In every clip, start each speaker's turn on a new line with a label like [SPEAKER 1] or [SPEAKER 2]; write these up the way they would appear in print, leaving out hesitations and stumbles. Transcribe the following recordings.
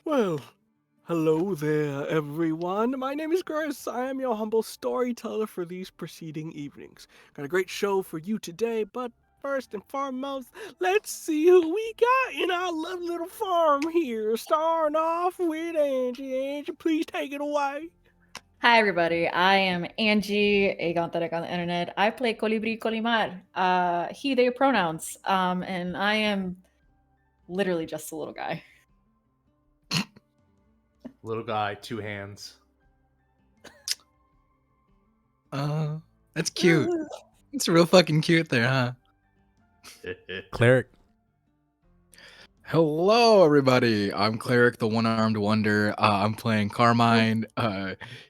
[SPEAKER 1] Well, hello there, everyone. My name is Chris. I am your humble storyteller for these preceding evenings. Got a great show for you today, but first and foremost, let's see who we got in our lovely little farm here. Starting off with Angie. Angie, please take it away.
[SPEAKER 2] Hi, everybody. I am Angie, a Gontarek on the internet. I play Colibri Colimar, he, they pronouns, and I am literally just a little guy.
[SPEAKER 3] Little guy, two hands.
[SPEAKER 4] That's cute. It's real fucking cute there, huh?
[SPEAKER 5] Cleric.
[SPEAKER 4] Hello, everybody. I'm Cleric, the one-armed wonder. I'm playing Carmine.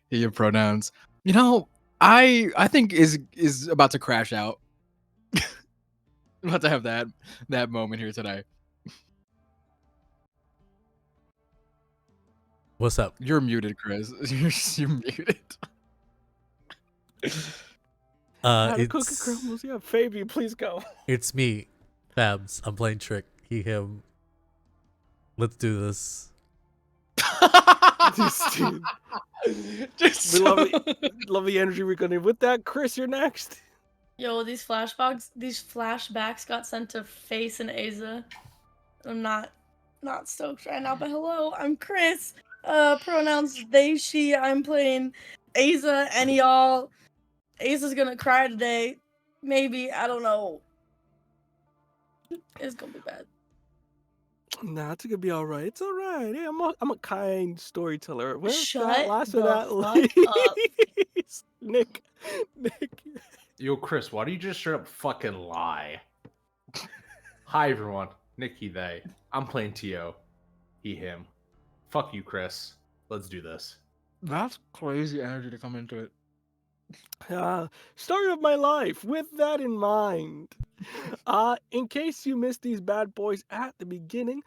[SPEAKER 4] Your pronouns. You know, I think is about to crash out. About to have that moment here today.
[SPEAKER 5] What's up?
[SPEAKER 4] You're muted, Chris. You're muted.
[SPEAKER 1] How to cook
[SPEAKER 5] It's
[SPEAKER 1] crumbles. Yeah, Fabian, please go.
[SPEAKER 5] it's me, Fabs. I'm playing Trick. He, him. Let's do this.
[SPEAKER 1] Just
[SPEAKER 4] Just
[SPEAKER 1] we love the energy we're gonna. With that, Chris, you're next.
[SPEAKER 6] Yo, these flashbacks got sent to Face and Aza. I'm not stoked right now, but hello, I'm Chris. Pronouns they, she. I'm playing Aza, and y'all. Aza's gonna cry today. Maybe, I don't know. It's gonna be bad.
[SPEAKER 1] Nah, it's gonna be all right. It's all right. Yeah, I'm a kind storyteller. Where's
[SPEAKER 6] Shut
[SPEAKER 1] that last
[SPEAKER 6] the
[SPEAKER 1] of that?
[SPEAKER 6] fuck up.
[SPEAKER 1] Nick.
[SPEAKER 3] Yo, Chris, why do you just straight up fucking lie? Hi, everyone. Nikki, they. I'm playing T.O. He, him. Fuck you, Chris. Let's do this.
[SPEAKER 4] That's crazy energy to come into it.
[SPEAKER 1] Story of my life. With that in mind, in case you missed these bad boys at the beginning,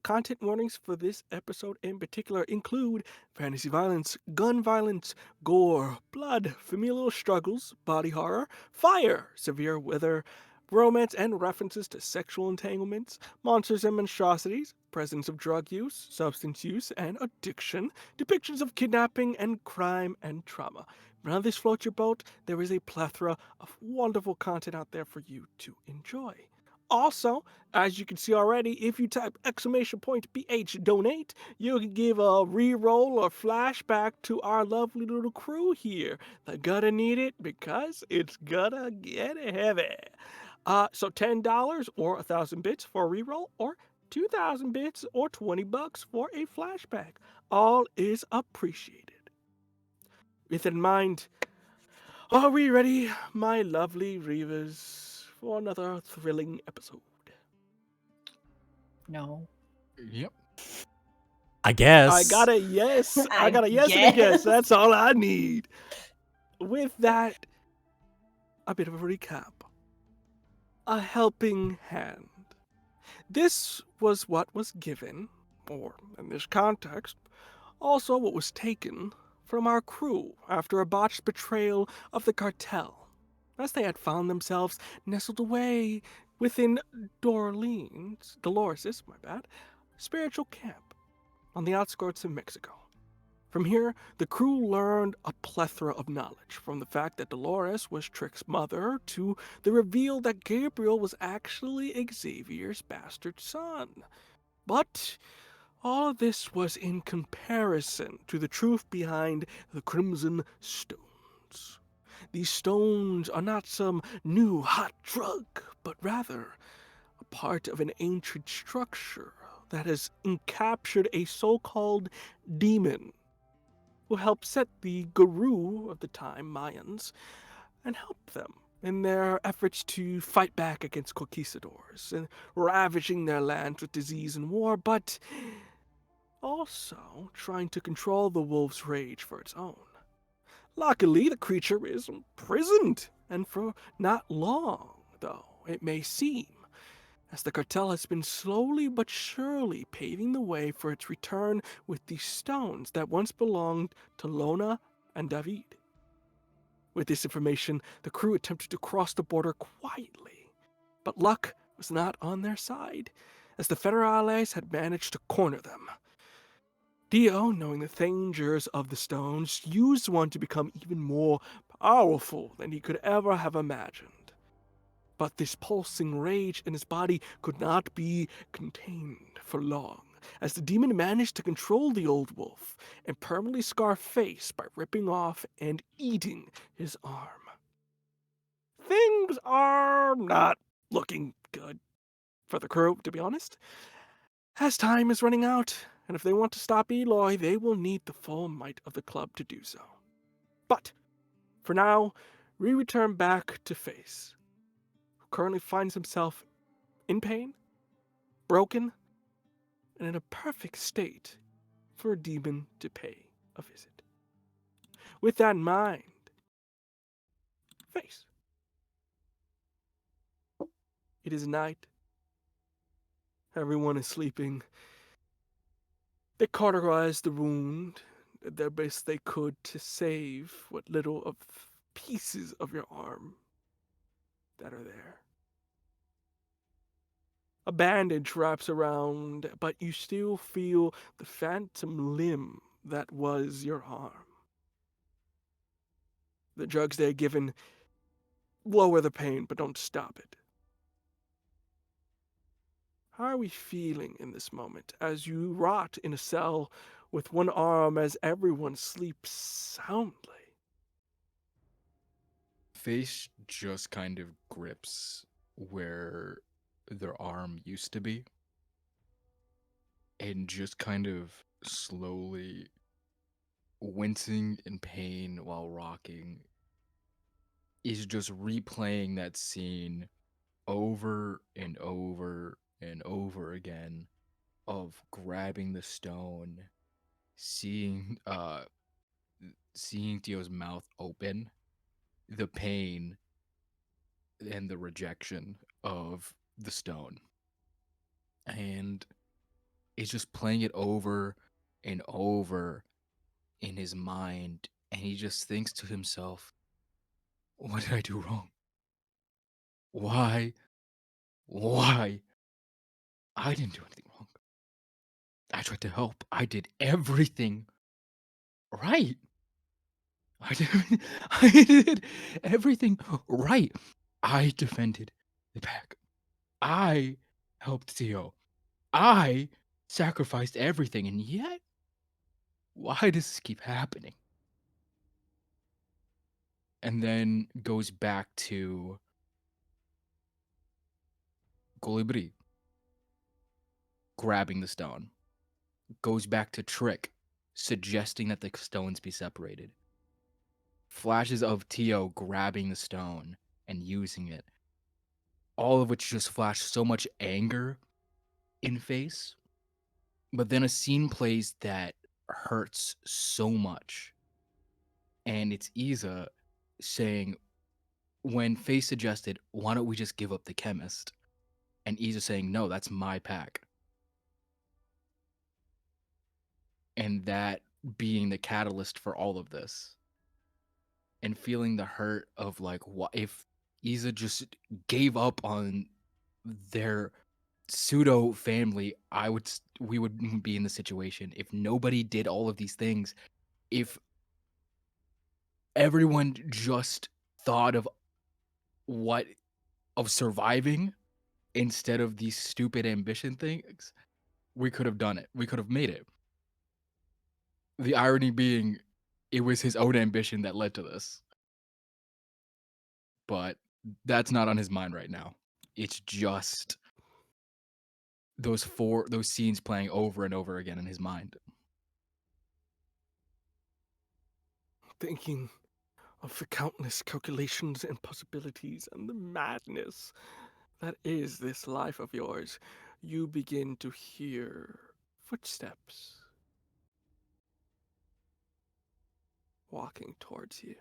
[SPEAKER 1] content warnings for this episode in particular include fantasy violence, gun violence, gore, blood, familial struggles, body horror, fire, severe weather, romance and references to sexual entanglements, monsters and monstrosities, presence of drug use, substance use, and addiction, depictions of kidnapping and crime and trauma. None of this floats your boat. There is a plethora of wonderful content out there for you to enjoy. Also, as you can see already, if you type !BH donate, you can give a reroll or flashback to our lovely little crew here. They're gonna need it because it's gonna get heavy. So $10 or 1,000 bits for a reroll, or 2,000 bits or $20 for a flashback. All is appreciated. With that in mind, are we ready, my lovely Reavers, for another thrilling episode?
[SPEAKER 2] No.
[SPEAKER 4] Yep.
[SPEAKER 5] I guess.
[SPEAKER 1] I got a yes. I
[SPEAKER 6] I
[SPEAKER 1] got a yes and a yes.
[SPEAKER 6] guess.
[SPEAKER 1] That's all I need. With that, a bit of a recap. A helping hand. This was what was given, or in this context, also what was taken from our crew after a botched betrayal of the cartel, as they had found themselves nestled away within Dolores' spiritual camp on the outskirts of Mexico. From here, the crew learned a plethora of knowledge, from the fact that Dolores was Trick's mother to the reveal that Gabriel was actually Xavier's bastard son. But all of this was in comparison to the truth behind the Crimson Stones. These stones are not some new hot drug, but rather a part of an ancient structure that has encaptured a so-called demon who helped set the guru of the time, Mayans, and help them in their efforts to fight back against conquistadors and ravaging their lands with disease and war, but also trying to control the wolf's rage for its own. Luckily, the creature is imprisoned, and for not long, though it may seem, as the cartel has been slowly but surely paving the way for its return with the stones that once belonged to Lona and David. With this information, the crew attempted to cross the border quietly, but luck was not on their side, as the Federales had managed to corner them. Dio, knowing the dangers of the stones, used one to become even more powerful than he could ever have imagined. But this pulsing rage in his body could not be contained for long, as the demon managed to control the old wolf and permanently scar Face by ripping off and eating his arm. Things are not looking good for the crew, to be honest, as time is running out, and if they want to stop Eloy, they will need the full might of the club to do so. But, for now, we return back to Face, who currently finds himself in pain, broken, and in a perfect state for a demon to pay a visit. With that in mind, Face. It is night. Everyone is sleeping. They cauterized the wound, did their best they could to save what little of pieces of your arm that are there. A bandage wraps around, but you still feel the phantom limb that was your arm. The drugs they're given lower the pain, but don't stop it. How are we feeling in this moment as you rot in a cell with one arm as everyone sleeps soundly?
[SPEAKER 4] Face just kind of grips where their arm used to be and just kind of slowly wincing in pain while rocking is just replaying that scene over and over and over again of grabbing the stone, seeing seeing Theo's mouth open, the pain and the rejection of the stone. And it's just playing it over and over in his mind, and he just thinks to himself, what did I do wrong? Why? Why? I didn't do anything wrong. I tried to help. I did everything right. I did, I did everything right. I defended the pack. I helped Theo. I sacrificed everything, and yet, why does this keep happening? And then goes back to Colibri grabbing the stone. Goes back to Trick suggesting that the stones be separated. Flashes of Tio grabbing the stone and using it. All of which just flash so much anger in Face. But then a scene plays that hurts so much. And it's Iza saying, when Face suggested, why don't we just give up the chemist? And Iza saying, no, that's my pack. And that being the catalyst for all of this. And feeling the hurt of like, what if Iza just gave up on their pseudo family, we would be in the situation. If nobody did all of these things, if everyone just thought of surviving instead of these stupid ambition things, we could have done it. We could have made it. The irony being, it was his own ambition that led to this. But that's not on his mind right now. It's just those scenes playing over and over again in his mind.
[SPEAKER 1] Thinking of the countless calculations and possibilities and the madness that is this life of yours, you begin to hear footsteps walking towards you.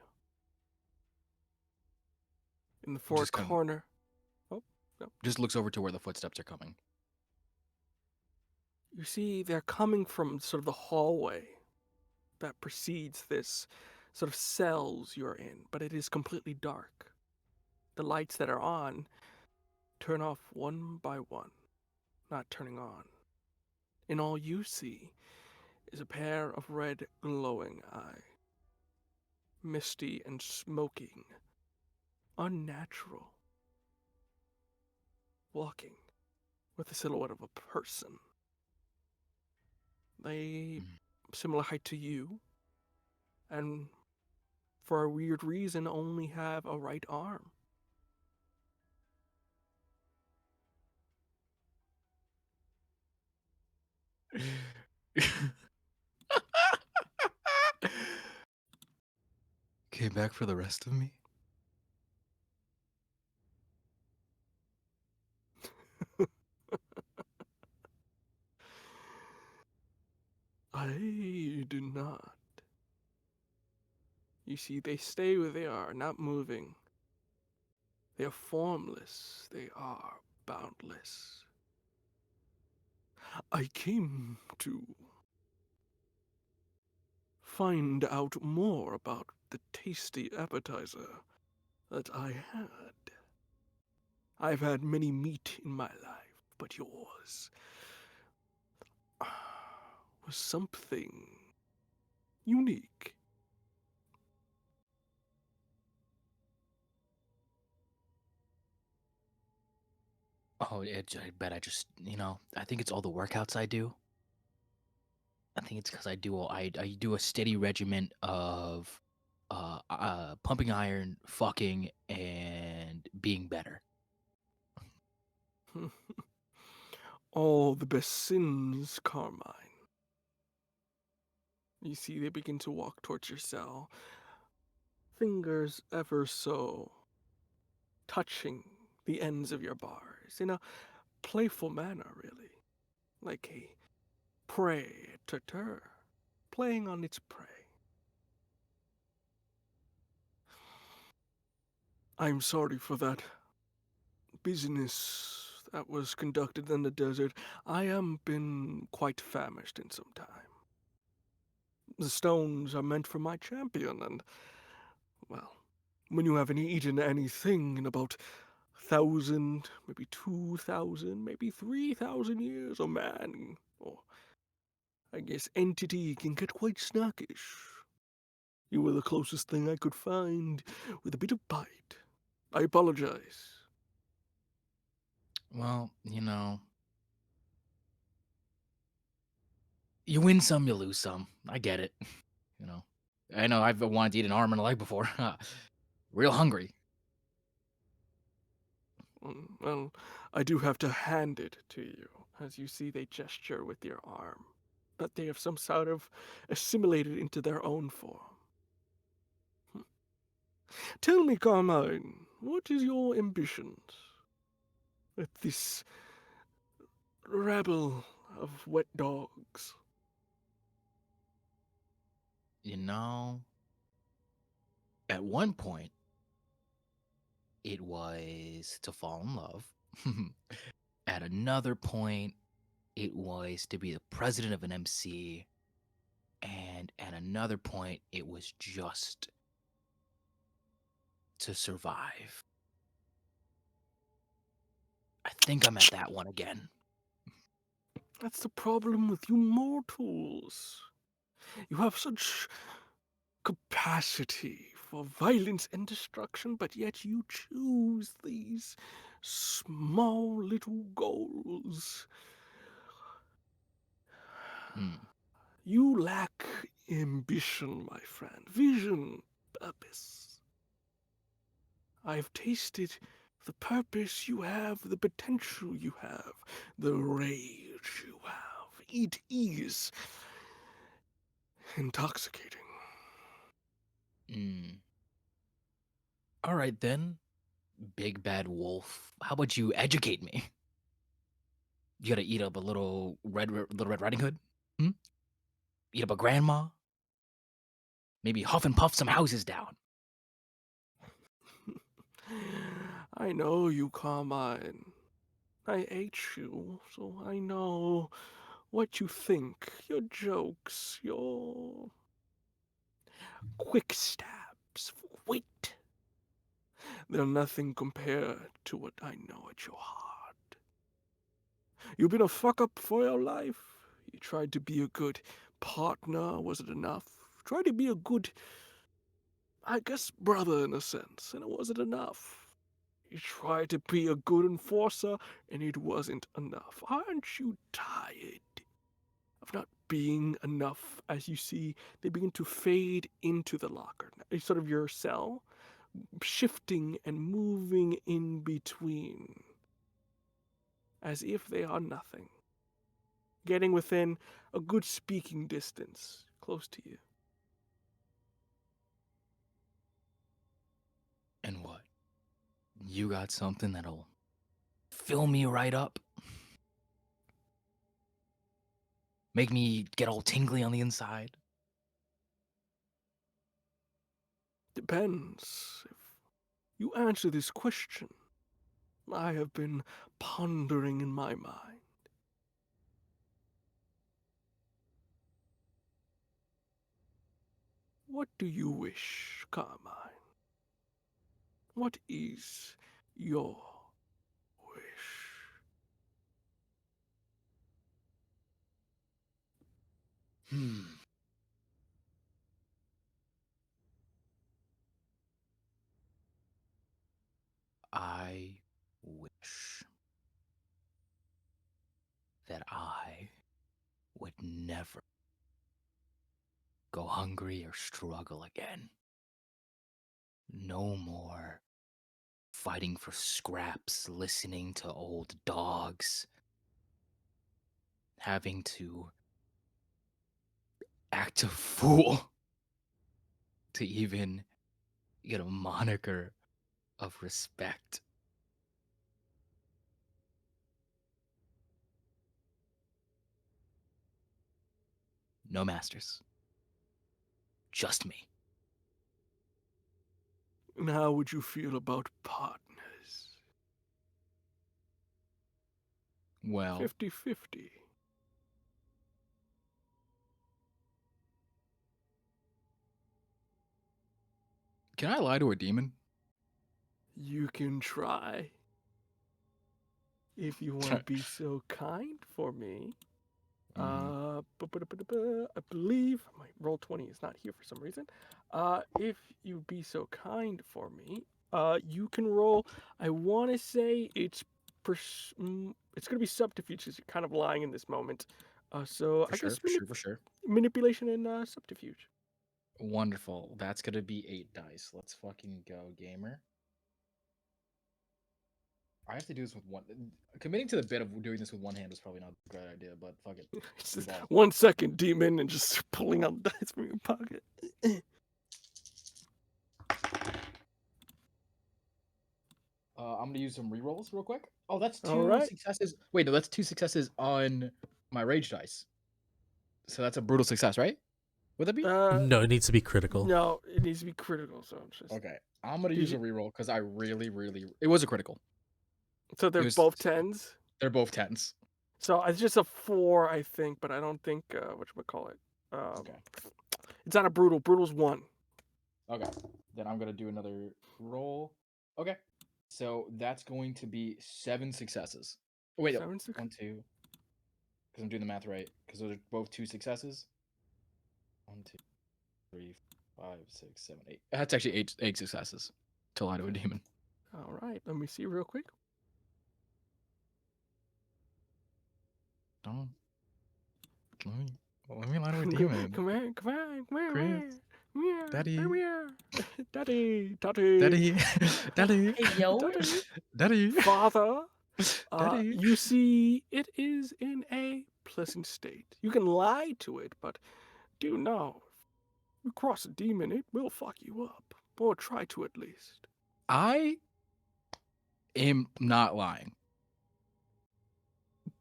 [SPEAKER 1] In the far
[SPEAKER 4] Just
[SPEAKER 1] corner.
[SPEAKER 4] Just looks over to where the footsteps are coming.
[SPEAKER 1] You see, they're coming from sort of the hallway that precedes this sort of cells you're in, but it is completely dark. The lights that are on turn off one by one, not turning on. And all you see is a pair of red glowing eyes, misty and smoking, unnatural, walking with the silhouette of a person. They similar height to you, and for a weird reason only have a right arm.
[SPEAKER 4] Came back for the rest of me?
[SPEAKER 1] I do not. You see, they stay where they are, not moving. They are formless. They are boundless. I came to find out more about the tasty appetizer that I had. I've had many meat in my life, but yours was something unique.
[SPEAKER 7] Oh, I bet I just, I think it's all the workouts I do. I think it's because I do a steady regiment of pumping iron, fucking, and being better.
[SPEAKER 1] All the best sins, Carmine. You see, they begin to walk towards your cell, fingers ever so touching the ends of your bars in a playful manner, really, like a prey terror, playing on its prey. I'm sorry for that business that was conducted in the desert. I am been quite famished in some time. The stones are meant for my champion, and, well, when you haven't eaten anything in about 1,000, maybe 2,000, maybe 3,000 years, a man, or I guess entity can get quite snackish. You were the closest thing I could find with a bit of bite. I apologize.
[SPEAKER 7] Well, you win some, you lose some. I get it. You know, I know I've wanted to eat an arm and a leg before. Real hungry.
[SPEAKER 1] Well, I do have to hand it to you. As you see, they gesture with your arm, that they have some sort of assimilated into their own form. Tell me, Carmine, what is your ambitions with this rabble of wet dogs?
[SPEAKER 7] At one point, it was to fall in love. At another point, it was to be the president of an MC. And at another point, it was just to survive. I think I'm at that one again.
[SPEAKER 1] That's the problem with you mortals. You have such capacity for violence and destruction, but yet you choose these small little goals. You lack ambition, my friend, vision, purpose. I've tasted the purpose you have, the potential you have, the rage you have. It is intoxicating.
[SPEAKER 7] All right, then. Big bad wolf. How about you educate me? You gotta eat up a little Red Riding Hood? Eat up a grandma? Maybe huff and puff some houses down.
[SPEAKER 1] I know you, Carmine. I ate you, so I know what you think. Your jokes, your quick stabs of wit. They're nothing compared to what I know at your heart. You've been a fuck up for your life. You tried to be a good partner? Was it enough? Try to be a good, I guess, brother in a sense, and it wasn't enough. You tried to be a good enforcer, and it wasn't enough. Aren't you tired of not being enough? As you see, they begin to fade into the locker. Sort of your cell, shifting and moving in between, as if they are nothing. Getting within a good speaking distance, close to you.
[SPEAKER 7] And what? You got something that'll fill me right up? Make me get all tingly on the inside?
[SPEAKER 1] Depends. If you answer this question, I have been pondering in my mind. What do you wish, Carmine? What is your wish?
[SPEAKER 7] I wish that I would never go hungry or struggle again. No more fighting for scraps, listening to old dogs, having to act a fool to even get a moniker of respect. No masters. Just me.
[SPEAKER 1] And how would you feel about partners?
[SPEAKER 4] Well,
[SPEAKER 1] 50-50.
[SPEAKER 4] can I lie to a demon?
[SPEAKER 1] You can try. If you want to be so kind for me. I believe my roll 20 is not here for some reason. If you be so kind for me, you can roll. I want to say it's going to be subterfuge because you're kind of lying in this moment. So I guess
[SPEAKER 4] For sure.
[SPEAKER 1] manipulation and subterfuge.
[SPEAKER 4] Wonderful. That's gonna be 8 dice. Let's fucking go, gamer. I have to do this with one. Committing to the bit of doing this with one hand is probably not a great idea, but fuck it.
[SPEAKER 1] It's just
[SPEAKER 4] Evolve.
[SPEAKER 1] 1 second, demon, and just pulling out dice from your pocket.
[SPEAKER 4] I'm gonna use some rerolls real quick. Oh, that's 2
[SPEAKER 1] Alright.
[SPEAKER 4] successes. Wait, no, that's 2 successes on my rage dice. So that's a brutal success, right? Would that be?
[SPEAKER 5] No, it needs to be critical.
[SPEAKER 1] No, it needs to be critical. So I'm just
[SPEAKER 4] Okay, I'm gonna
[SPEAKER 1] Did
[SPEAKER 4] use
[SPEAKER 1] you-
[SPEAKER 4] a reroll because I really, it was a critical.
[SPEAKER 1] so they're
[SPEAKER 4] was-
[SPEAKER 1] both 10s.
[SPEAKER 4] They're both 10s.
[SPEAKER 1] So it's just a 4, I think, but I don't think whatchamacallit.
[SPEAKER 4] Okay.
[SPEAKER 1] It's not a brutal. Brutal's 1.
[SPEAKER 4] Okay, then I'm gonna do another roll. Okay, so that's going to be 7 successes. Wait,
[SPEAKER 1] 7 success.
[SPEAKER 4] 1, 2. Because I'm doing the math right. Because those are both 2 successes. 1, 2, 3, 5, 6, 7, 8. That's actually 8 successes to lie to a demon.
[SPEAKER 1] All right, let me see real quick.
[SPEAKER 4] Don't. Let me lie to a demon.
[SPEAKER 1] Come here,
[SPEAKER 4] Chris.
[SPEAKER 1] Meow,
[SPEAKER 4] Daddy.
[SPEAKER 1] come here. Daddy.
[SPEAKER 4] Daddy. Daddy.
[SPEAKER 6] Hey, yo.
[SPEAKER 1] Daddy.
[SPEAKER 4] Daddy.
[SPEAKER 1] Father.
[SPEAKER 4] Daddy.
[SPEAKER 1] You see, it is in a pleasant state. You can lie to it, but do know, if you cross a demon, it will fuck you up. Or try to at least.
[SPEAKER 4] I am not lying.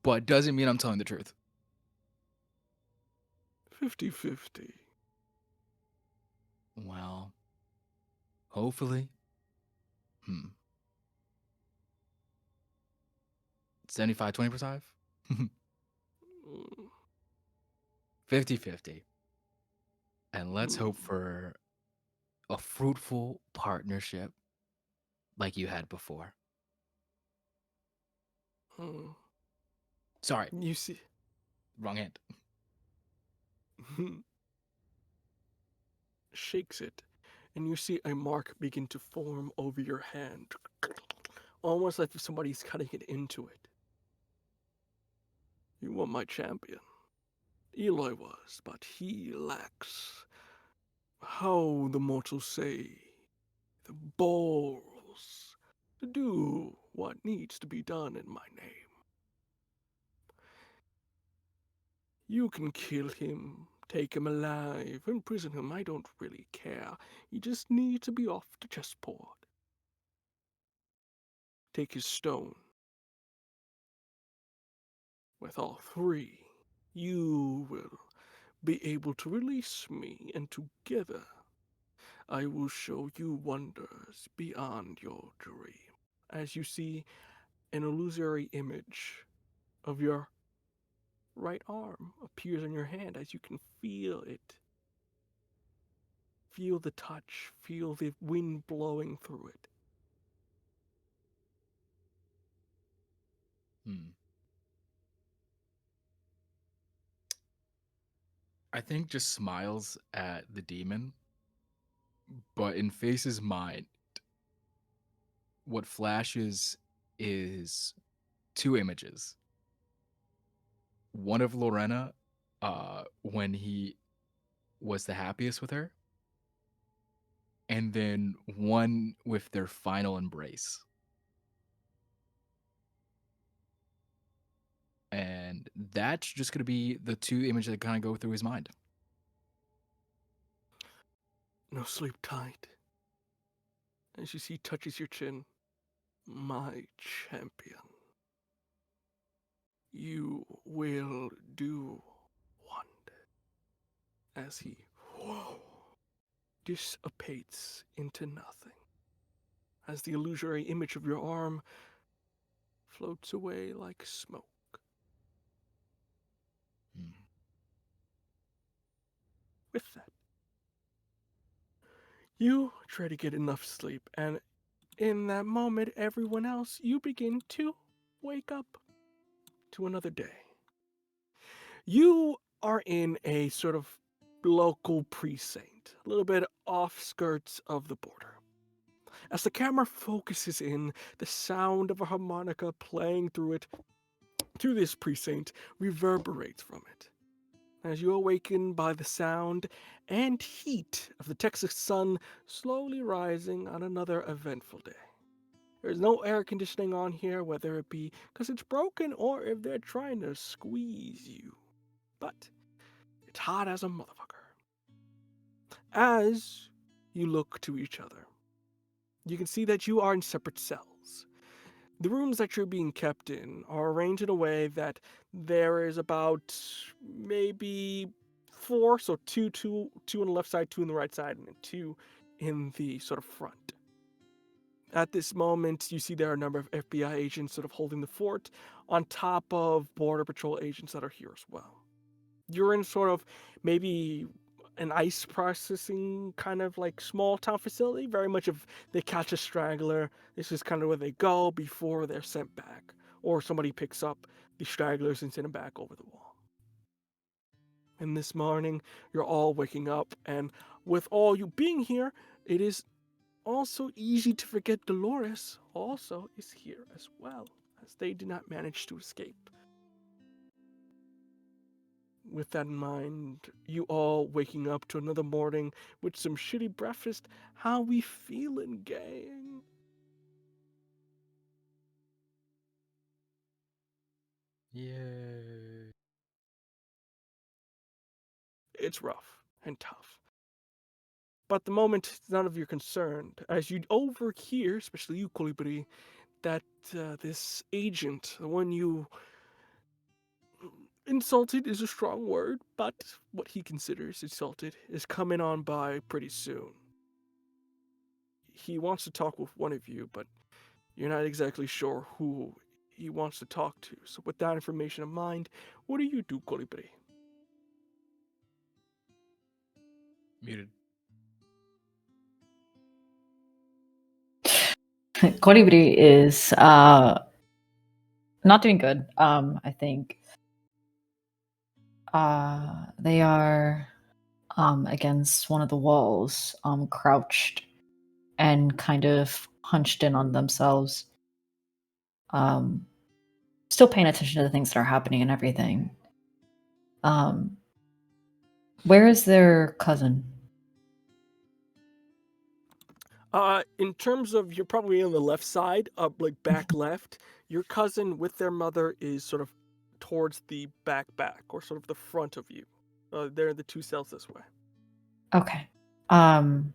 [SPEAKER 4] But doesn't mean I'm telling the truth.
[SPEAKER 1] 50-50.
[SPEAKER 7] Well, hopefully.
[SPEAKER 4] 75, 25?
[SPEAKER 1] Mm.
[SPEAKER 4] 50-50. And let's hope for a fruitful partnership like you had before.
[SPEAKER 1] Mm.
[SPEAKER 4] Sorry,
[SPEAKER 1] You see,
[SPEAKER 4] wrong hand.
[SPEAKER 1] Shakes it, and you see a mark begin to form over your hand, almost like if somebody's cutting it into it. You were my champion. Eloy was, but he lacks, how the mortals say, the balls to do what needs to be done in my name. You can kill him, take him alive, imprison him, I don't really care. You just need to be off the chessboard. Take his stone. With all three, you will be able to release me, and together I will show you wonders beyond your dream. As you see an illusory image of your right arm appears on your hand, as you can feel it. Feel the touch, feel the wind blowing through it.
[SPEAKER 4] I think just smiles at the demon, but in Face's mind, what flashes is two images. One of Lorena, when he was the happiest with her, and then one with their final embrace. And that's just going to be the two images that kind of go through his mind.
[SPEAKER 1] Now sleep tight. As you see, touches your chin. My champion. You will do wonders. As he dissipates into nothing. As the illusory image of your arm floats away like smoke. With that, you try to get enough sleep, and in that moment, everyone else, you begin to wake up to another day. You are in a sort of local precinct, a little bit off skirts of the border. As the camera focuses in, the sound of a harmonica playing through this precinct, reverberates from it. As you awaken by the sound and heat of the Texas sun slowly rising on another eventful day. There's no air conditioning on here, whether it be because it's broken or if they're trying to squeeze you. But it's hot as a motherfucker. As you look to each other, you can see that you are in separate cells. The rooms that you're being kept in are arranged in a way that there is about maybe 4, so two on the left side, 2 on the right side, and 2 in the sort of front. At this moment, you see there are a number of FBI agents sort of holding the fort, on top of Border Patrol agents that are here as well. You're in sort of maybe an ice processing kind of like small town facility. Very much if they catch a straggler, this is kind of where they go before they're sent back. Or somebody picks up the stragglers and send them back over the wall. And this morning, you're all waking up, and with all you being here, it is also easy to forget Dolores also is here as well, as they did not manage to escape. With that in mind, you all waking up to another morning with some shitty breakfast. How we feeling, gang?
[SPEAKER 4] Yay.
[SPEAKER 1] It's rough and tough. But the moment is none of your concern, as you overhear, especially you, Colibri, that this agent, the one you insulted is a strong word, but what he considers insulted is coming on by pretty soon. He wants to talk with one of you, but you're not exactly sure who he wants to talk to. So with that information in mind, what do you do, Colibri?
[SPEAKER 4] Muted.
[SPEAKER 2] Colibri is not doing good. I think They are against one of the walls, crouched and kind of hunched in on themselves. Still paying attention to the things that are happening and everything. Where is their cousin?
[SPEAKER 1] In terms of, you're probably on the left side, like back left. Your cousin with their mother is sort of towards the back, or sort of the front of you. They're the two cells this way.
[SPEAKER 2] Okay. And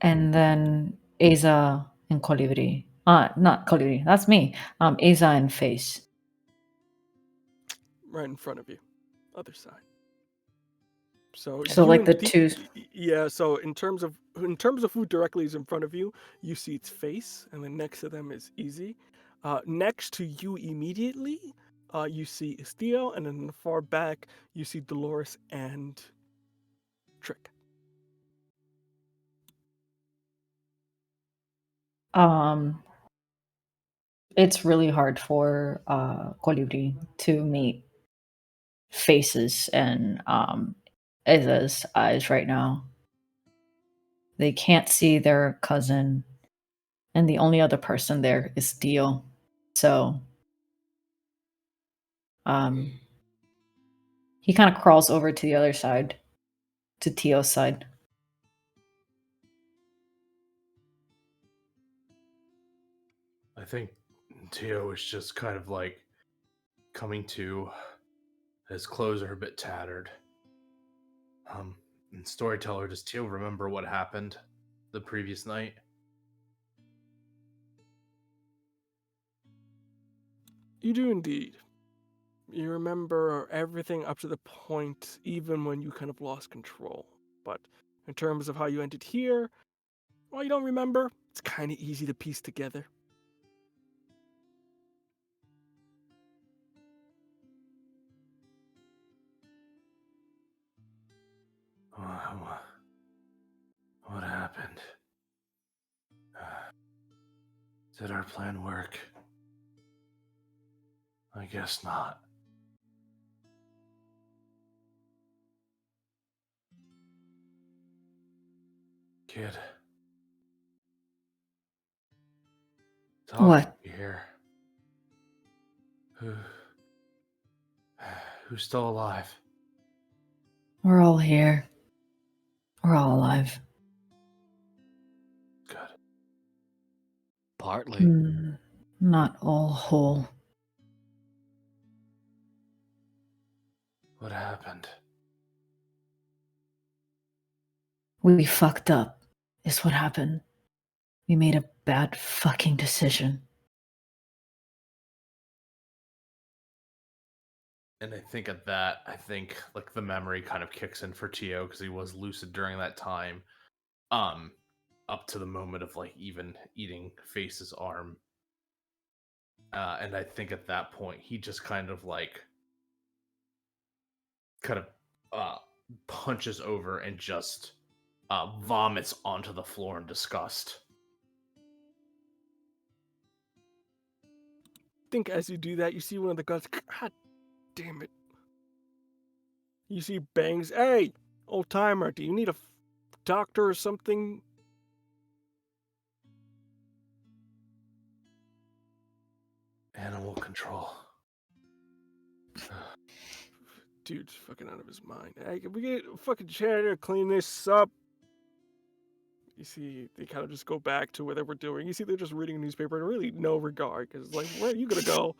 [SPEAKER 2] then Aza and Colibri. Not Colibri, that's me. Aza and Face.
[SPEAKER 1] Right in front of you, other side. So
[SPEAKER 2] like
[SPEAKER 1] and
[SPEAKER 2] the two.
[SPEAKER 1] Yeah. So in terms of who directly is in front of you, you see its face, and then next to them is Easy. Next to you immediately, you see Estio, and then in the far back you see Dolores and Trick.
[SPEAKER 2] It's really hard for Colibri to meet Faces and Aza's eyes right now. They can't see their cousin, and the only other person there is Dio. So he kind of crawls over to the other side, to Tio's side.
[SPEAKER 3] I think Tio is just kind of like coming to. His clothes are a bit tattered. And storyteller, does Tio remember what happened the previous night?
[SPEAKER 1] You do indeed. You remember everything up to the point, even when you kind of lost control. But in terms of how you ended here, well, you don't remember. It's kind of easy to piece together.
[SPEAKER 3] What happened? Did our plan work? I guess not. Kid. Talk
[SPEAKER 2] What?
[SPEAKER 3] here. Who's still alive?
[SPEAKER 2] We're all here. We're all alive.
[SPEAKER 3] Good.
[SPEAKER 7] Partly.
[SPEAKER 2] Not all whole.
[SPEAKER 3] What happened?
[SPEAKER 2] We fucked up, is what happened. We made a bad fucking decision.
[SPEAKER 3] And I think at that, like the memory kind of kicks in for Tio because he was lucid during that time. Up to the moment of like even eating Face's arm. And I think at that point he just kind of punches over and just vomits onto the floor in disgust.
[SPEAKER 1] I think as you do that, you see one of the guns. God damn it. You see bangs. Hey, old timer, do you need a doctor or something?
[SPEAKER 3] Animal control.
[SPEAKER 1] Dude's fucking out of his mind. Hey, can we get a fucking janitor to clean this up? You see, they kind of just go back to what they were doing. You see, they're just reading a newspaper and really no regard, because it's like, where are you gonna go?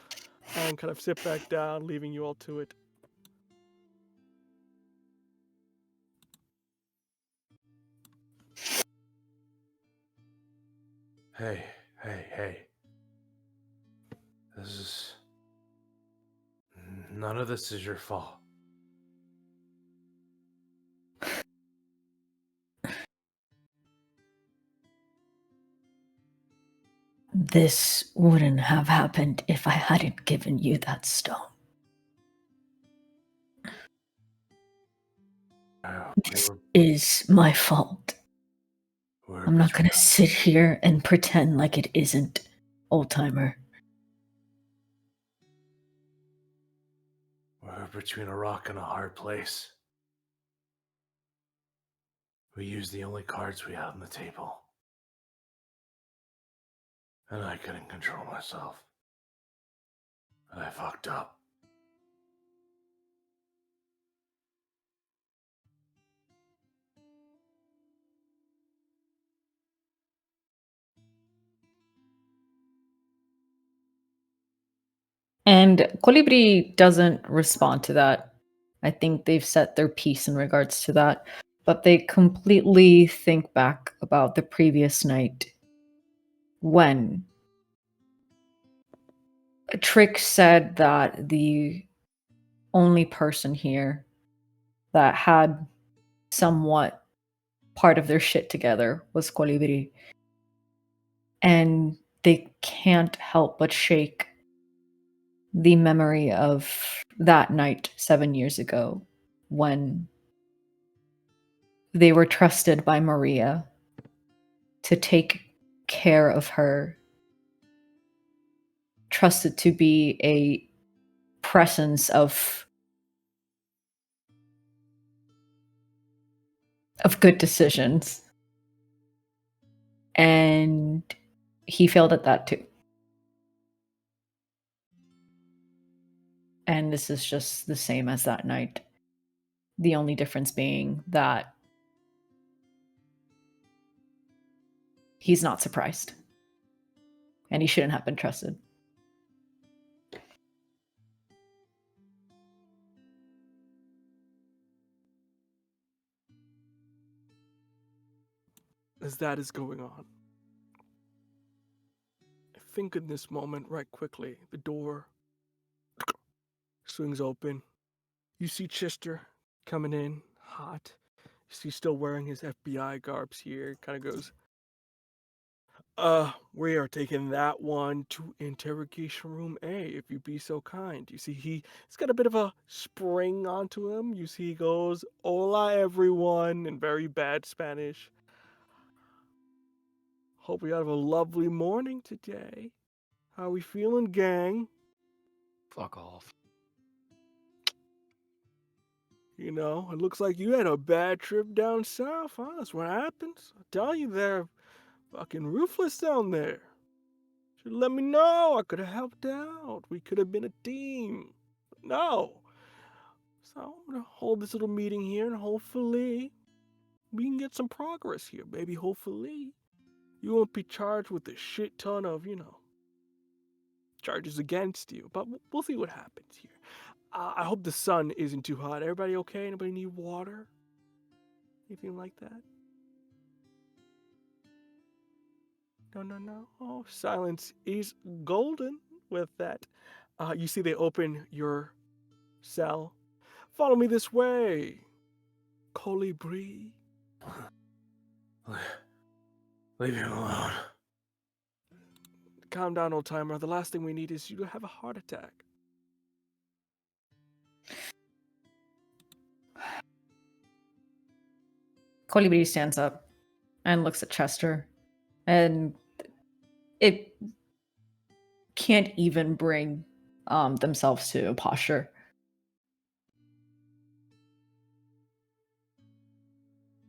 [SPEAKER 1] And kind of sit back down, leaving you all to it.
[SPEAKER 3] Hey. None of this is your fault.
[SPEAKER 2] This wouldn't have happened if I hadn't given you that stone. This is my fault. I'm not gonna sit here and pretend like it isn't, old timer.
[SPEAKER 3] between a rock and a hard place. We used the only cards we had on the table. And I couldn't control myself. And I fucked up.
[SPEAKER 2] And Colibri doesn't respond to that. I think they've set their piece in regards to that. But they completely think back about the previous night when Trick said that the only person here that had somewhat part of their shit together was Colibri. And they can't help but shake the memory of that night 7 years ago when they were trusted by Maria to take care of her, trusted to be a presence of good decisions. And he failed at that too. And this is just the same as that night. The only difference being that he's not surprised. And he shouldn't have been trusted.
[SPEAKER 1] As that is going on, I think in this moment, right quickly, the door swings open. You see Chester coming in, hot. You see still wearing his FBI garbs here. Kind of goes, we are taking that one to interrogation room A, if you be so kind. You see, he's got a bit of a spring onto him. You see, he goes, hola, everyone, in very bad Spanish. Hope we have a lovely morning today. How we feeling, gang?
[SPEAKER 7] Fuck off.
[SPEAKER 1] You know, it looks like you had a bad trip down south, huh? That's what happens. I tell you, they're fucking ruthless down there. Should let me know. I could have helped out. We could have been a team. But no. So I'm gonna hold this little meeting here, and hopefully we can get some progress here, baby. Hopefully you won't be charged with a shit ton of, charges against you. But we'll see what happens here. I hope the sun isn't too hot. Everybody okay? Anybody need water? Anything like that? No. Oh, silence is golden with that. You see they open your cell. Follow me this way. Colibri.
[SPEAKER 3] Leave him alone.
[SPEAKER 1] Calm down, old timer. The last thing we need is you to have a heart attack.
[SPEAKER 2] Colibri stands up and looks at Chester, and it can't even bring themselves to a posture.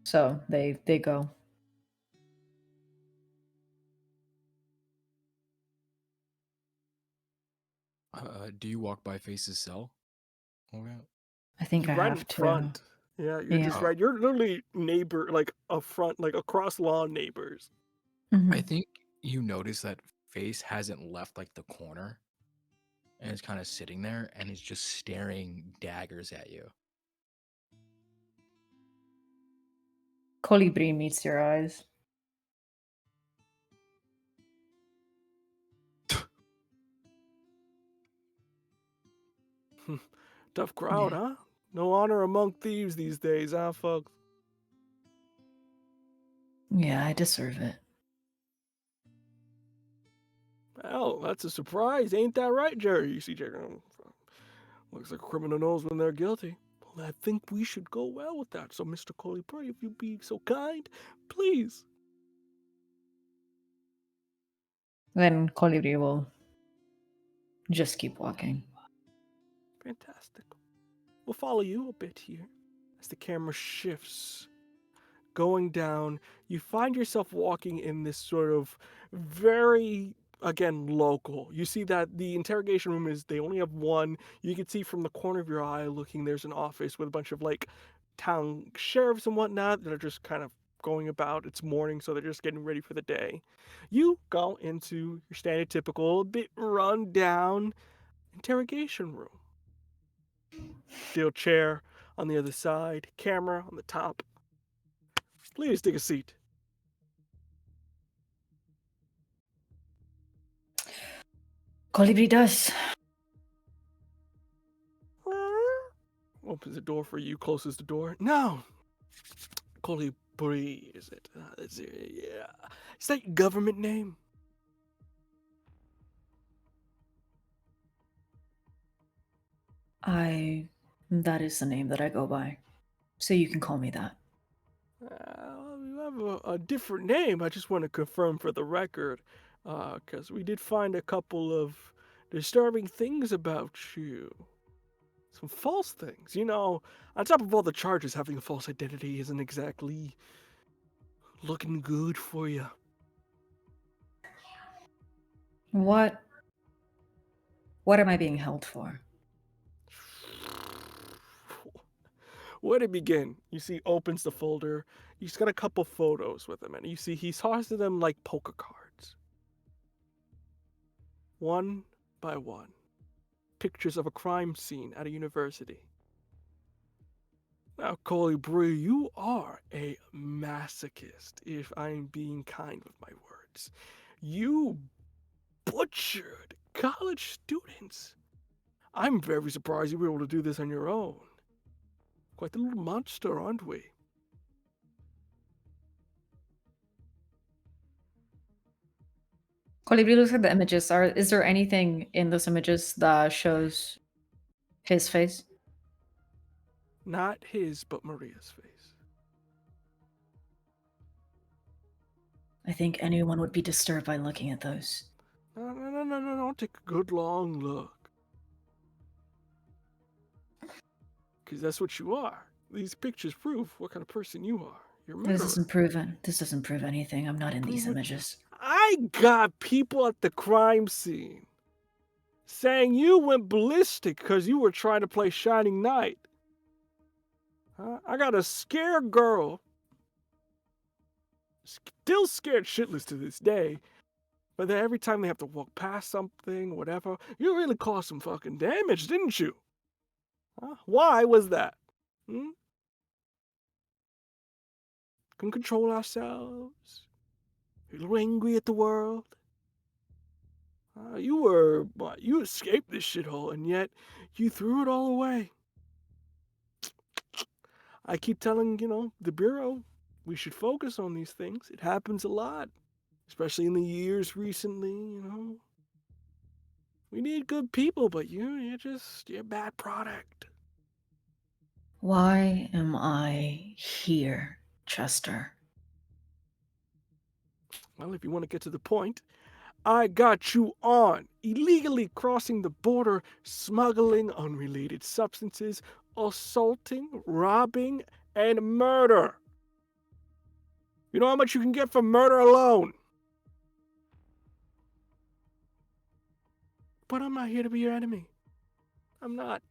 [SPEAKER 2] So they go.
[SPEAKER 4] Do you walk by Face's cell? Okay.
[SPEAKER 2] I think
[SPEAKER 1] You're
[SPEAKER 2] I
[SPEAKER 1] right
[SPEAKER 2] have
[SPEAKER 1] in
[SPEAKER 2] to.
[SPEAKER 1] front. Yeah, you're just
[SPEAKER 2] Yeah.
[SPEAKER 1] right. You're literally neighbor, like a front, like across lawn neighbors.
[SPEAKER 2] Mhm.
[SPEAKER 4] I think you notice that Face hasn't left like the corner and is kind of sitting there and is just staring daggers at you.
[SPEAKER 2] Colibri meets your eyes.
[SPEAKER 1] Tough crowd,
[SPEAKER 2] Yeah.
[SPEAKER 1] huh? No honor among thieves these days, huh, folks?
[SPEAKER 2] Yeah, I deserve it.
[SPEAKER 1] Well, that's a surprise, ain't that right, Jerry? You see, Jerry, looks like a criminal knows when they're guilty. Well, I think we should go well with that. So, Mr. Colibri, if you be so kind, please.
[SPEAKER 2] Then Colibri will just keep walking.
[SPEAKER 1] Fantastic. we'll follow you a bit here as the camera shifts. Going down, you find yourself walking in this sort of very, again, local. You see that the interrogation room they only have one. You can see from the corner of your eye looking, there's an office with a bunch of like town sheriffs and whatnot that are just kind of going about. It's morning, so they're just getting ready for the day. You go into your standard typical, bit run down interrogation room. Steel chair on the other side, camera on the top. Please take a seat.
[SPEAKER 2] Colibri does.
[SPEAKER 1] Opens the door for you, closes the door. No. Colibri, is it? Yeah. Is that your government name?
[SPEAKER 2] That is the name that I go by. So you can call me that.
[SPEAKER 1] You have a different name. I just want to confirm for the record, because we did find a couple of disturbing things about you. Some false things. You know, on top of all the charges, having a false identity isn't exactly looking good for you.
[SPEAKER 2] What am I being held for?
[SPEAKER 1] Where to begin? You see, opens the folder. He's got a couple photos with him, and you see he's tossing them like poker cards. One by one. Pictures of a crime scene at a university. Now, Colibri, you are a masochist, if I'm being kind with my words. You butchered college students. I'm very surprised you were able to do this on your own. Quite a little monster, aren't we?
[SPEAKER 2] Colibri looks at the images. Is there anything in those images that shows his face?
[SPEAKER 1] Not his, but Maria's face.
[SPEAKER 2] I think anyone would be disturbed by looking at those.
[SPEAKER 1] No. Take a good long look. Because that's what you are. These pictures prove what kind of person you are. You're a murderer.
[SPEAKER 2] This doesn't prove anything. I'm not in these images.
[SPEAKER 1] I got people at the crime scene saying you went ballistic because you were trying to play Shining Knight. I got a scared girl, still scared shitless to this day, but then every time they have to walk past something, whatever, you really caused some fucking damage, didn't you? Why was that? Couldn't control ourselves. A little angry at the world. You escaped this shithole, and yet you threw it all away. I keep telling, the Bureau, we should focus on these things. It happens a lot, especially in the years recently, We need good people, but you're a bad product.
[SPEAKER 2] Why am I here, Chester?
[SPEAKER 1] Well, if you want to get to the point, I got you on illegally crossing the border, smuggling unrelated substances, assaulting, robbing, and murder. You know how much you can get for murder alone? But I'm not here to be your enemy. I'm not.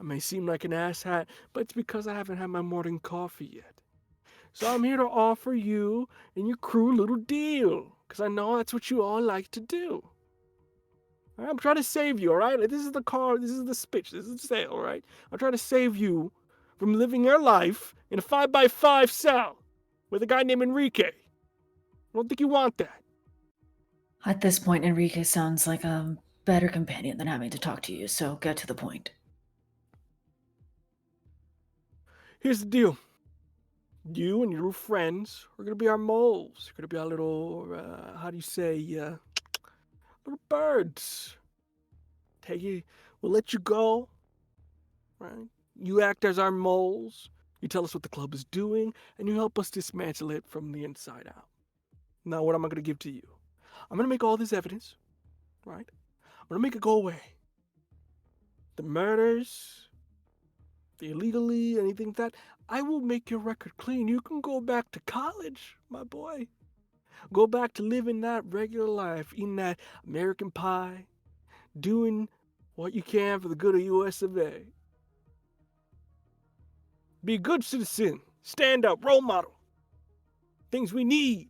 [SPEAKER 1] I may seem like an asshat, but it's because I haven't had my morning coffee yet. So I'm here to offer you and your crew a little deal, because I know that's what you all like to do. I'm trying to save you, all right? This is the car, this is the speech, this is the sale, all right? I'm trying to save you from living your life in a 5x5 cell with a guy named Enrique. I don't think you want that.
[SPEAKER 2] At this point, Enrique sounds like a better companion than having to talk to you, so get to the point.
[SPEAKER 1] Here's the deal. You and your friends are going to be our moles. You're going to be our little, little birds. We'll let you go, right? You act as our moles. You tell us what the club is doing, and you help us dismantle it from the inside out. Now, what am I going to give to you? I'm going to make all this evidence, right? I'm going to make it go away. The murders, illegally, anything like that, I will make your record clean. You can go back to college, my boy. Go back to living that regular life, eating that American pie, doing what you can for the good of US of A. Be a good citizen. Stand up, role model. Things we need.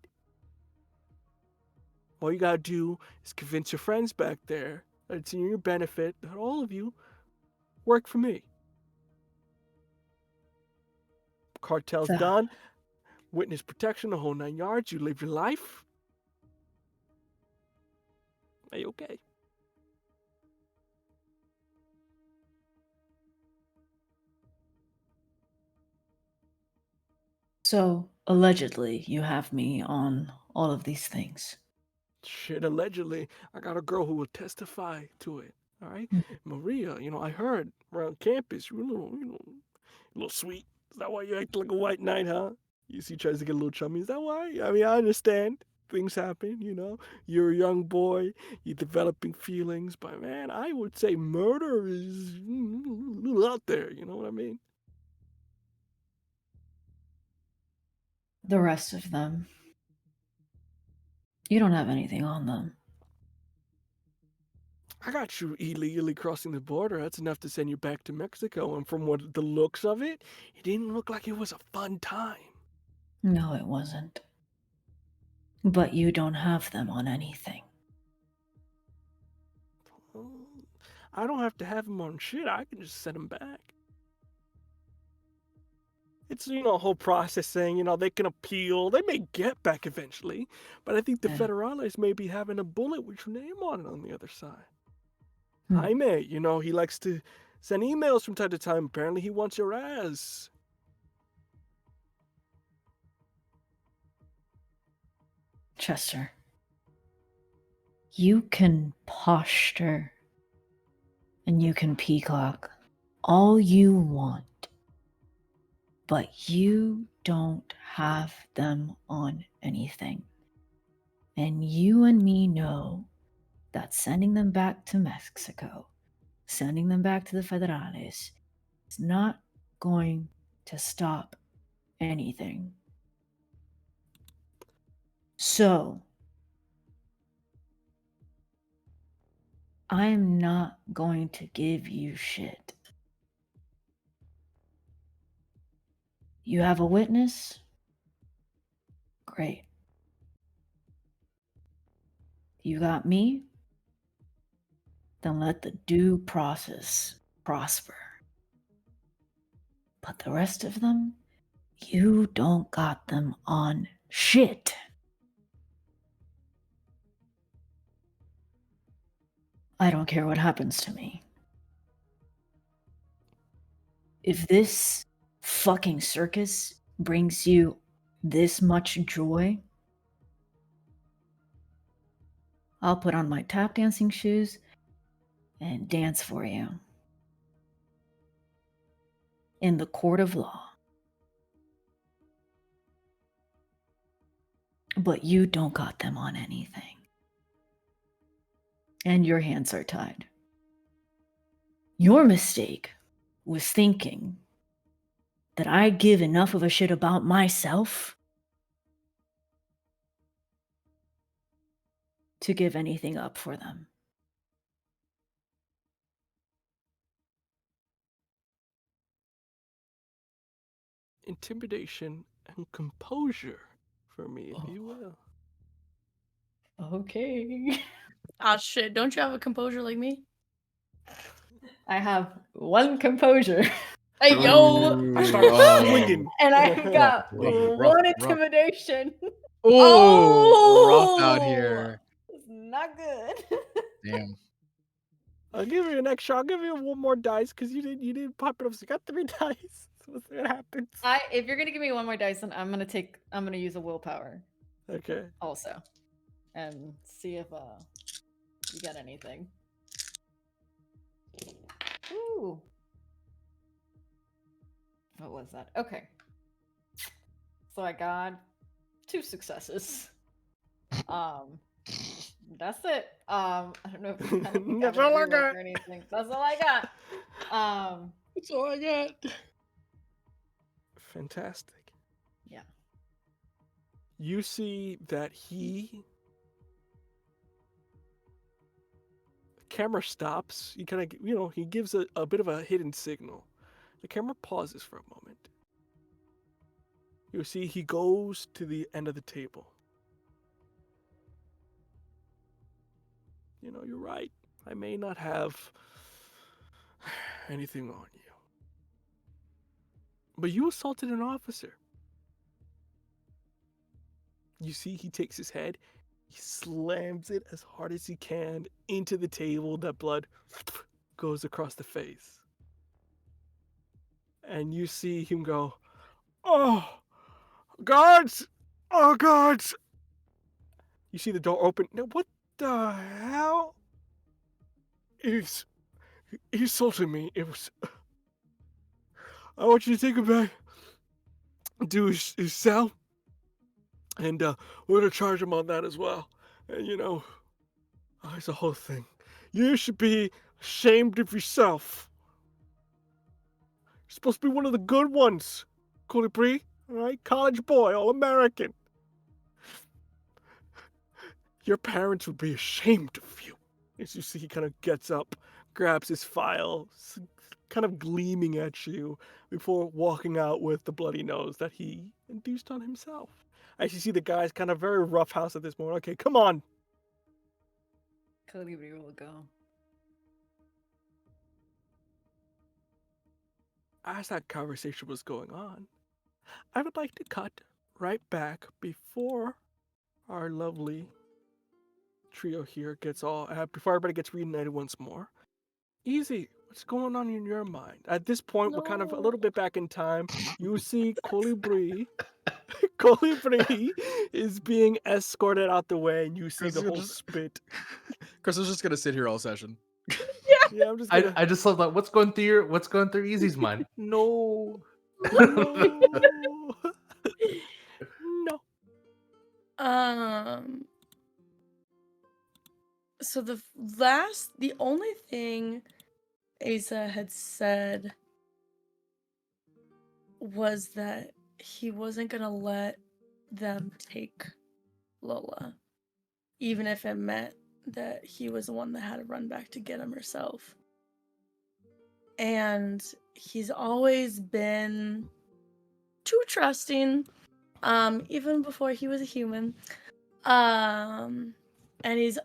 [SPEAKER 1] All you gotta do is convince your friends back there that it's in your benefit that all of you work for me. Cartel's
[SPEAKER 2] So-
[SPEAKER 1] done. Witness protection, the whole 9 yards. You live your life. Are you okay?
[SPEAKER 2] So, allegedly, you have me on all of these things.
[SPEAKER 1] Shit, allegedly. I got a girl who will testify to it. All right? Maria, I heard around campus, you're a little sweet. Is that why you act like a white knight, huh? You see, tries to get a little chummy. Is that why? I mean, I understand. Things happen, You're a young boy. You're developing feelings. But, man, I would say murder is a little out there. You know what I mean?
[SPEAKER 2] The rest of them, you don't have anything on them.
[SPEAKER 1] I got you illegally crossing the border. That's enough to send you back to Mexico. And from what the looks of it, it didn't look like it was a fun time.
[SPEAKER 2] No, it wasn't. But you don't have them on anything.
[SPEAKER 1] I don't have to have them on shit. I can just send them back. It's, a whole process saying, they can appeal. They may get back eventually. But I think the
[SPEAKER 2] Yeah.
[SPEAKER 1] Federales may be having a bullet with your name on it on the other side.
[SPEAKER 2] Hmm.
[SPEAKER 1] Jaime, he likes to send emails from time to time. Apparently he wants your ass.
[SPEAKER 2] Chester, you can posture and you can peacock all you want, but you don't have them on anything. And you and me know that sending them back to Mexico, sending them back to the Federales, is not going to stop anything. So, I'm not going to give you shit. You have a witness? Great. You got me? Then let the due process prosper. But the rest of them, you don't got them on shit. I don't care what happens to me. If this fucking circus brings you this much joy, I'll put on my tap dancing shoes and dance for you. In the court of law. But you don't got them on anything. And your hands are tied. Your mistake was thinking that I give enough of a shit about myself to give anything up for them.
[SPEAKER 1] Intimidation and composure for me, if you will.
[SPEAKER 2] Okay.
[SPEAKER 6] Ah, shit. Don't you have a composure like me?
[SPEAKER 2] I have one composure.
[SPEAKER 6] Hey, yo!
[SPEAKER 1] I started
[SPEAKER 4] Oh.
[SPEAKER 1] swinging.
[SPEAKER 2] And I've got
[SPEAKER 3] rough,
[SPEAKER 2] one
[SPEAKER 3] rough.
[SPEAKER 2] intimidation.
[SPEAKER 4] Oh, rough out
[SPEAKER 6] Oh!
[SPEAKER 4] here.
[SPEAKER 2] It's not good.
[SPEAKER 4] Damn.
[SPEAKER 1] I'll give you an extra. I'll give you one more dice because you didn't pop it up. So you got 3 dice. So we'll see what happens.
[SPEAKER 2] If you're gonna give me one more dice, then I'm gonna use a willpower
[SPEAKER 1] Okay.
[SPEAKER 2] also, and see if you got anything. Ooh. What was that? Okay. So I got 2 successes. That's it. I don't know if I don't think
[SPEAKER 1] That's
[SPEAKER 2] I have
[SPEAKER 1] all I
[SPEAKER 2] rework
[SPEAKER 1] got.
[SPEAKER 2] or anything. That's all I got.
[SPEAKER 4] That's all I got.
[SPEAKER 1] Fantastic.
[SPEAKER 2] Yeah.
[SPEAKER 1] You see that the camera stops. He kind of, he gives a bit of a hidden signal. The camera pauses for a moment. You see he goes to the end of the table. You're right. I may not have anything on you. But you assaulted an officer. You see he takes his head, he slams it as hard as he can into the table. That blood goes across the face. And you see him go, "Oh, guards! Oh, guards!" You see the door open. Now, what the hell? He assaulted me. It was... I want you to take him back to his cell. And we're going to charge him on that as well. And, it's a whole thing. You should be ashamed of yourself. You're supposed to be one of the good ones, Colibri. All right? College boy, all-American. Your parents would be ashamed of you. As you see, he kind of gets up, grabs his file, kind of gleaming at you before walking out with the bloody nose that he induced on himself. As you see the guy's kind of very roughhouse at this moment. Okay, come on.
[SPEAKER 2] Colibri will go.
[SPEAKER 1] As that conversation was going on, I would like to cut right back before our lovely trio here gets before everybody gets reunited once more. Easy, what's going on in your mind? At this point, we're kind of a little bit back in time. You see Colibri. Colibri is being escorted out the way, and you see the whole spit.
[SPEAKER 4] Chris is just gonna sit here all session.
[SPEAKER 1] Yeah, I'm just gonna...
[SPEAKER 3] I just love that. What's going through Easy's mind? No.
[SPEAKER 1] No. No.
[SPEAKER 6] So the only thing Asa had said was that he wasn't gonna let them take Lola, even if it meant that he was the one that had to run back to get him herself. And he's always been too trusting, even before he was a human. And he's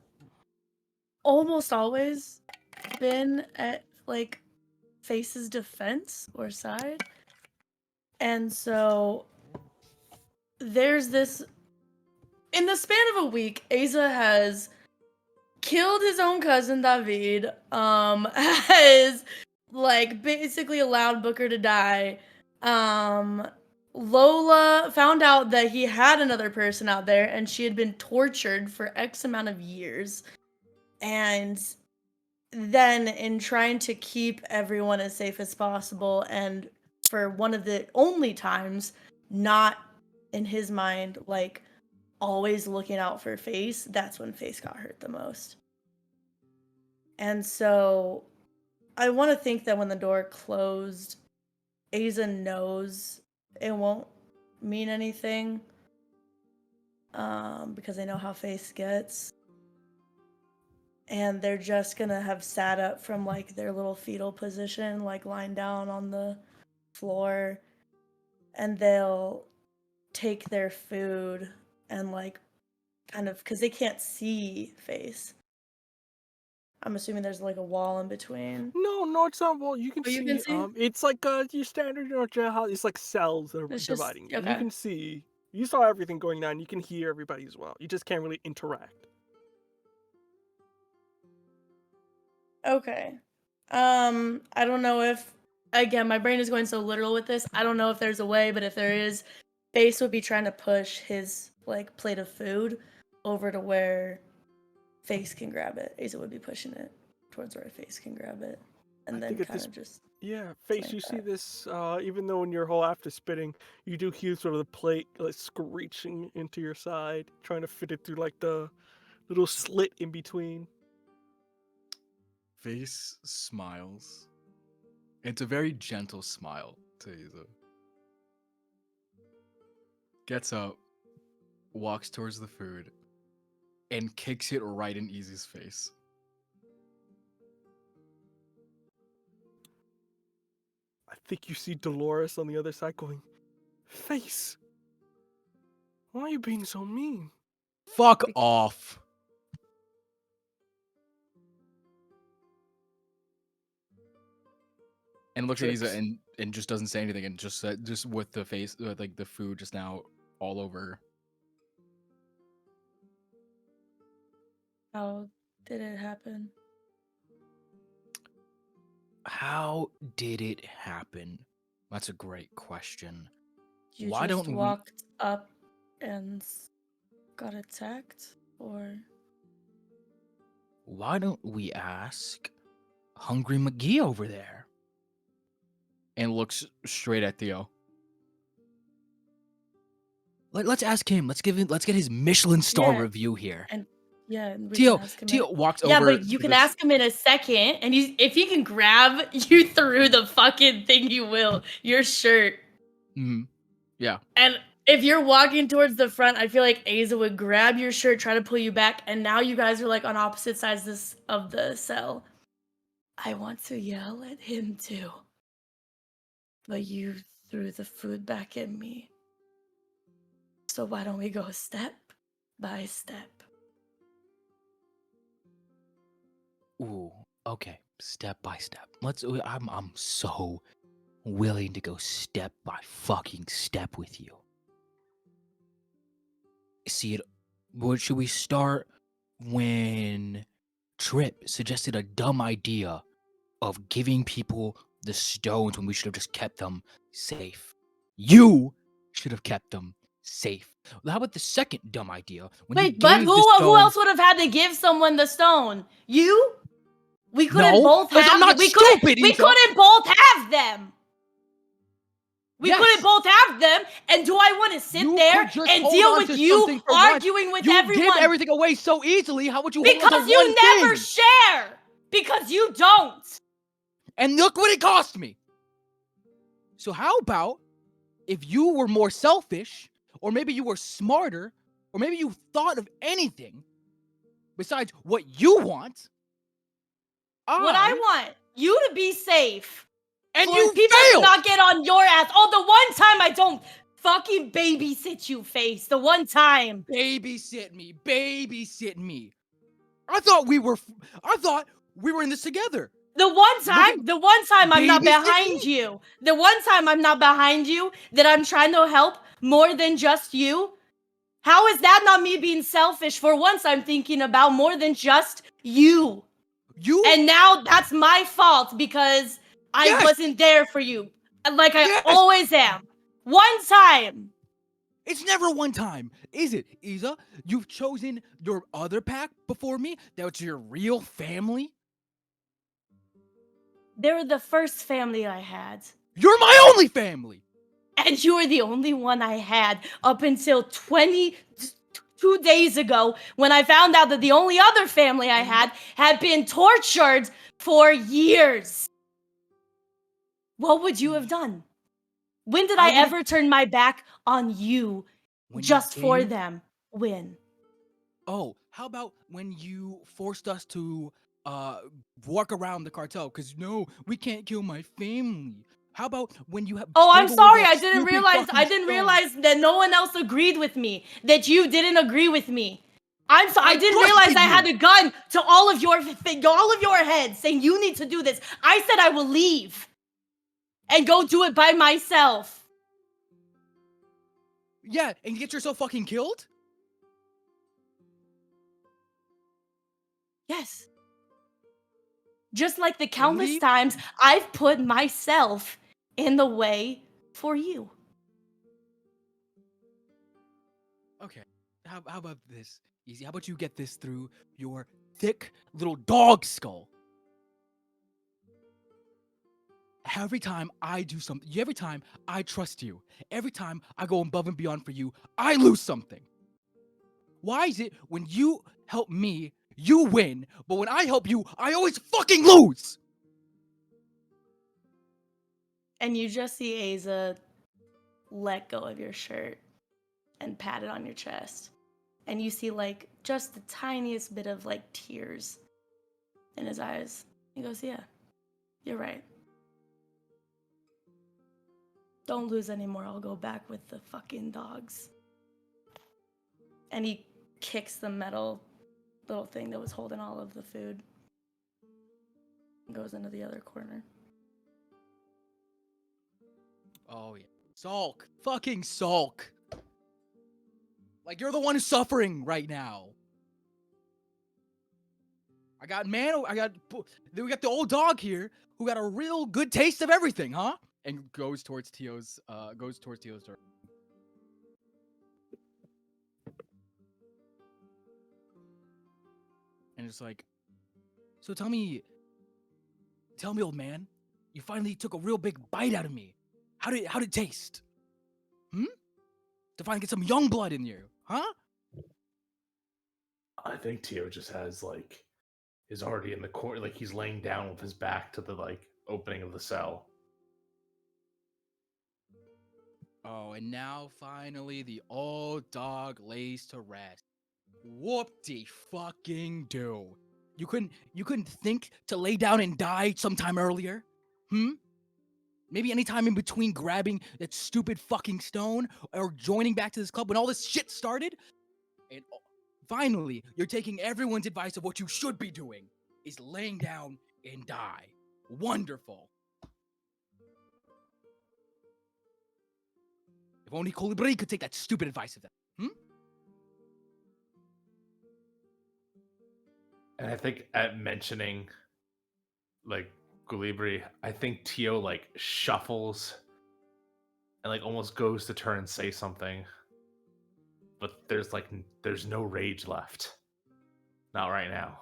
[SPEAKER 6] almost always been at Face's defense or side. And so there's this, in the span of a week, Asa has killed his own cousin David, has basically allowed Booker to die. Lola found out that he had another person out there and she had been tortured for X amount of years. And then in trying to keep everyone as safe as possible, and for one of the only times not in his mind always looking out for Face, that's when Face got hurt the most. And so I want to think that when the door closed, Asa knows it won't mean anything, because they know how Face gets. And they're just gonna have sat up from their little fetal position, lying down on the floor, and they'll take their food and kind of, because they can't see Face. I'm assuming there's a wall in between.
[SPEAKER 1] No, it's not. Well, you can see.
[SPEAKER 6] You can see?
[SPEAKER 1] It's your standard jailhouse. It's like cells that are
[SPEAKER 6] It's just-
[SPEAKER 1] dividing you.
[SPEAKER 6] okay.
[SPEAKER 1] You can see. You saw everything going down. You can hear everybody as well. You just can't really interact.
[SPEAKER 6] Okay. I don't know if, again, my brain is going so literal with this. I don't know if there's a way, but if there is, Face would be trying to push his plate of food over to where Face can grab it. Asa would be pushing it towards where Face can grab it, and then kind of just...
[SPEAKER 1] Yeah, Face,
[SPEAKER 6] like
[SPEAKER 1] you see
[SPEAKER 6] that.
[SPEAKER 1] this, even though in your whole after spitting, you do hear sort of the plate screeching into your side, trying to fit it through the little slit in between.
[SPEAKER 4] Face smiles It's a very gentle smile to Isa. Gets up, walks towards the food, and kicks it right in Easy's face.
[SPEAKER 1] I think you see Dolores on the other side going, Face, why are you being so mean?
[SPEAKER 4] Fuck off. And looks at Isa
[SPEAKER 1] Tricks.
[SPEAKER 4] and just doesn't say anything and just with the face, like the food just now all over.
[SPEAKER 6] How did it happen?
[SPEAKER 7] How did it happen? That's a great question.
[SPEAKER 6] You
[SPEAKER 7] Why
[SPEAKER 6] just
[SPEAKER 7] don't we-
[SPEAKER 6] walked up and got attacked, or
[SPEAKER 7] Why don't we ask Hungry McGee over there?
[SPEAKER 4] And looks straight at Theo.
[SPEAKER 7] Let's ask him. Let's get his Michelin star
[SPEAKER 6] Yeah.
[SPEAKER 7] review here.
[SPEAKER 6] and we
[SPEAKER 7] Theo
[SPEAKER 6] can ask him.
[SPEAKER 4] Theo walks
[SPEAKER 6] Yeah,
[SPEAKER 4] over.
[SPEAKER 6] but you
[SPEAKER 4] to
[SPEAKER 6] can
[SPEAKER 4] this-
[SPEAKER 6] ask him in a second, and if he can grab you through the fucking thing, you will your shirt.
[SPEAKER 4] Mhm. Yeah.
[SPEAKER 6] And if you're walking towards the front, I feel like Aza would grab your shirt, try to pull you back, and now you guys are like on opposite sides of the cell. I want to yell at him too, but you threw the food back at me. So why don't we go step by step?
[SPEAKER 7] Ooh, okay, step by step. I'm so willing to go step by fucking step with you. See it. What should we start when Trip suggested a dumb idea of giving people the stones when we should have just kept them safe? You should have kept them safe. Well, how about the second dumb idea? When you
[SPEAKER 6] Wait, but
[SPEAKER 7] gave
[SPEAKER 6] who
[SPEAKER 7] the stones-
[SPEAKER 6] else would have had to give someone the stone? You? We couldn't
[SPEAKER 7] No,
[SPEAKER 6] both
[SPEAKER 7] 'cause I'm
[SPEAKER 6] have
[SPEAKER 7] not
[SPEAKER 6] we
[SPEAKER 7] stupid,
[SPEAKER 6] couldn't, we
[SPEAKER 7] Issa.
[SPEAKER 6] couldn't both have them. We
[SPEAKER 7] Yes.
[SPEAKER 6] couldn't both have them, and do I want to sit
[SPEAKER 7] You
[SPEAKER 6] there
[SPEAKER 7] could just
[SPEAKER 6] and
[SPEAKER 7] hold
[SPEAKER 6] deal
[SPEAKER 7] on
[SPEAKER 6] with
[SPEAKER 7] to
[SPEAKER 6] you
[SPEAKER 7] something for once.
[SPEAKER 6] arguing with
[SPEAKER 7] You
[SPEAKER 6] everyone?
[SPEAKER 7] give everything away so easily. How would you hold on
[SPEAKER 6] Because
[SPEAKER 7] to
[SPEAKER 6] you
[SPEAKER 7] one
[SPEAKER 6] never
[SPEAKER 7] thing?
[SPEAKER 6] share. Because you don't.
[SPEAKER 7] And look what it cost me. So how about if you were more selfish, or maybe you were smarter, or maybe you thought of anything besides what you want?
[SPEAKER 6] What I want you to be safe.
[SPEAKER 7] And
[SPEAKER 6] For
[SPEAKER 7] you
[SPEAKER 6] people to
[SPEAKER 7] failed.
[SPEAKER 6] not get on your ass. Oh, the one time I don't fucking babysit you, Face. The one time.
[SPEAKER 7] Babysit me, babysit me. I thought we were in this together.
[SPEAKER 6] The one time I'm not
[SPEAKER 7] Babysit
[SPEAKER 6] behind
[SPEAKER 7] me?
[SPEAKER 6] you. The one time I'm not behind you that I'm trying to help more than just you. How is that not me being selfish? For once I'm thinking about more than just you.
[SPEAKER 7] You
[SPEAKER 6] And now that's my fault because I
[SPEAKER 7] Yes.
[SPEAKER 6] wasn't there for you. Like I
[SPEAKER 7] Yes.
[SPEAKER 6] always am. One time.
[SPEAKER 7] It's never one time, is it, Isa? You've chosen your other pack before me. That's your real family.
[SPEAKER 6] They were the first family I had.
[SPEAKER 7] You're my only family.
[SPEAKER 6] And you were the only one I had up until 22 days ago when I found out that the only other family I had been tortured for years. What would you have done? When did I
[SPEAKER 7] would've-
[SPEAKER 6] ever turn my back on you
[SPEAKER 7] When you
[SPEAKER 6] just for
[SPEAKER 7] gave-
[SPEAKER 6] them? When?
[SPEAKER 7] Oh, how about when you forced us to walk around the cartel? Because no, we can't kill my family. How about when you have?
[SPEAKER 6] Oh, I'm
[SPEAKER 7] gave away
[SPEAKER 6] sorry.
[SPEAKER 7] that
[SPEAKER 6] I didn't
[SPEAKER 7] stupid
[SPEAKER 6] realize.
[SPEAKER 7] fucking
[SPEAKER 6] I didn't
[SPEAKER 7] stone?
[SPEAKER 6] realize that no one else agreed with me. That you didn't agree with me. I
[SPEAKER 7] I
[SPEAKER 6] didn't
[SPEAKER 7] trusted
[SPEAKER 6] realize I had
[SPEAKER 7] you.
[SPEAKER 6] a gun to all of your heads saying you need to do this. I said I will leave and go do it by myself.
[SPEAKER 7] Yeah, and get yourself fucking killed.
[SPEAKER 6] Yes. Just like the countless
[SPEAKER 7] Leave?
[SPEAKER 6] times I've put myself in the way for you.
[SPEAKER 7] Okay. How about this? Easy. How about you get this through your thick little dog skull? Every time I do something, every time I trust you, every time I go above and beyond for you, I lose something. Why is it when you help me, you win, but when I help you, I always fucking lose?
[SPEAKER 6] And you just see Asa let go of your shirt and pat it on your chest. And you see like just the tiniest bit of like tears in his eyes. He goes, yeah, you're right. Don't lose anymore. I'll go back with the fucking dogs. And he kicks the metal little thing that was holding all of the food and goes into the other corner.
[SPEAKER 4] Oh yeah. Sulk. Fucking sulk. Like you're the one who's suffering right now. We got the old dog here who got a real good taste of everything, huh? And goes towards Tio's door. And it's like, so tell me, old man, you finally took a real big bite out of me. How'd it taste? To finally get some young blood in you, huh?
[SPEAKER 3] I think Tio just has like is already in the corner, like he's laying down with his back to the like opening of the cell.
[SPEAKER 4] Oh, and now finally the old dog lays to rest. Whoop-de-fucking-do. You couldn't think to lay down and die sometime earlier? Maybe anytime in between grabbing that stupid fucking stone or joining back to this club when all this shit started? And finally, you're taking everyone's advice of what you should be doing is laying down and die. Wonderful. If only Colibri could take that stupid advice of them.
[SPEAKER 3] And I think at mentioning like Gulibri, I think Tio like shuffles and like almost goes to turn and say something. But there's no rage left. Not right now.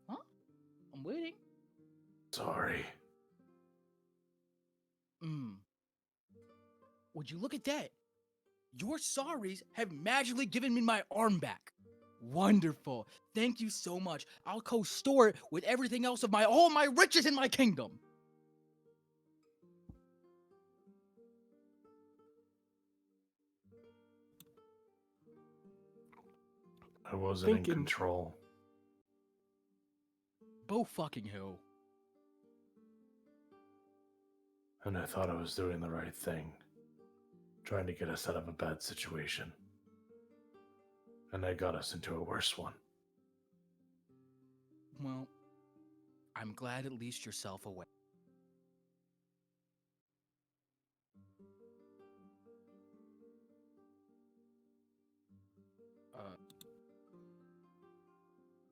[SPEAKER 4] Huh? I'm waiting.
[SPEAKER 3] Sorry.
[SPEAKER 4] Would you look at that? Your sorries have magically given me my arm back. Wonderful. Thank you so much. I'll co-store it with everything else of all my riches in my kingdom.
[SPEAKER 3] I wasn't in control.
[SPEAKER 4] Bo fucking who?
[SPEAKER 3] And I thought I was doing the right thing. Trying to get us out of a bad situation. And I got us into a worse one.
[SPEAKER 4] Well, I'm glad at least you're self-aware.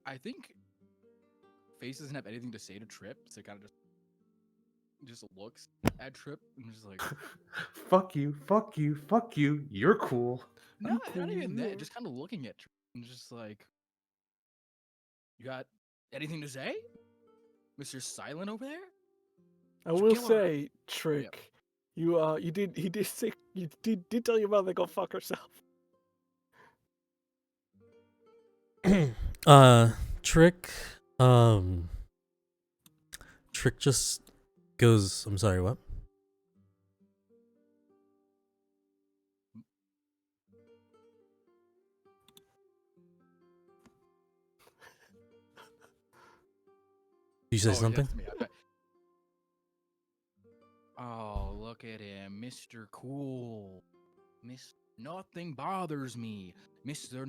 [SPEAKER 4] I think Face doesn't have anything to say to Trip, so it kind of just looks at Trip and just like,
[SPEAKER 3] fuck you, fuck you, fuck you. You're cool.
[SPEAKER 4] No, not even that. Just kind of looking at Trip and just like, you got anything to say, Mr. Silent over there?
[SPEAKER 1] I will say, Trick, you did tell your mother to go fuck herself.
[SPEAKER 5] Trick just goes, I'm sorry, what? You say something?
[SPEAKER 4] Oh, look at him, Mr. Cool. Nothing bothers me. Mr.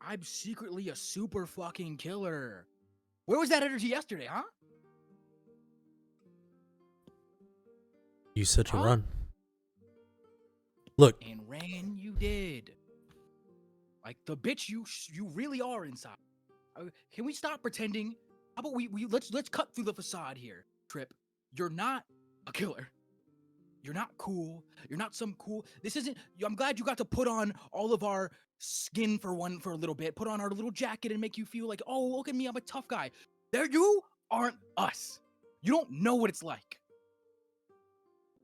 [SPEAKER 4] I'm secretly a super fucking killer. Where was that energy yesterday, huh?
[SPEAKER 5] You said to run. Look.
[SPEAKER 4] And ran you did. Like the bitch you really are inside. Can we stop pretending? How about we let's cut through the facade here, Trip. You're not a killer. You're not cool. You're not some cool. This isn't. I'm glad you got to put on all of our skin for a little bit. Put on our little jacket and make you feel like, oh, look at me, I'm a tough guy. You aren't us. You don't know what it's like.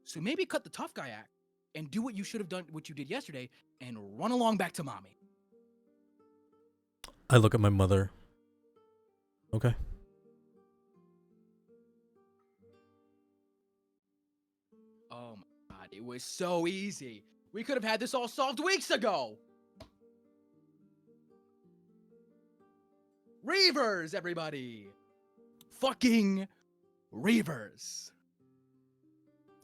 [SPEAKER 4] So maybe cut the tough guy act and do what you should have done, what you did yesterday, and run along back to mommy.
[SPEAKER 5] I look at my mother. Okay.
[SPEAKER 7] Oh my god, it was so easy. We could have had this all solved weeks ago. Reavers, everybody. Fucking Reavers.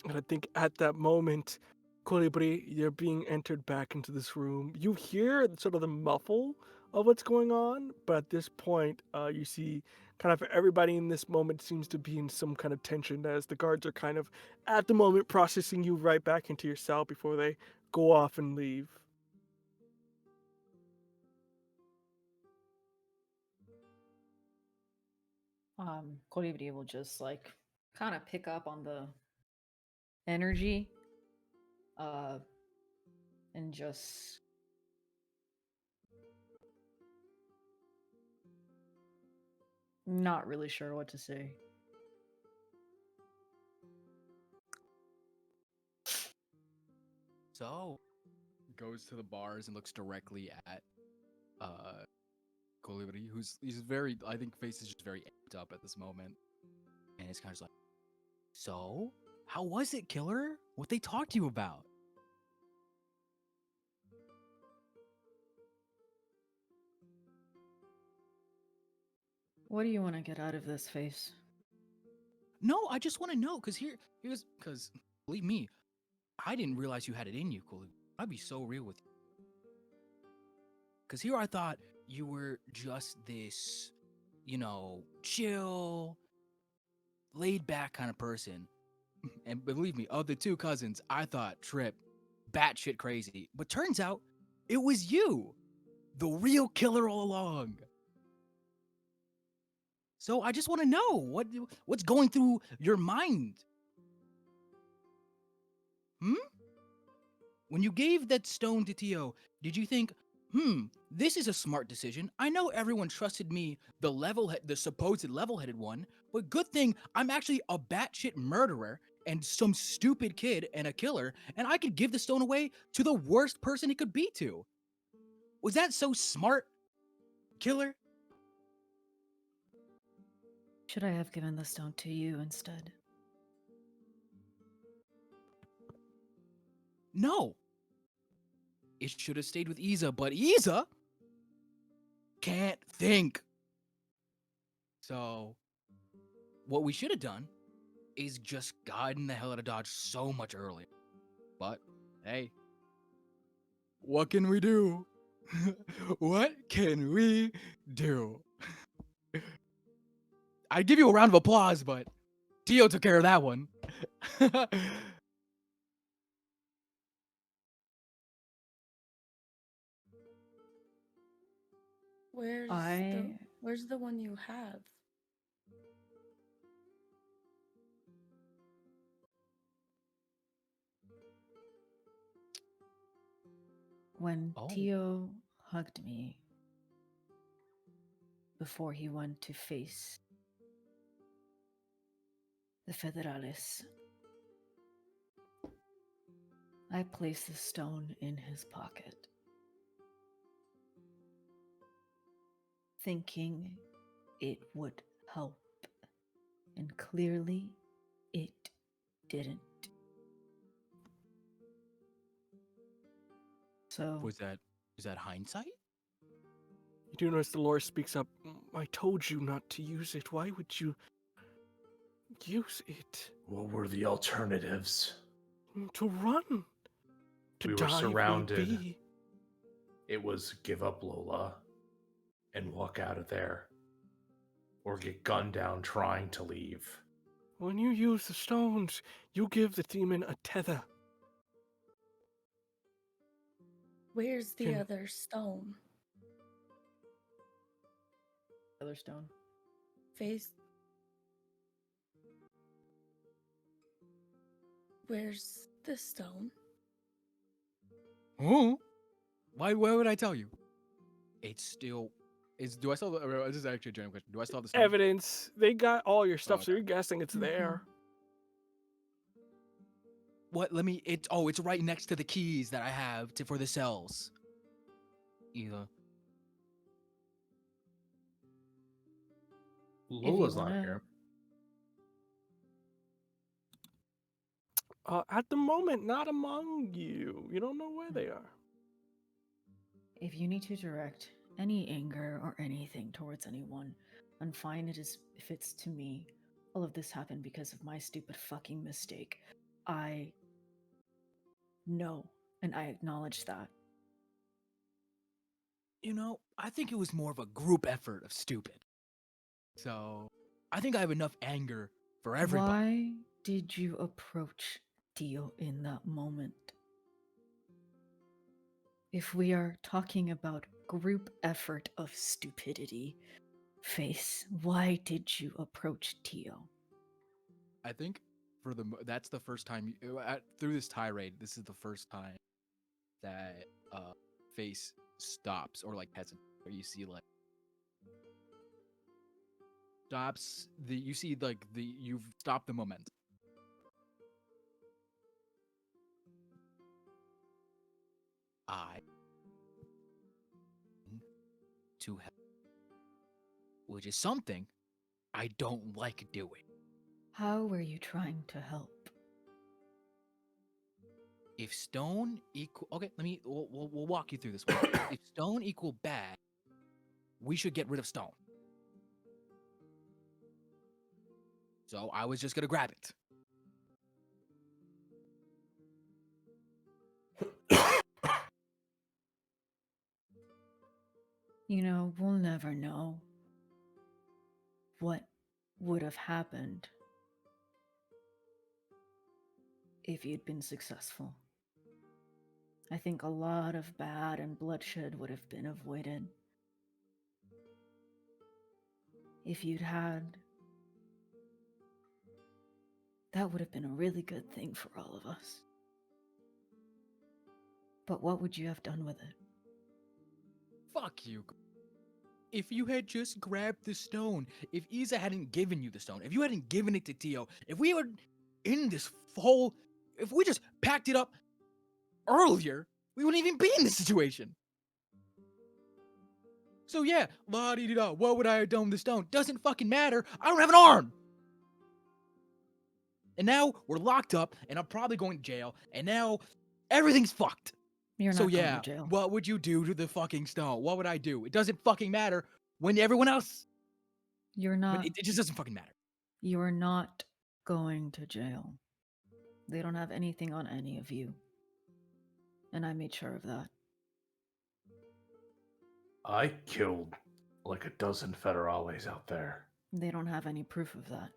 [SPEAKER 1] And I think at that moment, Colibri, you're being entered back into this room. You hear sort of the muffle of what's going on, but at this point, you see kind of everybody in this moment seems to be in some kind of tension as the guards are kind of at the moment processing you right back into your cell before they go off and leave.
[SPEAKER 2] Colibri will just like kind of pick up on the energy, and just not really sure what to say.
[SPEAKER 7] So,
[SPEAKER 4] Goes to the bars and looks directly at Colibri, he's very, I think Face is just very amped up at this moment.
[SPEAKER 7] and it's kind of like, so, how was it, killer? What they talked to you about?
[SPEAKER 2] What do you want to get out of this, Face?
[SPEAKER 7] No, I just want to know, because believe me, I didn't realize you had it in you, Colibri. I'd be so real with you. Because here I thought you were just this, chill, laid back kind of person. And believe me, of the two cousins, I thought Trip batshit crazy. But turns out it was you, the real killer all along. So I just want to know what's going through your mind. When you gave that stone to Tio, did you think, this is a smart decision. I know everyone trusted me, the supposed level-headed one, but good thing I'm actually a batshit murderer and some stupid kid and a killer, and I could give the stone away to the worst person it could be to. Was that so smart, killer?
[SPEAKER 2] Should I have given the stone to you instead?
[SPEAKER 7] No. It should have stayed with Iza, but Iza can't think. So, what we should have done is just gotten the hell out of Dodge so much earlier. But, hey,
[SPEAKER 4] What can we do? What can we do?
[SPEAKER 7] I'd give you a round of applause, but Tio took care of that one.
[SPEAKER 6] Where's the one you have?
[SPEAKER 2] When
[SPEAKER 7] Oh.
[SPEAKER 2] Tio hugged me before he went to face the Federales, I placed the stone in his pocket, thinking it would help, and clearly it didn't. So
[SPEAKER 7] is that hindsight?
[SPEAKER 1] You do notice the Lord speaks up. I told you not to use it. Why would you use it?
[SPEAKER 3] What were the alternatives?
[SPEAKER 1] To run. To
[SPEAKER 3] We were
[SPEAKER 1] die if need
[SPEAKER 3] surrounded.
[SPEAKER 1] be.
[SPEAKER 3] It was give up Lola and walk out of there, or get gunned down trying to leave.
[SPEAKER 1] When you use the stones, you give the demon a tether.
[SPEAKER 6] Where's the
[SPEAKER 1] Can-
[SPEAKER 6] other stone?
[SPEAKER 2] other stone.
[SPEAKER 6] Face. Where's the stone?
[SPEAKER 7] Oh? Why would I tell you? It's still...
[SPEAKER 4] Do I still? This is actually a genuine question. Do I still have the stone?
[SPEAKER 1] Evidence. They got all your stuff, so
[SPEAKER 4] okay.
[SPEAKER 1] you're guessing it's there.
[SPEAKER 7] What? It's right next to the keys that I have for the cells. Either.
[SPEAKER 3] Lola's not
[SPEAKER 2] wanna-
[SPEAKER 3] here.
[SPEAKER 1] At the moment, not among you. You don't know where they are.
[SPEAKER 2] If you need to direct any anger or anything towards anyone, and fine it is if it's to me, all of this happened because of my stupid fucking mistake. I know, and I acknowledge that.
[SPEAKER 7] You know, I think it was more of a group effort of stupid. So, I think I have enough anger for everybody.
[SPEAKER 2] Why did you approach Dio in that moment? If we are talking about group effort of stupidity, Face, why did you approach Dio?
[SPEAKER 4] I think that's the first time through this tirade. This is the first time that Face stops or like hesitates, or you see like stops the you see like the you've stopped the momentum.
[SPEAKER 7] I to help, which is something I don't like doing.
[SPEAKER 2] How were you trying to help?
[SPEAKER 7] If stone equal, okay, we'll walk you through this one. If stone equal bad, we should get rid of stone. So I was just gonna grab it.
[SPEAKER 2] You know, we'll never know what would have happened if you'd been successful. I think a lot of bad and bloodshed would have been avoided if you'd had. That would have been a really good thing for all of us. But what would you have done with it?
[SPEAKER 7] Fuck you. If you had just grabbed the stone, if Isa hadn't given you the stone, if you hadn't given it to Tio, if we were in this whole, if we just packed it up earlier, we wouldn't even be in this situation. So yeah, la-di-di-da, what would I have done with the stone? Doesn't fucking matter. I don't have an arm. And now we're locked up, and I'm probably going to jail, and now everything's fucked.
[SPEAKER 2] You're
[SPEAKER 7] So
[SPEAKER 2] not going
[SPEAKER 7] yeah,
[SPEAKER 2] to jail.
[SPEAKER 7] what would you do to the fucking stone? What would I do? It doesn't fucking matter when everyone else.
[SPEAKER 2] You're
[SPEAKER 7] But
[SPEAKER 2] not.
[SPEAKER 7] it just doesn't fucking matter.
[SPEAKER 2] You're not going to jail. They don't have anything on any of you. And I made sure of that.
[SPEAKER 3] I killed like a dozen federales out there.
[SPEAKER 2] They don't have any proof of that.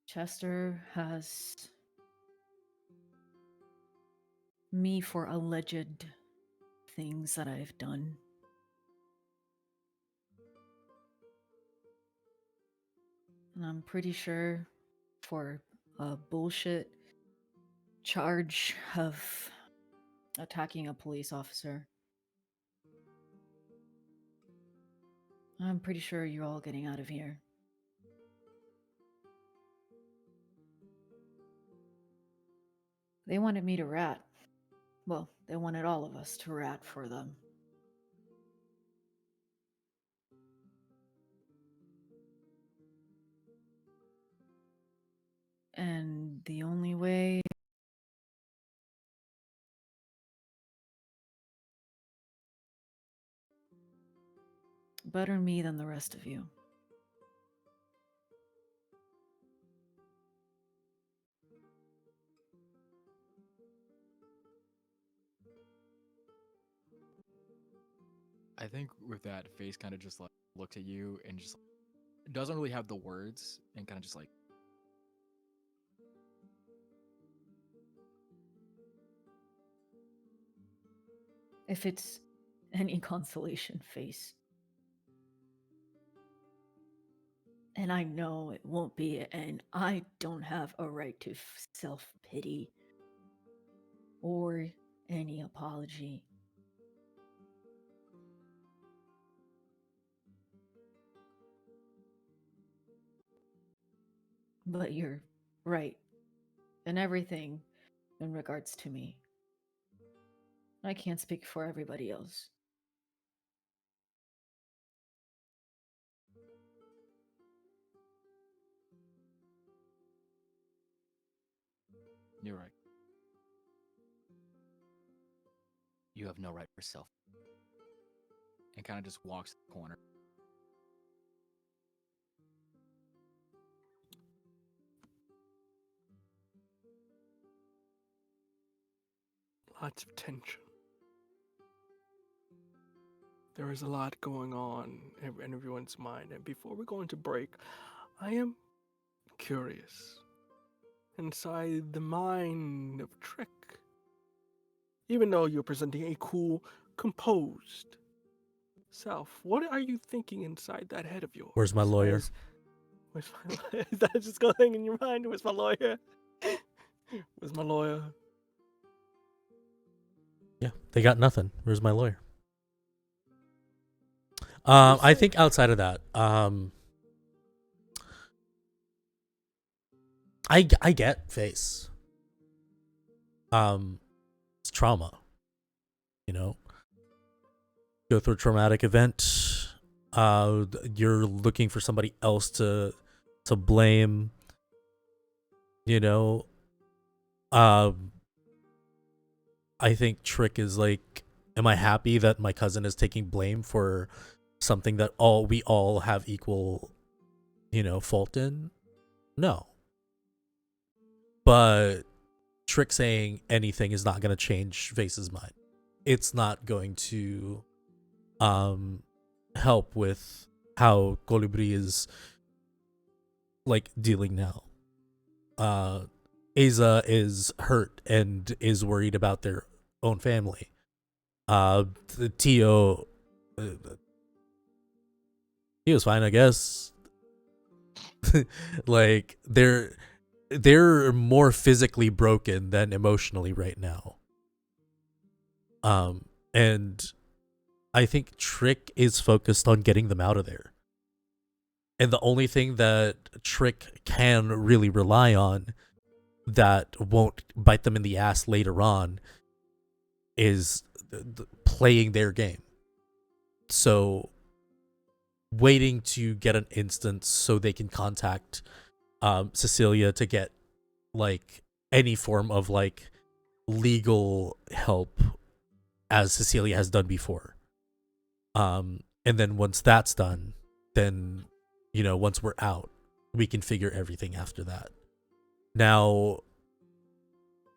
[SPEAKER 2] Chester has me for alleged things that I've done. And I'm pretty sure for a bullshit charge of attacking a police officer. I'm pretty sure you're all getting out of here. They wanted me to rat. Well, they wanted all of us to rat for them. And the only way better me than the rest of you.
[SPEAKER 4] I think with that, Face kind of just like looks at you and just doesn't really have the words and kind of just like.
[SPEAKER 2] If it's any consolation, Face. And I know it won't be, and I don't have a right to self-pity or any apology. But you're right. and everything in regards to me. I can't speak for everybody else.
[SPEAKER 7] You're right. You have no right for self. And kind of just walks to the corner.
[SPEAKER 1] Lots of tension. There is a lot going on in everyone's mind. And before we go into break, I am curious. Inside the mind of Trick, even though you're presenting a cool, composed self, what are you thinking inside that head of yours?
[SPEAKER 5] Where's my lawyer?
[SPEAKER 1] Where's my lawyer? Is that just going in your mind? Where's my lawyer? Where's my lawyer?
[SPEAKER 5] Yeah, they got nothing. Where's my lawyer? I think outside of that, I get Face. It's trauma. You know, go through a traumatic event. You're looking for somebody else to blame. You know, I think Trick is like, am I happy that my cousin is taking blame for something that we all have equal, fault in? No. But Trick saying anything is not going to change Face's mind. It's not going to help with how Colibri is like dealing now. Aza is hurt and is worried about their own family. The Tio, he was fine, I guess. Like they're more physically broken than emotionally right now. And I think Trick is focused on getting them out of there. And the only thing that Trick can really rely on that won't bite them in the ass later on is playing their game. So waiting to get an instance so they can contact Cecilia to get like any form of like legal help, as Cecilia has done before. And then once that's done, then once we're out, we can figure everything after that. Now,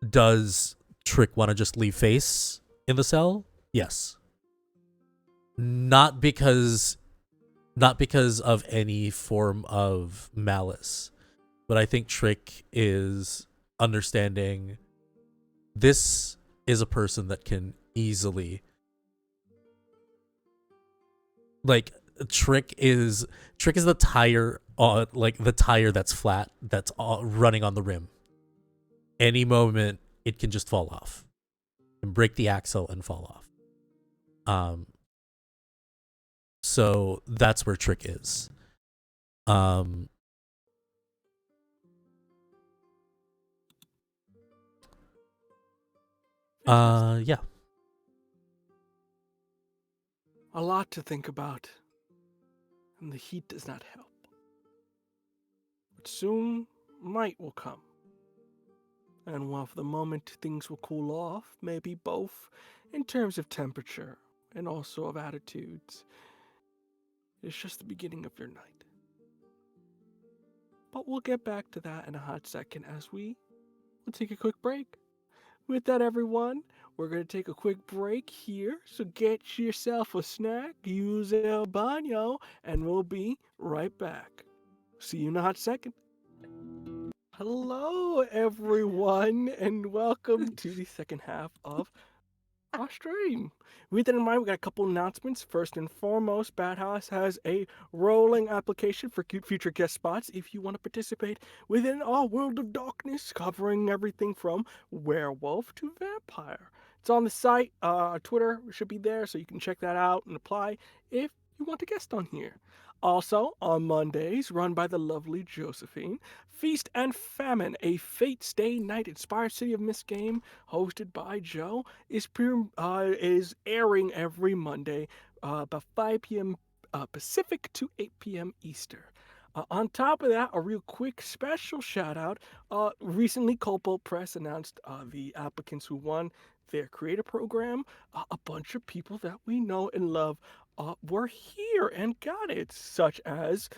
[SPEAKER 5] does Trick want to just leave Face in the cell? Yes. Not because of any form of malice, but I think Trick is understanding this is a person that can easily, like, Trick is the tire on, like, the tire that's flat, that's running on the rim. Any moment it can just fall off and break the axle and fall off. So that's where Trick is. Yeah.
[SPEAKER 1] A lot to think about, and the heat does not help. But soon, night will come. And while for the moment things will cool off, maybe both in terms of temperature and also of attitudes, it's just the beginning of your night. But we'll get back to that in a hot second as we'll take a quick break. With that, everyone, we're going to take a quick break here. So get yourself a snack, use el baño, and we'll be right back. See you in a hot second. Hello, everyone, and welcome to the second half of our stream. With that in mind, we got a couple announcements. First and foremost, Bad House has a rolling application for future guest spots if you want to participate within our world of darkness, covering everything from werewolf to vampire. It's on the site. Twitter should be there, so you can check that out and apply if you want to guest on here. Also, on Mondays, run by the lovely Josephine, Feast and Famine, a Fate Stay Night inspired City of Mist game hosted by Joe, is airing every Monday about 5 p.m. Pacific to 8 p.m. Eastern. On top of that, a real quick special shout out. Recently, Copo Press announced the applicants who won their creator program. A bunch of people that we know and love were here and got it, such as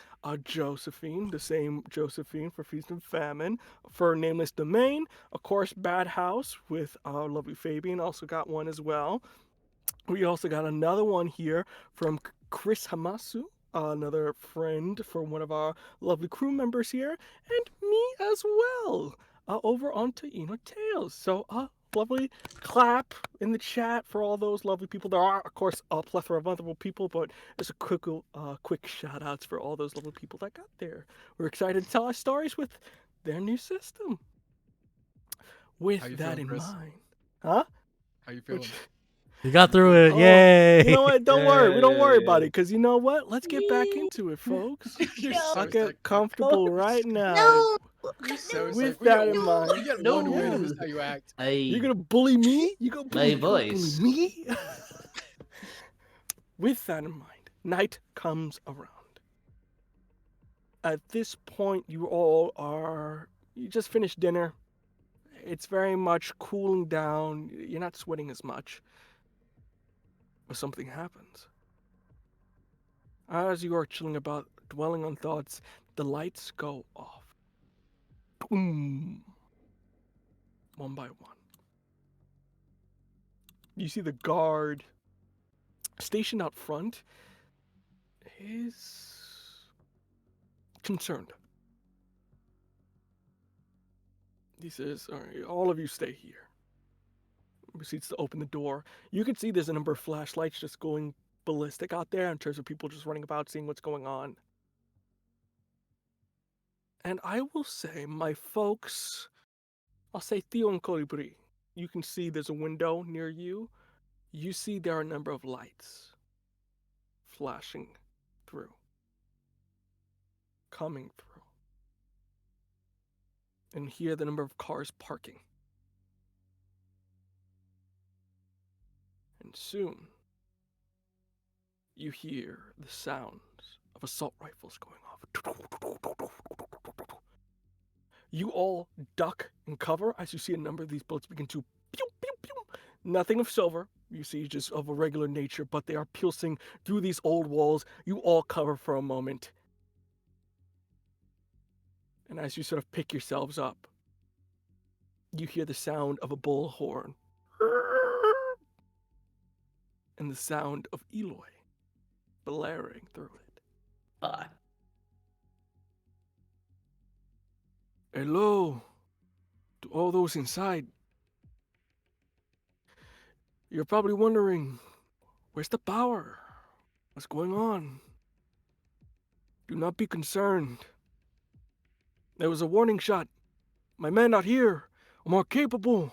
[SPEAKER 1] Josephine, the same Josephine for Feast and Famine, for Nameless Domain. Of course, Bad House with our lovely Fabian also got one as well. We also got another one here from Chris Hamasu, another friend from one of our lovely crew members here, and me as well, over on Taino Tales. So, lovely clap in the chat for all those lovely people. There are, of course, a plethora of other people, but just a quick shout outs for all those lovely people that got there. We're excited to tell our stories with their new system. With
[SPEAKER 4] How you
[SPEAKER 1] that
[SPEAKER 4] feeling,
[SPEAKER 1] in
[SPEAKER 4] Chris?
[SPEAKER 1] mind, huh?
[SPEAKER 4] How you feeling?
[SPEAKER 5] You got through it.
[SPEAKER 1] Oh,
[SPEAKER 5] Yay.
[SPEAKER 1] You know what? Don't worry. We don't worry about
[SPEAKER 3] Yay.
[SPEAKER 1] it, because you know what? Let's get back into it, folks.
[SPEAKER 4] You're
[SPEAKER 6] Yo.
[SPEAKER 1] I'll
[SPEAKER 4] so
[SPEAKER 1] get comfortable right now.
[SPEAKER 6] No.
[SPEAKER 4] You're so
[SPEAKER 1] With
[SPEAKER 4] sick.
[SPEAKER 1] that in
[SPEAKER 4] You
[SPEAKER 1] mind,
[SPEAKER 4] get
[SPEAKER 6] No.
[SPEAKER 4] one win and this is how you act.
[SPEAKER 1] you're gonna bully me? You gonna bully
[SPEAKER 8] voice.
[SPEAKER 1] me? With that in mind, night comes around. At this point, you just finished dinner. It's very much cooling down. You're not sweating as much. But something happens. As you are chilling about, dwelling on thoughts, the lights go off. Boom. One by one. You see the guard stationed out front is concerned. He says, all right, all of you stay here. He proceeds to open the door. You can see there's a number of flashlights just going ballistic out there in terms of people just running about seeing what's going on. And I will say, my folks, I'll say Theo and Colibri, you can see there's a window near you. You see there are a number of lights flashing through, coming through. And hear the number of cars parking. And soon, you hear the sounds of assault rifles going off. You all duck and cover as you see a number of these bullets begin to pew, pew, pew. Nothing of silver, you see, just of a regular nature, but they are piercing through these old walls. You all cover for a moment. And as you sort of pick yourselves up, you hear the sound of a bullhorn and the sound of Eloy blaring through it.
[SPEAKER 8] Fuck.
[SPEAKER 1] Hello to all those inside. You're probably wondering, where's the power? What's going on? Do not be concerned. There was a warning shot. My men out here are more capable.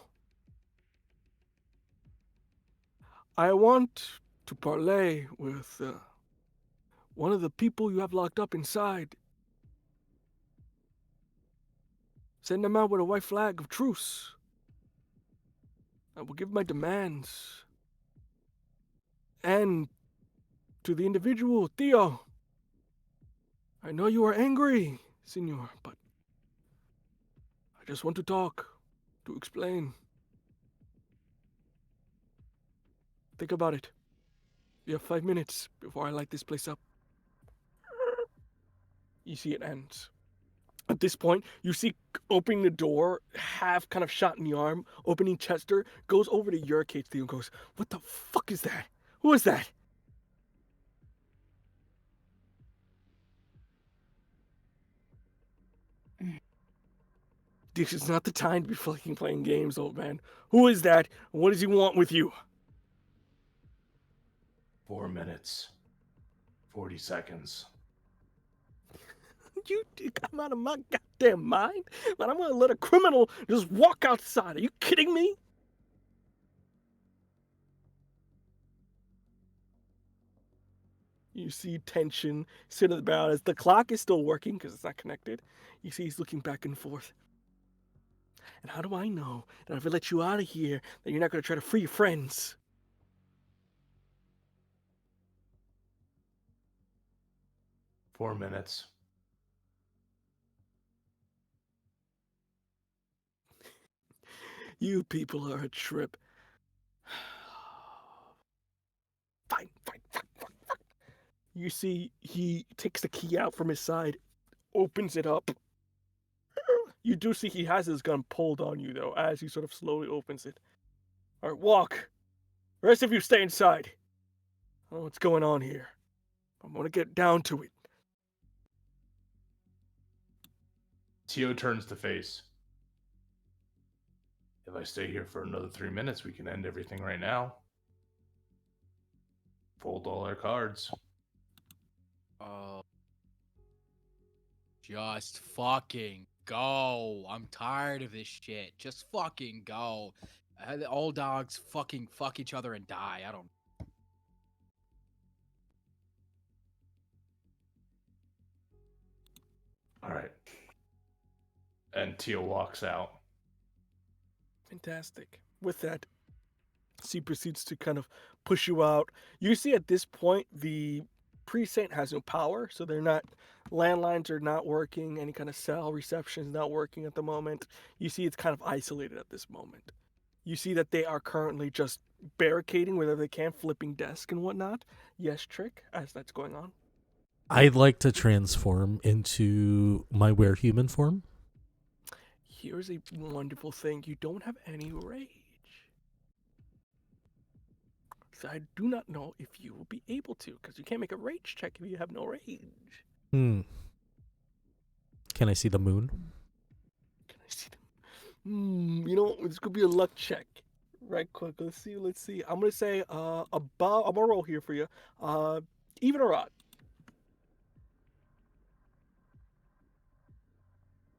[SPEAKER 1] I want to parley with one of the people you have locked up inside. Send them out with a white flag of truce. I will give my demands. And to the individual, Theo, I know you are angry, Senor, but I just want to talk, to explain. Think about it. You have 5 minutes before I light this place up. You see it ends. At this point, you see opening the door, half kind of shot in the arm, opening Chester, goes over to your cage, Theo, and goes, "What the fuck is that? Who is that?" This is not the time to be fucking playing games, old man. Who is that? And what does he want with you?
[SPEAKER 3] 4 minutes. 40 seconds.
[SPEAKER 1] You come out of my goddamn mind? But I'm gonna let a criminal just walk outside. Are you kidding me? You see tension sitting about as the clock is still working because it's not connected. You see he's looking back and forth. And how do I know that if I let you out of here, that you're not going to try to free your friends?
[SPEAKER 3] Four minutes.
[SPEAKER 1] You people are a trip. Fine. You see he takes the key out from his side, opens it up. You do see he has his gun pulled on you, though, as he sort of slowly opens it. All right, walk. The rest of you stay inside. I don't know what's going on here. I'm going to get down to it.
[SPEAKER 3] Tio turns to Face. If I stay here for another 3 minutes, we can end everything right now. Fold all our cards.
[SPEAKER 7] Oh. Just fucking go. I'm tired of this shit. Just fucking go. All dogs fucking fuck each other and die. I don't.
[SPEAKER 3] All right. And Tio walks out.
[SPEAKER 1] Fantastic. With that, he proceeds to kind of push you out. You see at this point, the precinct has no power, so they're not, landlines are not working, any kind of cell reception is not working at the moment. You see it's kind of isolated at this moment. You see that they are currently just barricading wherever they can, flipping desks and whatnot. Yes, Trick, as that's going on.
[SPEAKER 5] I'd like to transform into my werehuman form.
[SPEAKER 1] Here's a wonderful thing. You don't have any rage. So I do not know if you will be able to, because you can't make a rage check if you have no rage.
[SPEAKER 5] Can I see the moon?
[SPEAKER 1] Can I see them? You know, this could be a luck check. Right quick. Let's see. I'm gonna say above. I'm gonna roll here for you. Even or odd?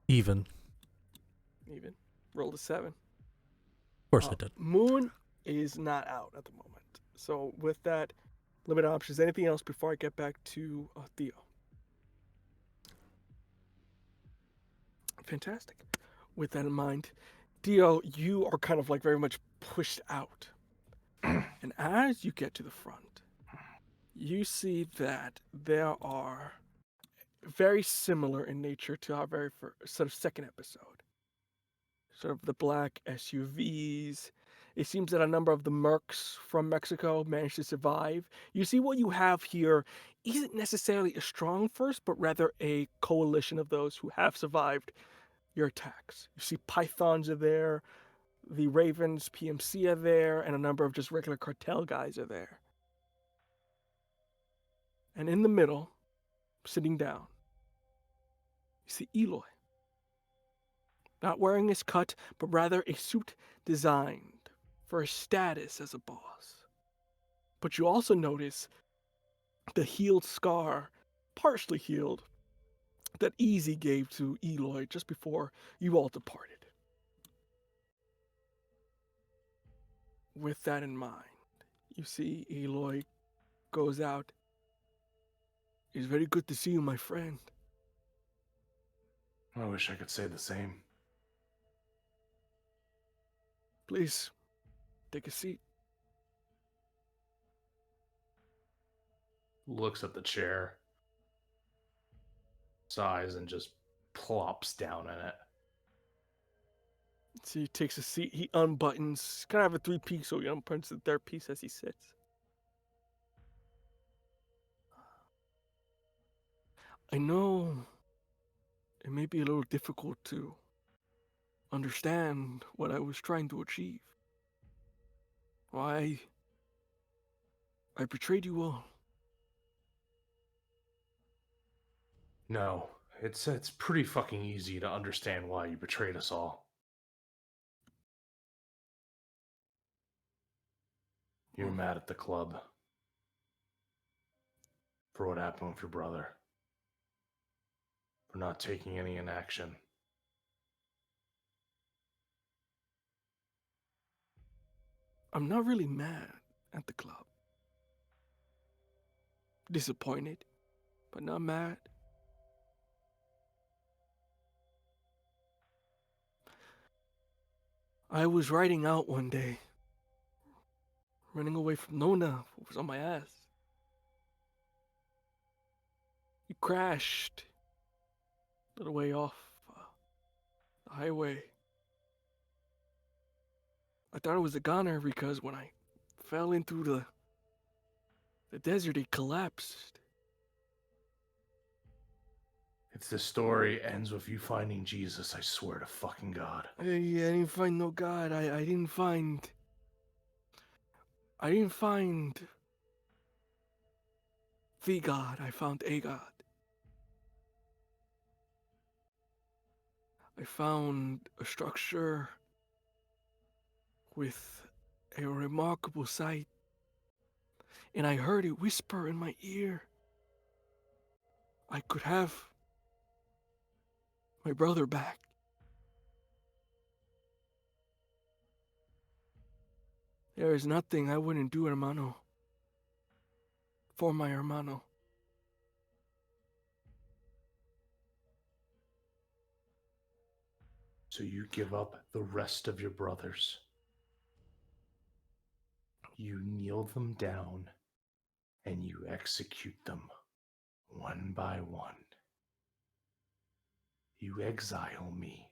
[SPEAKER 5] Even.
[SPEAKER 1] Even. Roll a 7.
[SPEAKER 5] Of course I did.
[SPEAKER 1] Moon is not out at the moment. So with that, limited options. Anything else before I get back to Theo? Fantastic. With that in mind, Theo, you are kind of like very much pushed out. And as you get to the front, you see that there are very similar in nature to our very first, sort of second episode. Sort of the black SUVs. It seems that a number of the mercs from Mexico managed to survive. You see, what you have here isn't necessarily a strong force, but rather a coalition of those who have survived your attacks. You see Pythons are there, the Ravens, PMC are there, and a number of just regular cartel guys are there. And in the middle, sitting down, you see Eloy. Not wearing his cut, but rather a suit designed for his status as a boss. But you also notice the healed scar, partially healed, that Easy gave to Eloy just before you all departed. With that in mind, you see Eloy goes out. It's very good to see you, my friend.
[SPEAKER 3] I wish I could say the same.
[SPEAKER 1] Please, take a seat.
[SPEAKER 3] Looks at the chair, sighs, and just plops down in it.
[SPEAKER 1] So he takes a seat. He unbuttons. Kind of have a 3-piece, so he unbuttons the third piece as he sits. I know it may be a little difficult to understand what I was trying to achieve. Why I betrayed you all.
[SPEAKER 3] No, it's pretty fucking easy to understand why you betrayed us all. You're mad at the club for what happened with your brother, for not taking any inaction.
[SPEAKER 1] I'm not really mad at the club. disappointed, but not mad. I was riding out one day, running away from Nona, who was on my ass. He crashed a little way off the highway. I thought it was a goner because when I fell into the desert, it collapsed.
[SPEAKER 3] If the story ends with you finding Jesus, I swear to fucking God.
[SPEAKER 1] I didn't find no God. I didn't find the God. I found a God. I found a structure with a remarkable sight, and I heard it whisper in my ear. I could have my brother back. There is nothing I wouldn't do, hermano, for my hermano.
[SPEAKER 3] So you give up the rest of your brothers. You kneel them down and you execute them one by one. You exile me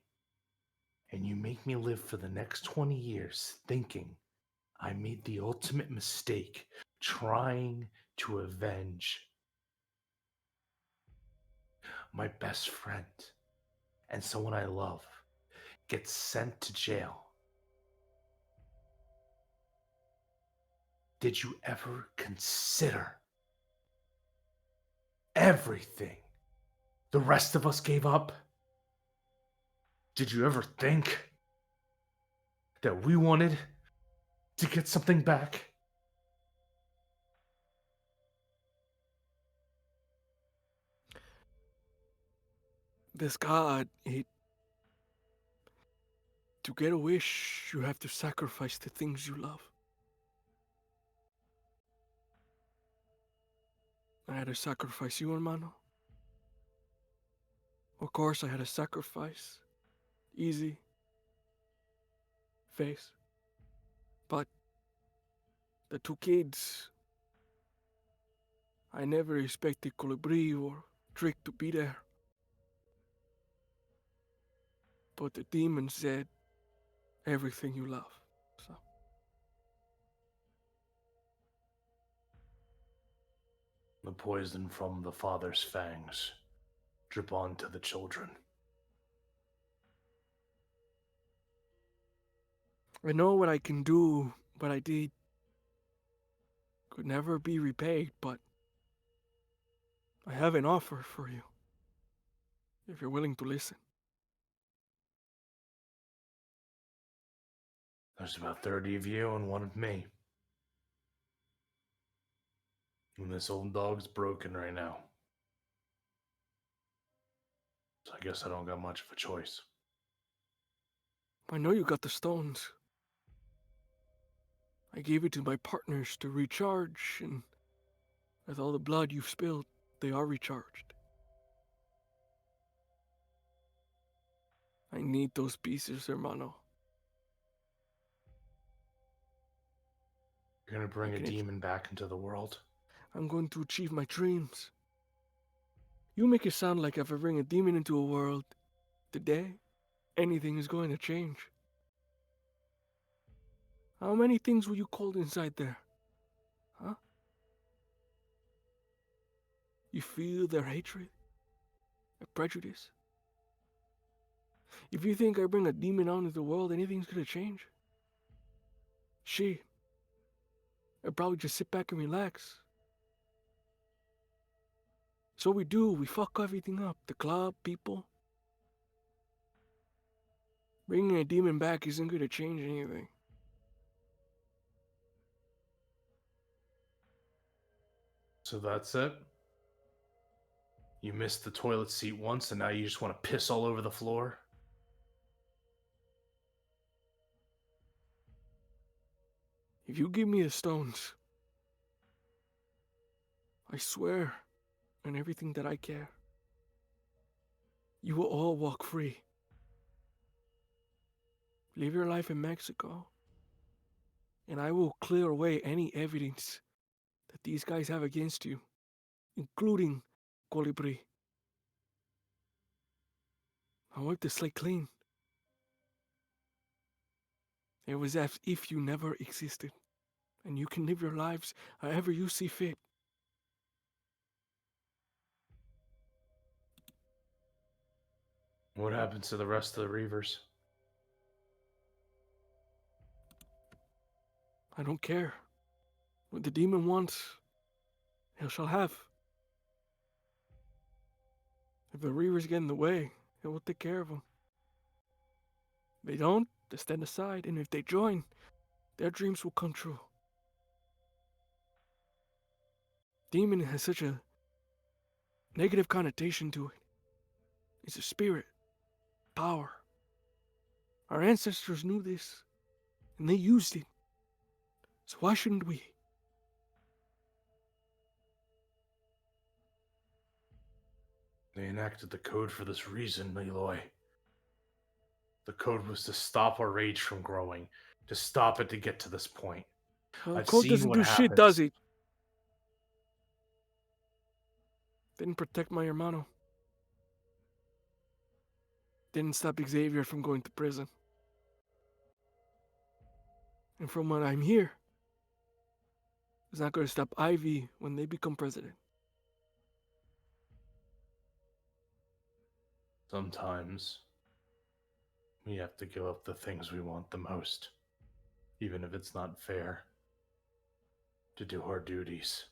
[SPEAKER 3] and you make me live for the next 20 years thinking I made the ultimate mistake trying to avenge my best friend and someone I love gets sent to jail. Did you ever consider everything the rest of us gave up? Did you ever think that we wanted to get something back?
[SPEAKER 1] This God, to get a wish, you have to sacrifice the things you love. I had to sacrifice you, hermano. Of course, I had to sacrifice Easy, Face. But the two kids, I never expected Colibri or Trick to be there. But the demon said, everything you love. So
[SPEAKER 3] The poison from the father's fangs drip onto the children.
[SPEAKER 1] I know what I can do, what I did could never be repaid, but I have an offer for you, if you're willing to listen.
[SPEAKER 3] There's about 30 of you and one of me. And this old dog's broken right now. So I guess I don't got much of a choice.
[SPEAKER 1] I know you got the stones. I gave it to my partners to recharge, and with all the blood you've spilled, they are recharged. I need those pieces, hermano.
[SPEAKER 3] You're gonna bring a
[SPEAKER 1] Okay.
[SPEAKER 3] demon back into the world?
[SPEAKER 1] I'm going to achieve my dreams. You make it sound like if I bring a demon into a world today, anything is going to change. How many things will you hold inside there? Huh? You feel their hatred? Their prejudice? If you think I bring a demon out into the world, anything's gonna change? I'd probably just sit back and relax. So we do, we fuck everything up. The club, people. Bringing a demon back isn't gonna change anything.
[SPEAKER 3] So that's it? You missed the toilet seat once and now you just want to piss all over the floor?
[SPEAKER 1] If you give me the stones, I swear on everything that I care, you will all walk free. Live your life in Mexico, and I will clear away any evidence that these guys have against you, including Colibri. I'll wipe the slate clean. It was as if you never existed, and you can live your lives however you see fit.
[SPEAKER 3] What happens to the rest of the Reavers?
[SPEAKER 1] I don't care. What the demon wants, he shall have. If the Reavers get in the way, it will take care of them. If they don't, they stand aside, and if they join, their dreams will come true. Demon has such a negative connotation to it. It's a spirit, power. Our ancestors knew this, and they used it. So why shouldn't we?
[SPEAKER 3] They enacted the code for this reason, Meloy. The code was to stop our rage from growing, to stop it to get to this point.
[SPEAKER 1] Well,
[SPEAKER 3] I've
[SPEAKER 1] code
[SPEAKER 3] seen
[SPEAKER 1] doesn't
[SPEAKER 3] what
[SPEAKER 1] do shit, does
[SPEAKER 3] happens.
[SPEAKER 1] it? Didn't protect my hermano. Didn't stop Xavier from going to prison. And from what I'm here, it's not going to stop Ivy when they become president.
[SPEAKER 3] Sometimes we have to give up the things we want the most, even if it's not fair, to do our duties.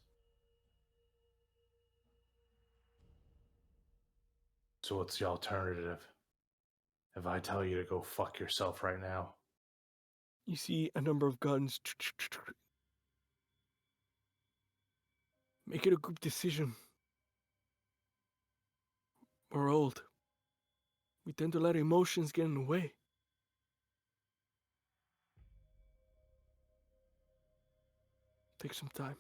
[SPEAKER 3] So what's the alternative? If I tell you to go fuck yourself right now,
[SPEAKER 1] You see a number of guns. Make it a group decision. We're old. We tend to let emotions get in the way. Take some time.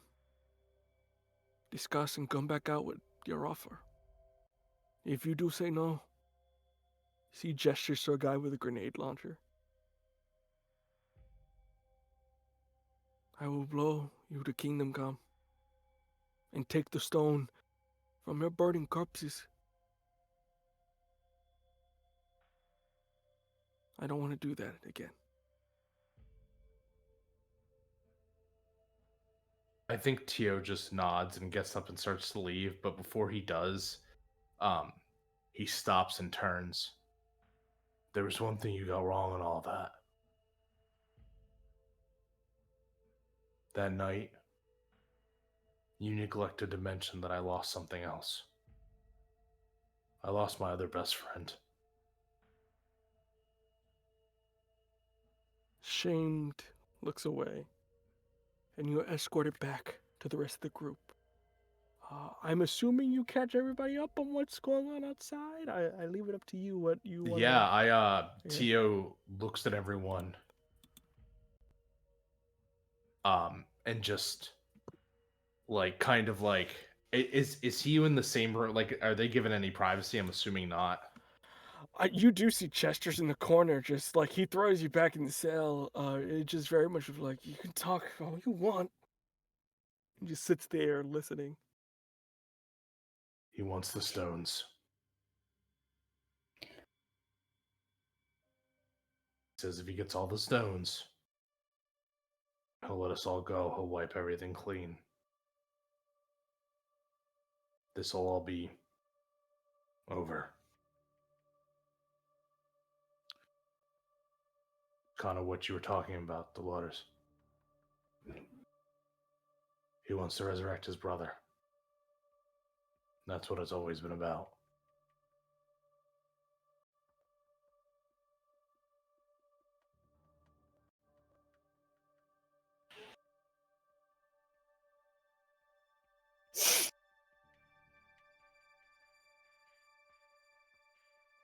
[SPEAKER 1] Discuss and come back out with your offer. If you do say no, see gestures to a guy with a grenade launcher. I will blow you to kingdom come and take the stone from your burning corpses. I don't want to do that again.
[SPEAKER 3] I think Tio just nods and gets up and starts to leave, but before he does, he stops and turns. There was one thing you got wrong in all that. That night, you neglected to mention that I lost something else. I lost my other best friend.
[SPEAKER 1] Shamed looks away, and you are escorted back to the rest of the group. I'm assuming you catch everybody up on what's going on outside. I leave it up to you what you want.
[SPEAKER 3] Yeah, Tio looks at everyone. And just like kind of like is he in the same room? Like, are they given any privacy? I'm assuming not.
[SPEAKER 1] You do see Chester's in the corner, just like he throws you back in the cell. It's just very much of like, you can talk all you want. He just sits there listening.
[SPEAKER 3] He wants the stones. Says if he gets all the stones, he'll let us all go. He'll wipe everything clean. This'll all be over. Kind of what you were talking about, Dolores. He wants to resurrect his brother. That's what it's always been about.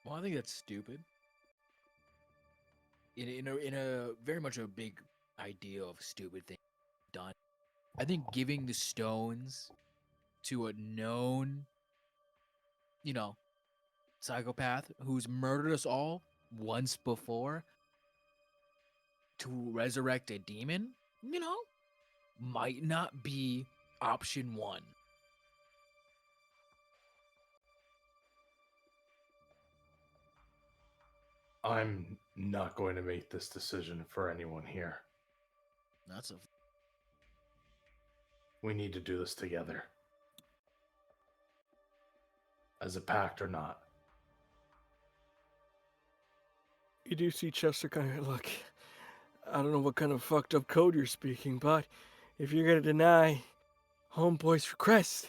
[SPEAKER 7] Well, I think that's stupid. In a very much a big idea of stupid thing done. I think giving the stones to a known, psychopath who's murdered us all once before to resurrect a demon, might not be option one.
[SPEAKER 3] I'm not going to make this decision for anyone here.
[SPEAKER 7] That's a
[SPEAKER 3] We need to do this together. As a pact or not.
[SPEAKER 1] You do see Chester kind of look. I don't know what kind of fucked up code you're speaking, but if you're gonna deny Homeboy's request,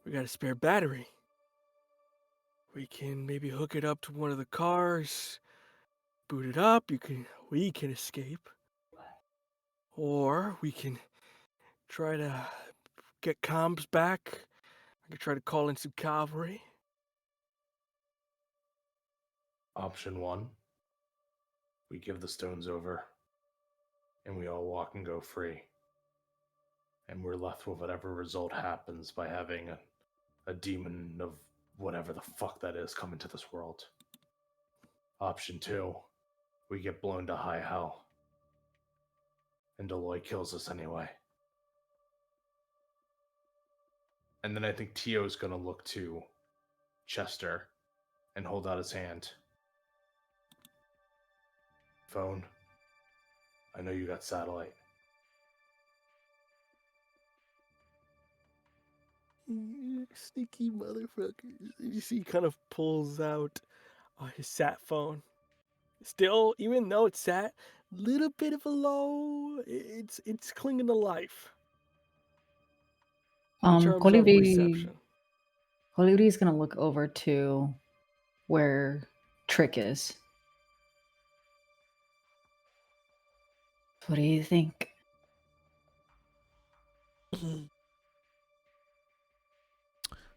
[SPEAKER 1] we got a spare battery. We can maybe hook it up to one of the cars, boot it up. We can escape, or we can try to get comms back. I could try to call in some cavalry.
[SPEAKER 3] Option one, we give the stones over, and we all walk and go free. And we're left with whatever result happens by having a demon of whatever the fuck that is come into this world. Option two, we get blown to high hell. And Deloy kills us anyway. And then I think Tio's gonna look to Chester and hold out his hand. Phone. I know you got satellite.
[SPEAKER 1] You sneaky motherfuckers. You see, he kind of pulls out his sat phone. Still, even though it's sat, little bit of a low. It's clinging to life. In terms of
[SPEAKER 2] Colibri
[SPEAKER 1] reception.
[SPEAKER 2] is gonna look over to where Trick is. What do you think?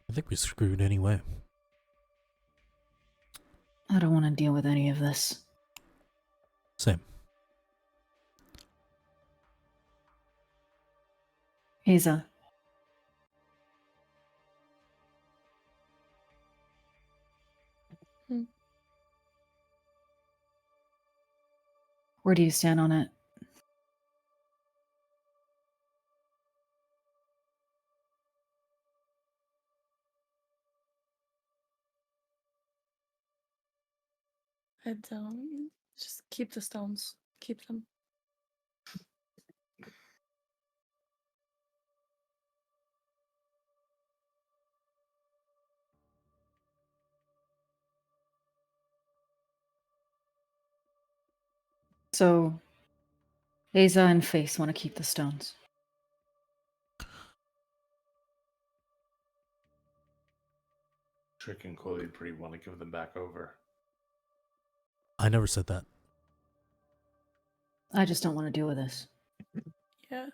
[SPEAKER 5] I think we screwed anyway.
[SPEAKER 2] I don't want to deal with any of this.
[SPEAKER 5] Same.
[SPEAKER 2] Haza. Where do you stand on it?
[SPEAKER 6] I don't. Just keep the stones. Keep them.
[SPEAKER 2] So, Haza and Face want to keep the stones.
[SPEAKER 3] Trick and Colibri want to give them back over.
[SPEAKER 5] I never said that.
[SPEAKER 2] I just don't want to deal with this.
[SPEAKER 6] Yeah.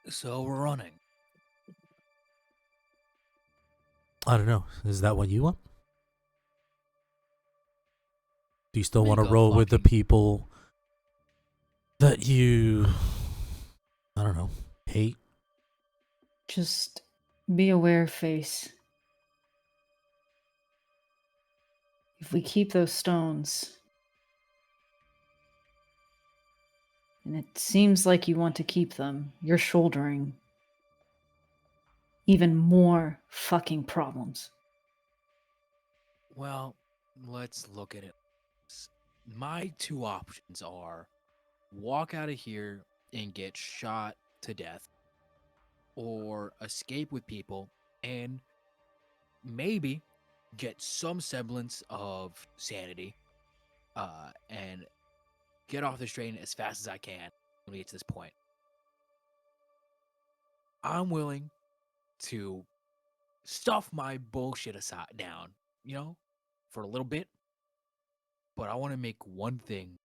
[SPEAKER 7] So we're running.
[SPEAKER 5] I don't know. Is that what you want? Do you still want to
[SPEAKER 7] Make a
[SPEAKER 5] roll with the
[SPEAKER 7] fucking-
[SPEAKER 5] people that you, I don't know, hate?
[SPEAKER 2] Just be aware, Face. If we keep those stones, and it seems like you want to keep them, you're shouldering even more fucking problems.
[SPEAKER 7] Well, let's look at it. My two options are walk out of here and get shot to death, or escape with people and maybe get some semblance of sanity and get off this train as fast as I can when we get to this point. I'm willing to stuff my bullshit aside down, for a little bit, but I want to make one thing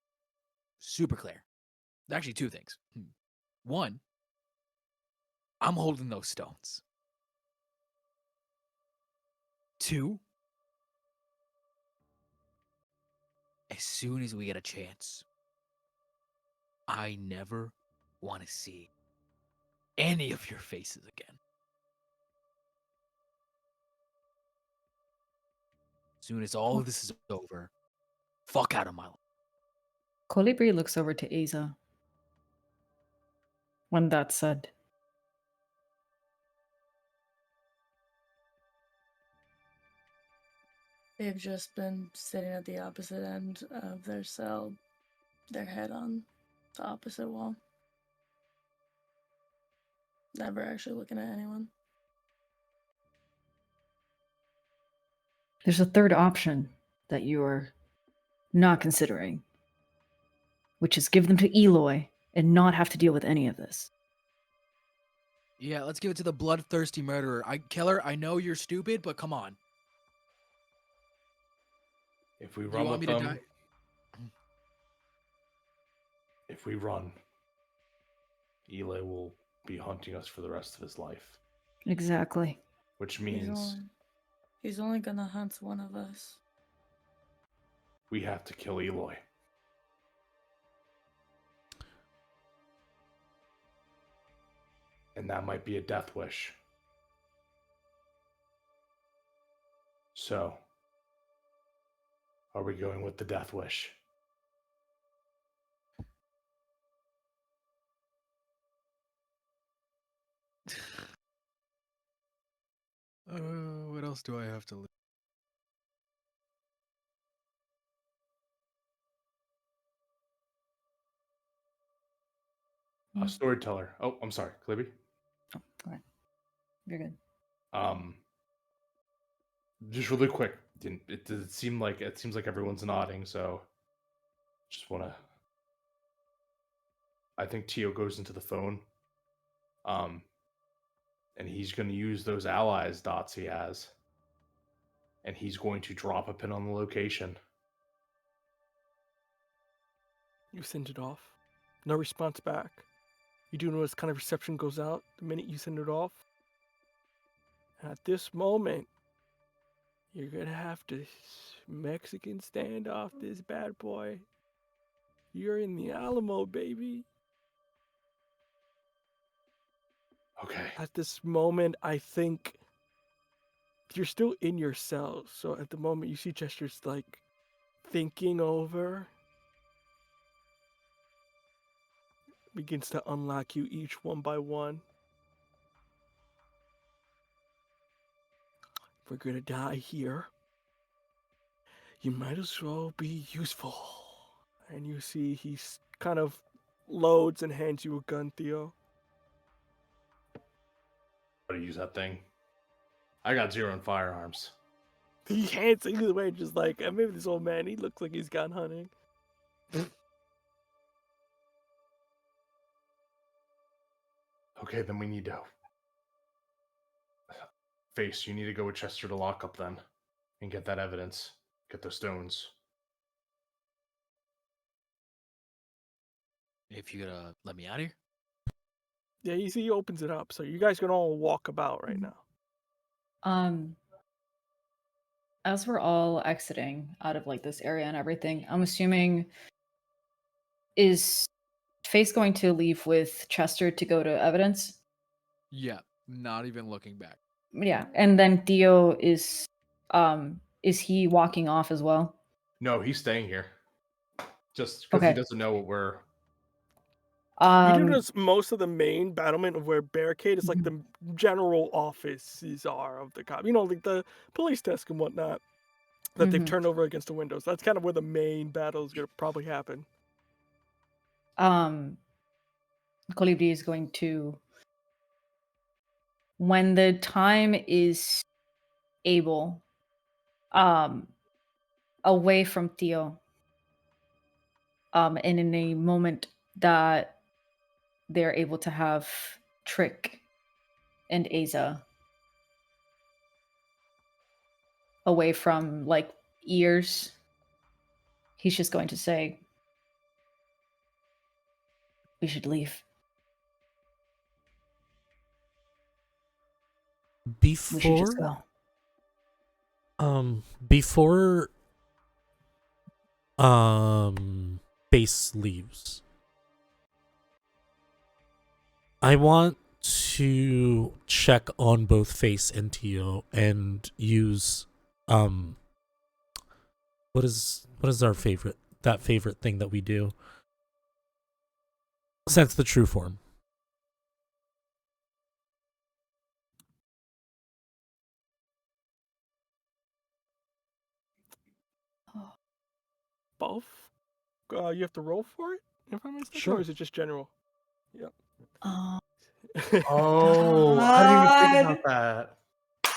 [SPEAKER 7] super clear. Actually, two things. One, I'm holding those stones. Two, as soon as we get a chance, I never want to see any of your faces again. Soon as all of this is over, fuck out of my life.
[SPEAKER 2] Colibri looks over to Aza. When that's said,
[SPEAKER 6] They've just been sitting at the opposite end of their cell, their head on the opposite wall. Never actually looking at anyone.
[SPEAKER 2] there's a third option that you're not considering, which is give them to Eloy and not have to deal with any of this.
[SPEAKER 7] Yeah, let's give it to the bloodthirsty murderer. Keller, I know you're stupid, but come on.
[SPEAKER 3] If we
[SPEAKER 7] You
[SPEAKER 3] run
[SPEAKER 7] want
[SPEAKER 3] with
[SPEAKER 7] me to
[SPEAKER 3] them,
[SPEAKER 7] die?
[SPEAKER 3] if we run, Eli will be hunting us for the rest of his life.
[SPEAKER 2] Exactly.
[SPEAKER 3] Which means
[SPEAKER 6] He's only gonna hunt one of us.
[SPEAKER 3] we have to kill Eloy. And that might be a death wish. So, are we going with the death wish?
[SPEAKER 4] What else do I have to?
[SPEAKER 3] A storyteller. Oh, I'm sorry, Clibby.
[SPEAKER 2] Oh, go ahead. You're good.
[SPEAKER 3] Just really quick. It seems like everyone's nodding, so just wanna. I think Tio goes into the phone. And he's going to use those allies dots he has. And he's going to drop a pin on the location.
[SPEAKER 1] You send it off. No response back. You do notice kind of reception goes out the minute you send it off. At this moment, you're going to have to Mexican standoff this bad boy. You're in the Alamo, baby.
[SPEAKER 3] Okay.
[SPEAKER 1] At this moment, I think you're still in your cell. So at the moment, you see Chester's like thinking over. Begins to unlock you each one by one. If we're gonna die here, you might as well be useful. And you see he kind of loads and hands you a gun, Theo.
[SPEAKER 3] How to use that thing? I got 0 in firearms.
[SPEAKER 1] He hands it either way, just like, maybe this old man, he looks like he's gone hunting.
[SPEAKER 3] Okay, then we need to. Face, you need to go with Chester to lock up then. And get that evidence. Get those stones.
[SPEAKER 7] If you're gonna let me out of here?
[SPEAKER 1] Yeah, you see he opens it up, so you guys can all walk about right now.
[SPEAKER 2] As we're all exiting out of like this area and everything, I'm assuming is Face going to leave with Chester to go to evidence?
[SPEAKER 4] Yeah, not even looking back.
[SPEAKER 2] Yeah, and then Theo is he walking off as well?
[SPEAKER 3] No, he's staying here. Just because he
[SPEAKER 2] Okay.
[SPEAKER 3] doesn't know what we're.
[SPEAKER 1] You do notice most of the main battlement of where barricade is like the general offices are of the cop. You know, like the police desk and whatnot that they've turned over against the windows. That's kind of where the main battle is going to probably happen.
[SPEAKER 2] Colibri is going to, when the time is able, away from Theo, and in a moment that they're able to have Trick and Aza away from like ears, he's just going to say, we should leave. We should just go.
[SPEAKER 5] Before Base leaves, I want to check on both Face and Tio and use what is our favorite thing that we do? Sense the true form.
[SPEAKER 1] Both? You have to roll for it, if I'm mistaken,
[SPEAKER 5] Sure.
[SPEAKER 1] or is it just general? Yep.
[SPEAKER 3] Oh, I didn't even think about that.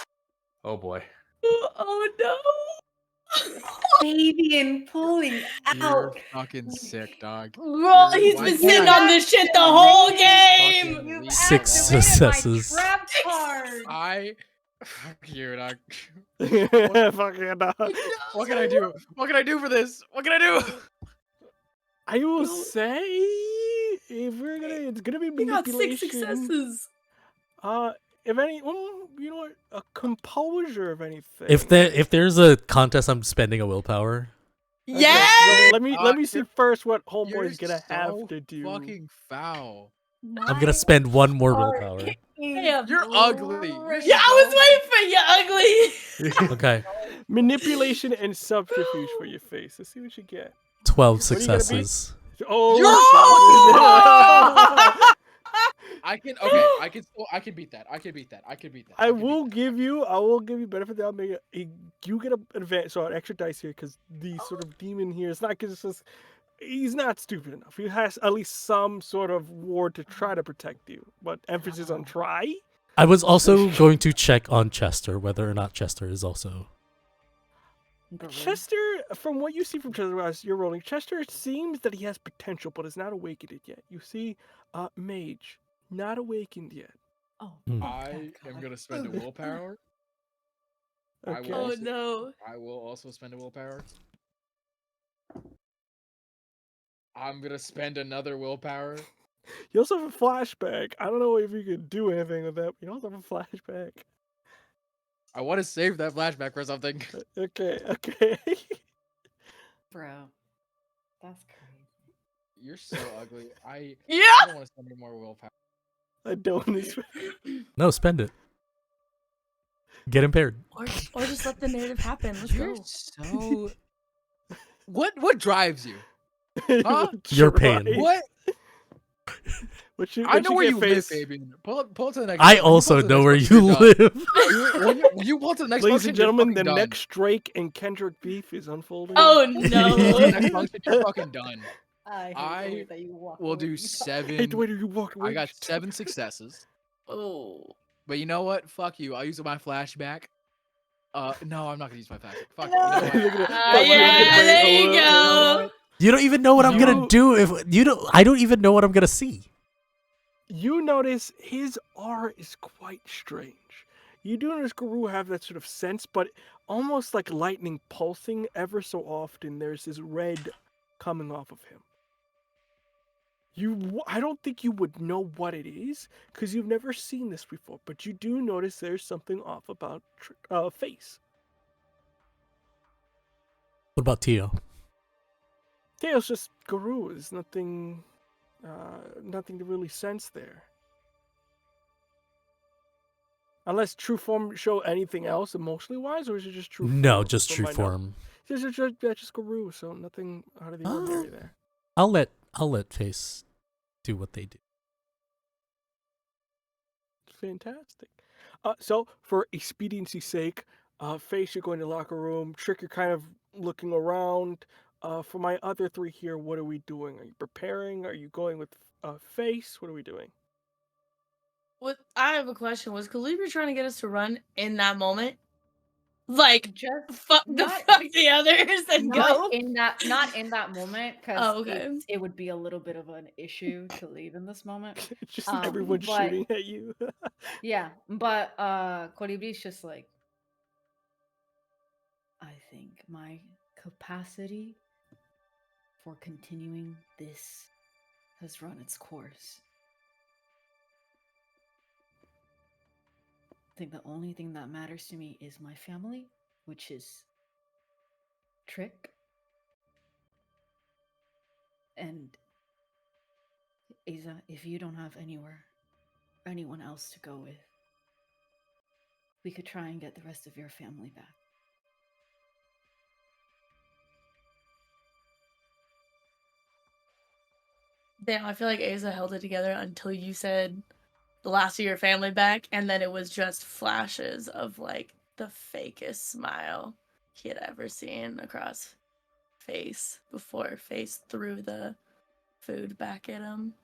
[SPEAKER 3] Oh boy.
[SPEAKER 6] Oh no.
[SPEAKER 2] Baby and pulling
[SPEAKER 4] You're
[SPEAKER 2] out.
[SPEAKER 4] fucking sick, dog.
[SPEAKER 6] Bro, he's
[SPEAKER 4] Why
[SPEAKER 6] been
[SPEAKER 4] can't
[SPEAKER 6] sitting
[SPEAKER 4] I
[SPEAKER 6] on this shit the
[SPEAKER 2] activated-
[SPEAKER 6] whole
[SPEAKER 4] fucking
[SPEAKER 6] game.
[SPEAKER 2] You've
[SPEAKER 4] leave
[SPEAKER 5] Six
[SPEAKER 4] me alone?
[SPEAKER 5] successes.
[SPEAKER 2] My trap card.
[SPEAKER 4] Fuck you, dog.
[SPEAKER 1] Fuck yeah, dog.
[SPEAKER 4] What can I do? What can I do for this? What can I do?
[SPEAKER 1] I will say, if we're gonna, it's gonna be
[SPEAKER 6] He got
[SPEAKER 1] manipulation.
[SPEAKER 6] 6 successes.
[SPEAKER 1] If any, well, you know what, a composure of anything.
[SPEAKER 5] If there's a contest, I'm spending a willpower.
[SPEAKER 1] Okay,
[SPEAKER 6] Yeah.
[SPEAKER 1] so let me see
[SPEAKER 4] You're-
[SPEAKER 1] first what
[SPEAKER 4] You're
[SPEAKER 1] Homeboy's gonna have
[SPEAKER 4] so
[SPEAKER 1] to do.
[SPEAKER 4] fucking foul.
[SPEAKER 5] I'm gonna spend one more willpower.
[SPEAKER 6] Damn.
[SPEAKER 4] You're ugly. You're
[SPEAKER 6] Yeah, I was waiting for you, ugly.
[SPEAKER 5] Okay,
[SPEAKER 1] Manipulation and subterfuge for your face. Let's see what you get.
[SPEAKER 5] 12
[SPEAKER 1] What are you gonna be?
[SPEAKER 5] successes.
[SPEAKER 1] Oh,
[SPEAKER 4] I can okay. I can beat that. I can beat that.
[SPEAKER 1] I will give you benefit of the doubt. You get an advantage, so an extra dice here because the sort of demon here is not because it's just he's not stupid enough. He has at least some sort of ward to try to protect you, but emphasis on try.
[SPEAKER 5] I was also going to check on Chester whether or not Chester is also.
[SPEAKER 1] Chester, from what you see from Chester as you're rolling, Chester, it seems that he has potential, but is not awakened yet. You see, Mage, not awakened yet.
[SPEAKER 2] Oh,
[SPEAKER 4] I am gonna spend a willpower.
[SPEAKER 1] Okay.
[SPEAKER 6] Oh no.
[SPEAKER 4] I will also spend a willpower. I'm gonna spend another willpower.
[SPEAKER 1] You also have a flashback. I don't know if you can do anything with that. But you also have a flashback.
[SPEAKER 4] I want to save that flashback for something.
[SPEAKER 1] Okay.
[SPEAKER 2] bro, that's crazy.
[SPEAKER 4] You're so ugly. I
[SPEAKER 6] Yeah.
[SPEAKER 4] don't want to spend any more willpower.
[SPEAKER 1] I don't.
[SPEAKER 5] No, spend it. Get impaired.
[SPEAKER 6] Or just let the narrative happen. Let's
[SPEAKER 4] You're
[SPEAKER 6] go.
[SPEAKER 4] so. What drives you? Huh?
[SPEAKER 5] Your pain.
[SPEAKER 4] What?
[SPEAKER 1] What
[SPEAKER 4] I know where you live,
[SPEAKER 1] face.
[SPEAKER 4] Fabian. Pull to the next.
[SPEAKER 5] I
[SPEAKER 4] when you
[SPEAKER 5] also
[SPEAKER 4] pull to the
[SPEAKER 5] know
[SPEAKER 4] next
[SPEAKER 5] where
[SPEAKER 4] book,
[SPEAKER 5] you
[SPEAKER 4] you're done.
[SPEAKER 5] live.
[SPEAKER 4] When you pull to the next
[SPEAKER 1] Ladies
[SPEAKER 4] function,
[SPEAKER 1] and gentlemen,
[SPEAKER 4] you're
[SPEAKER 1] the
[SPEAKER 4] fucking
[SPEAKER 1] next Drake and Kendrick beef is unfolding.
[SPEAKER 6] Oh
[SPEAKER 4] done. When you pull to the
[SPEAKER 6] no.
[SPEAKER 4] next function, you're fucking done.
[SPEAKER 2] I
[SPEAKER 4] I
[SPEAKER 2] that you walk
[SPEAKER 4] We'll
[SPEAKER 2] away
[SPEAKER 4] do
[SPEAKER 2] from me.
[SPEAKER 4] seven.
[SPEAKER 1] Hey, the way you walk away.
[SPEAKER 4] I got 7 successes.
[SPEAKER 6] Oh.
[SPEAKER 4] But you know what? Fuck you. I'll use my flashback. No, I'm not gonna use my flashback. Fuck
[SPEAKER 2] No.
[SPEAKER 4] you. You know what?
[SPEAKER 6] Yeah, there you
[SPEAKER 4] You know
[SPEAKER 6] go.
[SPEAKER 4] what?
[SPEAKER 5] You don't even know what I'm gonna do if you don't. I don't even know what I'm gonna see.
[SPEAKER 1] You notice his aura is quite strange. You do notice Guru have that sort of sense, but almost like lightning pulsing ever so often. There's this red coming off of him. I don't think you would know what it is because you've never seen this before, but you do notice there's something off about Face.
[SPEAKER 5] What about Tio?
[SPEAKER 1] Tails just Guru. There's nothing to really sense there. Unless true form show anything else emotionally wise, or is it just true form?
[SPEAKER 5] No, just
[SPEAKER 1] from
[SPEAKER 5] true
[SPEAKER 1] my notes?
[SPEAKER 5] form.
[SPEAKER 1] Just Guru, so nothing out of the ordinary there.
[SPEAKER 5] I'll let Face do what they do.
[SPEAKER 1] Fantastic. So for expediency's sake, Face, you're going to locker room. Trick, you're kind of looking around. For my other three here, what are we doing? Are you preparing? Are you going with Face? What are we doing?
[SPEAKER 6] What I have a question. Was Calibri trying to get us to run in that moment? Like
[SPEAKER 2] Just
[SPEAKER 6] fuck
[SPEAKER 2] not-
[SPEAKER 6] the others and go.
[SPEAKER 2] not in that moment because
[SPEAKER 6] Oh, okay.
[SPEAKER 2] it would be a little bit of an issue to leave in this moment.
[SPEAKER 1] It's just everyone
[SPEAKER 2] but-
[SPEAKER 1] shooting at you.
[SPEAKER 2] Yeah, but Colibri's just like, I think my capacity for continuing this has run its course. I think the only thing that matters to me is my family, which is Trick and Asa. If you don't have anywhere anyone else to go with. We could try and get the rest of your family back.
[SPEAKER 6] Damn, I feel like Asa held it together until you said the last of your family back, and then it was just flashes of like the fakest smile he had ever seen across face before Face threw the food back at him.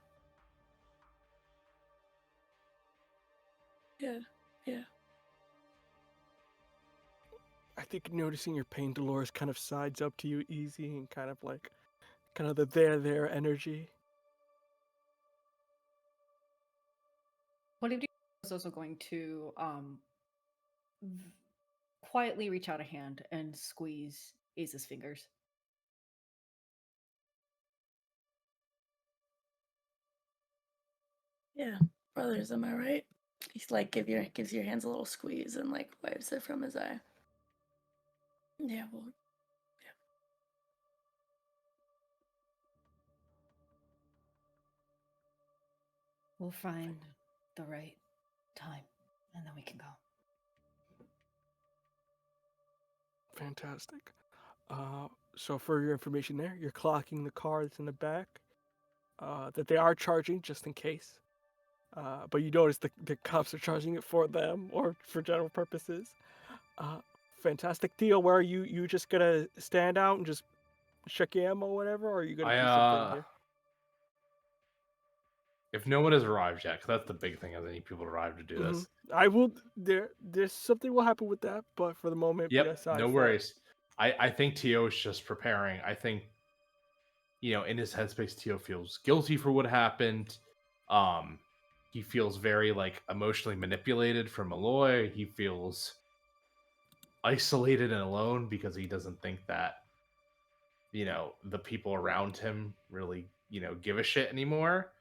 [SPEAKER 6] Yeah, yeah.
[SPEAKER 1] I think noticing your pain, Dolores kind of sides up to you easy and kind of the there energy.
[SPEAKER 2] What if is also going to quietly reach out a hand and squeeze Ace's fingers.
[SPEAKER 6] Yeah, brothers, am I right? He's like gives your hands a little squeeze and like wipes it from his eye. Yeah, well, yeah.
[SPEAKER 2] We'll find the right time, and then we can go.
[SPEAKER 1] Fantastic. So for your information there, you're clocking the car that's in the back. That they are charging just in case. But you notice the cops are charging it for them or for general purposes. Fantastic. Theo, where are you? You just gonna stand out and just check your ammo or whatever, or are you gonna do something here?
[SPEAKER 3] If no one has arrived yet, because that's the big thing, is I need people to arrive to do this.
[SPEAKER 1] I will. There's something will happen with that, but for the moment,
[SPEAKER 3] Yep,
[SPEAKER 1] be aside
[SPEAKER 3] no
[SPEAKER 1] from-
[SPEAKER 3] worries. I think Tio is just preparing. I think, in his headspace, Tio feels guilty for what happened. He feels very like emotionally manipulated from Malloy. He feels isolated and alone because he doesn't think that the people around him really give a shit anymore.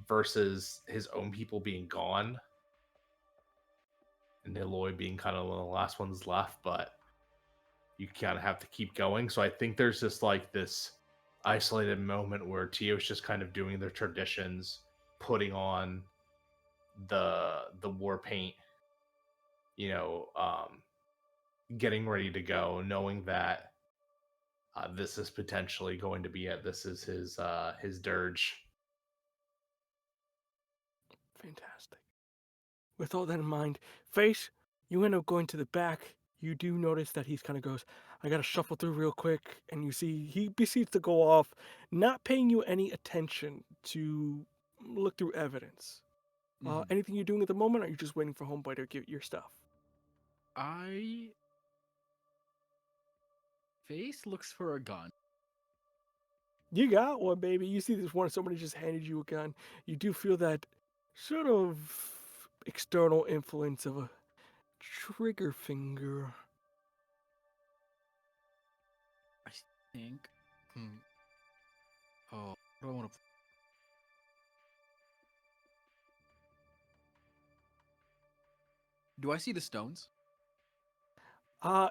[SPEAKER 3] Versus his own people being gone and Eloy being kind of one of the last ones left, but you kind of have to keep going. So I think there's just like this isolated moment where Tio's just kind of doing their traditions, putting on the war paint, getting ready to go, knowing that this is potentially going to be it. This is his dirge.
[SPEAKER 1] Fantastic. With all that in mind, Face, you end up going to the back. You do notice that he's kind of goes, I gotta shuffle through real quick, and you see he proceeds to go off, not paying you any attention to look through evidence. Anything you're doing at the moment, or are you just waiting for Homeboy to give your stuff?
[SPEAKER 4] Face looks for a gun.
[SPEAKER 1] You got one, baby. You see this one, somebody just handed you a gun. You do feel that sort of external influence of a trigger finger.
[SPEAKER 4] I think. Oh, what do I want to? Do I see the stones?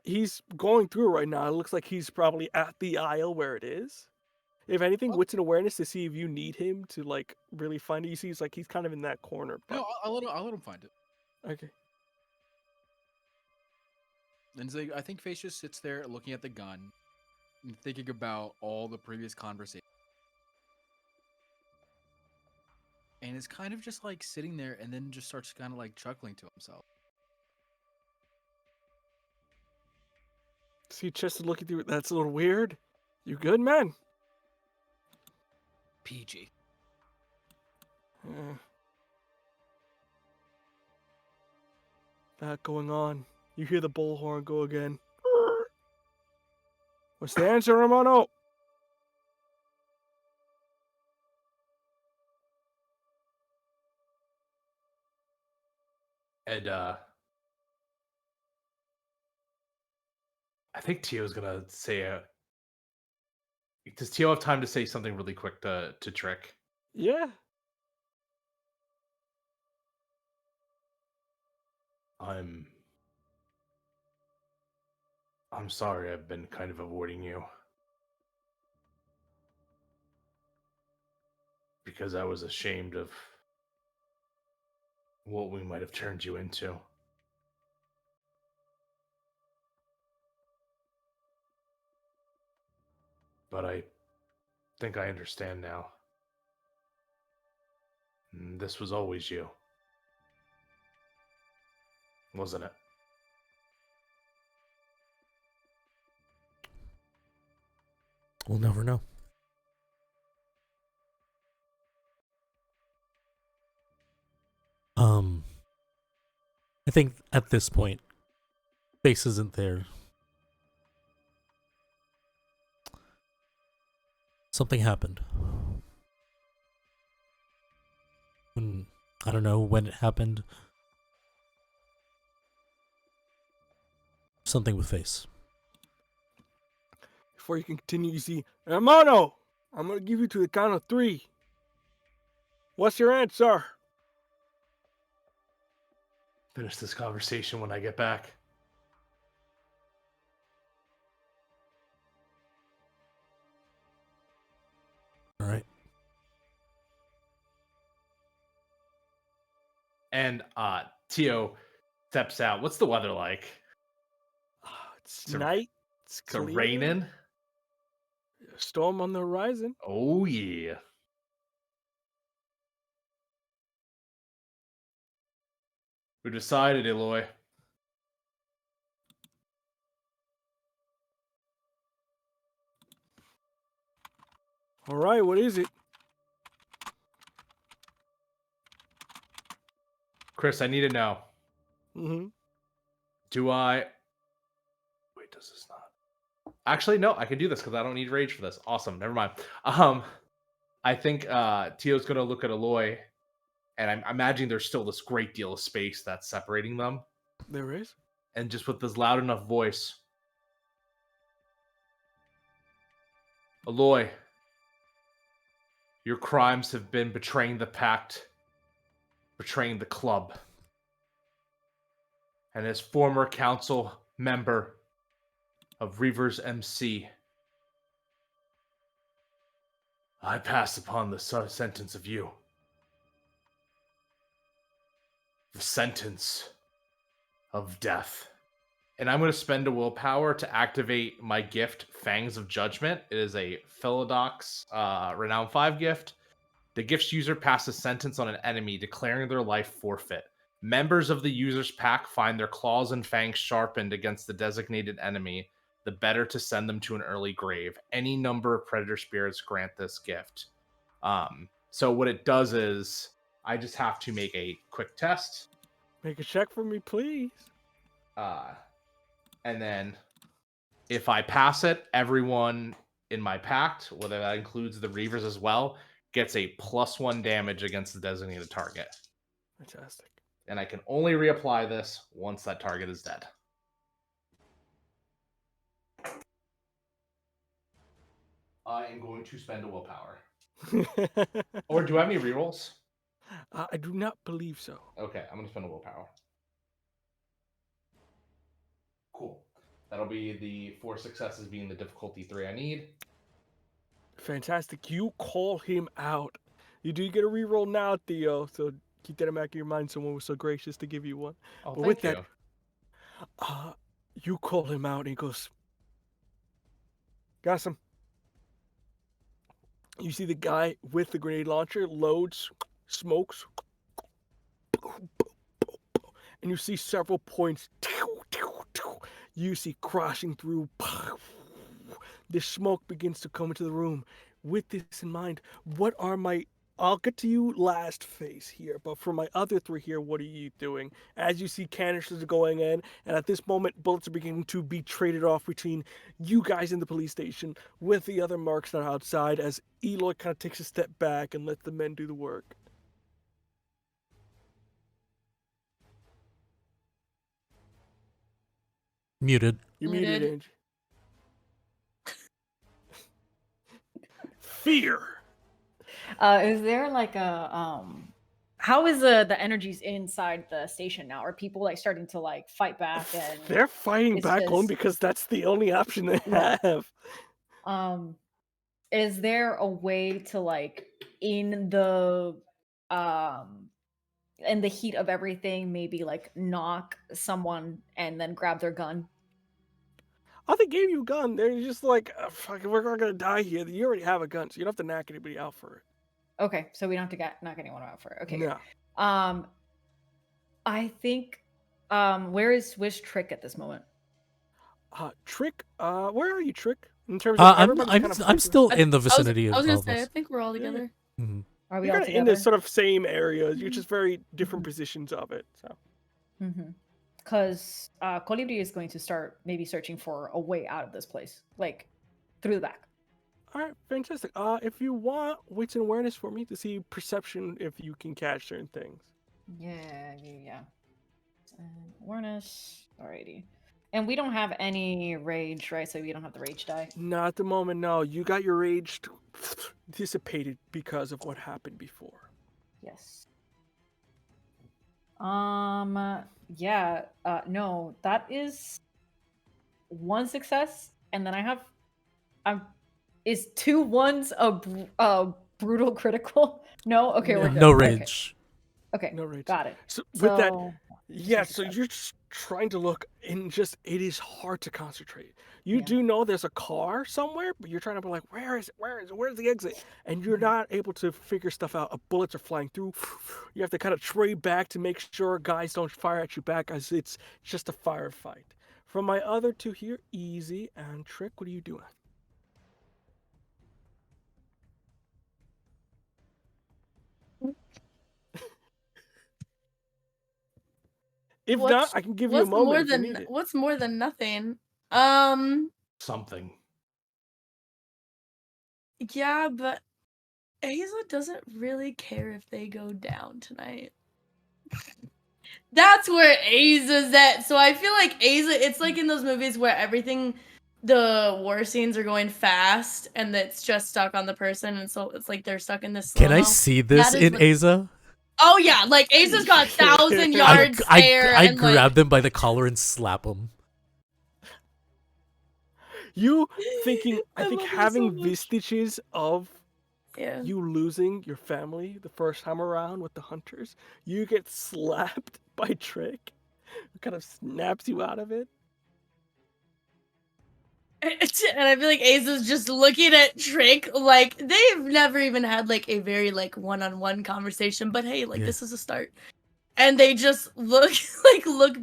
[SPEAKER 1] He's going through it right now. It looks like he's probably at the aisle where it is. If anything, wits and awareness to see if you need him to like really find it. You see, he's kind of in that corner. But...
[SPEAKER 4] No, I'll let him find it.
[SPEAKER 1] Okay.
[SPEAKER 4] And so I think Face just sits there looking at the gun and thinking about all the previous conversations. And is kind of just like sitting there and then just starts kind of like chuckling to himself.
[SPEAKER 1] See, Chester looking through it. That's a little weird. You good, man?
[SPEAKER 7] PG.
[SPEAKER 1] That going on. You hear the bullhorn go again. What's the answer, Romano?
[SPEAKER 3] And I think Tio's gonna say does Tio have time to say something really quick to Trick?
[SPEAKER 1] Yeah.
[SPEAKER 3] I'm sorry I've been kind of avoiding you. Because I was ashamed of what we might have turned you into. But I think I understand now. This was always you. Wasn't it?
[SPEAKER 5] We'll never know. I think at this point, Face isn't there. Something happened. I don't know when it happened. Something with Face.
[SPEAKER 1] Before you can continue, you see, Hermano, I'm going to give you to the count of 3. What's your answer?
[SPEAKER 3] Finish this conversation when I get back.
[SPEAKER 5] All right.
[SPEAKER 3] And Tio steps out. What's the weather like?
[SPEAKER 1] It's
[SPEAKER 3] It's a-
[SPEAKER 1] night.
[SPEAKER 3] It's
[SPEAKER 1] clear.
[SPEAKER 3] raining.
[SPEAKER 1] Storm on the horizon.
[SPEAKER 3] Oh, yeah. We decided, Eloy.
[SPEAKER 1] All right, what is it?
[SPEAKER 3] Chris, I need to know.
[SPEAKER 1] Mm-hmm.
[SPEAKER 3] Do I... Wait, does this not... Actually, no, I can do this because I don't need rage for this. Awesome, never mind. I think Tio's going to look at Eloy, and I'm imagining there's still this great deal of space that's separating them.
[SPEAKER 1] There is?
[SPEAKER 3] And just with this loud enough voice. Eloy, your crimes have been betraying the pact, betraying the club. And as former council member of Reavers MC, I pass upon the sentence of you. The sentence of death. And I'm going to spend a willpower to activate my gift, Fangs of Judgment. It is a Philodox Renown 5 gift. The gift's user passes sentence on an enemy, declaring their life forfeit. Members of the user's pack find their claws and fangs sharpened against the designated enemy, the better to send them to an early grave. Any number of predator spirits grant this gift. So what it does is, I just have to make a quick test.
[SPEAKER 1] Make a check for me, please.
[SPEAKER 3] And then if I pass it, everyone in my pact, whether that includes the Reavers as well, gets a +1 damage against the designated target.
[SPEAKER 1] Fantastic.
[SPEAKER 3] And I can only reapply this once that target is dead. I am going to spend a willpower. Or do I have any rerolls?
[SPEAKER 1] I do not believe so.
[SPEAKER 3] Okay, I'm going to spend a willpower. Cool. That'll be the 4 successes being the difficulty 3 I need.
[SPEAKER 1] Fantastic. You call him out. You do get a reroll now, Theo, so keep that in the back of your mind. Someone was so gracious to give you one.
[SPEAKER 3] Oh,
[SPEAKER 1] But
[SPEAKER 3] thank
[SPEAKER 1] with
[SPEAKER 3] you.
[SPEAKER 1] that, you call him out and he goes, got some. You see the guy with the grenade launcher loads, smokes, and you see several points you see crashing through. The smoke begins to come into the room. With this in mind, what are my... I'll get to you last phase here, but for my other 3 here, what are you doing? As you see canisters going in, and at this moment, bullets are beginning to be traded off between you guys in the police station with the other marks that are outside, as Eloy kind of takes a step back and lets the men do the work.
[SPEAKER 5] Muted.
[SPEAKER 1] You're muted,
[SPEAKER 6] Muted.
[SPEAKER 1] Angie. Fear!
[SPEAKER 2] Is there like a how is the energies inside the station now? Are people like starting to like fight back and
[SPEAKER 1] They're fighting
[SPEAKER 2] it's
[SPEAKER 1] back only
[SPEAKER 2] just-
[SPEAKER 1] because that's the only option they
[SPEAKER 2] Right.
[SPEAKER 1] have.
[SPEAKER 2] is there a way to like in the in the heat of everything, maybe like knock someone and then grab their gun.
[SPEAKER 1] Oh, they gave you a gun. They're just like, fuck, we're not gonna die here. You already have a gun, so you don't have to knock anybody out for it.
[SPEAKER 2] Okay, so we don't have to knock anyone out for it. Okay.
[SPEAKER 1] No.
[SPEAKER 2] Good. I think where's Trick at this moment?
[SPEAKER 1] Trick, where are you, Trick? In terms of
[SPEAKER 5] I'm still in the vicinity
[SPEAKER 6] I was
[SPEAKER 5] of
[SPEAKER 6] gonna
[SPEAKER 5] all of
[SPEAKER 6] say, I
[SPEAKER 5] us.
[SPEAKER 6] think we're all together.
[SPEAKER 5] Mhm.
[SPEAKER 2] Are we
[SPEAKER 1] You're
[SPEAKER 2] all
[SPEAKER 1] kind of in
[SPEAKER 2] together?
[SPEAKER 1] the sort of same areas. You're just very different positions of it. So.
[SPEAKER 2] Because Colibri is going to start maybe searching for a way out of this place, like through the back.
[SPEAKER 1] All right, fantastic. If you want wits and awareness for me to see perception, if you can catch certain things.
[SPEAKER 2] Yeah. Awareness. Alrighty. And we don't have any rage, right? So we don't have the rage die.
[SPEAKER 1] Not at the moment, no. You got your rage dissipated because of what happened before.
[SPEAKER 2] Yes. Yeah. No, that is one success, and then I have. Is 2 1s a brutal critical? No. Okay, we're good.
[SPEAKER 5] No rage.
[SPEAKER 2] Okay.
[SPEAKER 1] No rage.
[SPEAKER 2] Got it.
[SPEAKER 1] So with that,
[SPEAKER 2] So,
[SPEAKER 1] yeah.
[SPEAKER 2] just
[SPEAKER 1] So
[SPEAKER 2] success.
[SPEAKER 1] you're just trying to look, and just it is hard to concentrate. You
[SPEAKER 2] Yeah.
[SPEAKER 1] do know there's a car somewhere, but you're trying to be like, where is it? Where's the exit? And you're not able to figure stuff out. Bullets are flying through. You have to kind of trade back to make sure guys don't fire at you back, as it's just a firefight. From my other two here, Easy and Trick, what are you doing? If not, I can give you a moment if you need it.
[SPEAKER 6] What's more than nothing?
[SPEAKER 3] Something.
[SPEAKER 6] Yeah, but Asa doesn't really care if they go down tonight. That's where Asa's at. So I feel like Asa, it's like in those movies where everything, the war scenes are going fast and it's just stuck on the person. And so it's like they're stuck in this.
[SPEAKER 5] Can I see this in Asa?
[SPEAKER 6] Oh yeah, like Asa's got 1,000 yards there.
[SPEAKER 5] I
[SPEAKER 6] and
[SPEAKER 5] grab them by the collar and slap them.
[SPEAKER 1] You thinking, I think
[SPEAKER 6] love him
[SPEAKER 1] having
[SPEAKER 6] so much.
[SPEAKER 1] vestiges of
[SPEAKER 6] Yeah.
[SPEAKER 1] you losing your family the first time around with the hunters, you get slapped by Trick, who kind of snaps you out of it.
[SPEAKER 6] And I feel like Asa's just looking at Trick like they've never even had like a very like one-on-one conversation, but hey, like this is a start. And they just look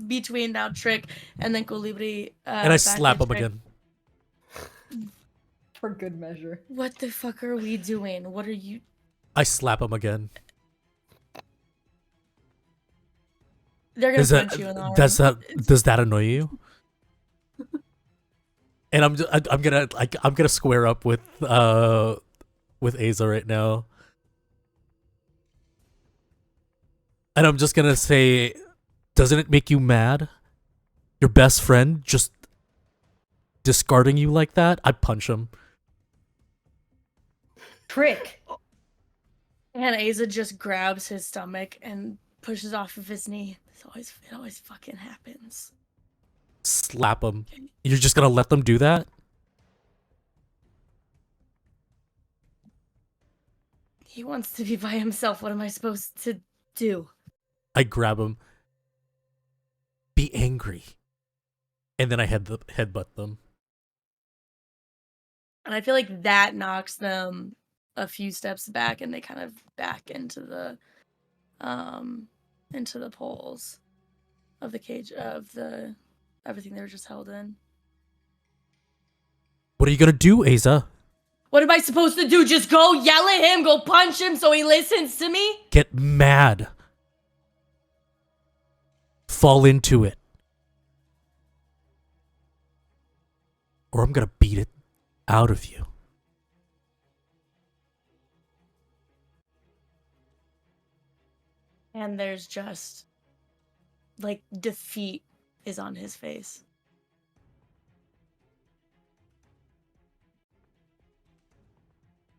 [SPEAKER 6] between now Trick and then Colibri.
[SPEAKER 5] And I slap him again.
[SPEAKER 2] For good measure.
[SPEAKER 6] What the fuck are we doing? What are you?
[SPEAKER 5] I slap him again.
[SPEAKER 6] They're gonna punch you in the arm.
[SPEAKER 5] Does that annoy you? And I'm gonna square up with Asa right now, and I'm just gonna say, doesn't it make you mad? Your best friend just discarding you like that? I punch him.
[SPEAKER 2] Trick.
[SPEAKER 6] And Asa just grabs his stomach and pushes off of his knee. It always fucking happens.
[SPEAKER 5] Slap him. You're just gonna let them do that?
[SPEAKER 6] He wants to be by himself. What am I supposed to do?
[SPEAKER 5] I grab him. Be angry. And then I headbutt them.
[SPEAKER 6] And I feel like that knocks them a few steps back, and they kind of back into the poles of the cage of the everything they were just held in.
[SPEAKER 5] What are you gonna do, Asa?
[SPEAKER 6] What am I supposed to do? Just go yell at him, go punch him so he listens to me?
[SPEAKER 5] Get mad. Fall into it. Or I'm gonna beat it out of you.
[SPEAKER 6] And there's just like defeat is on his face.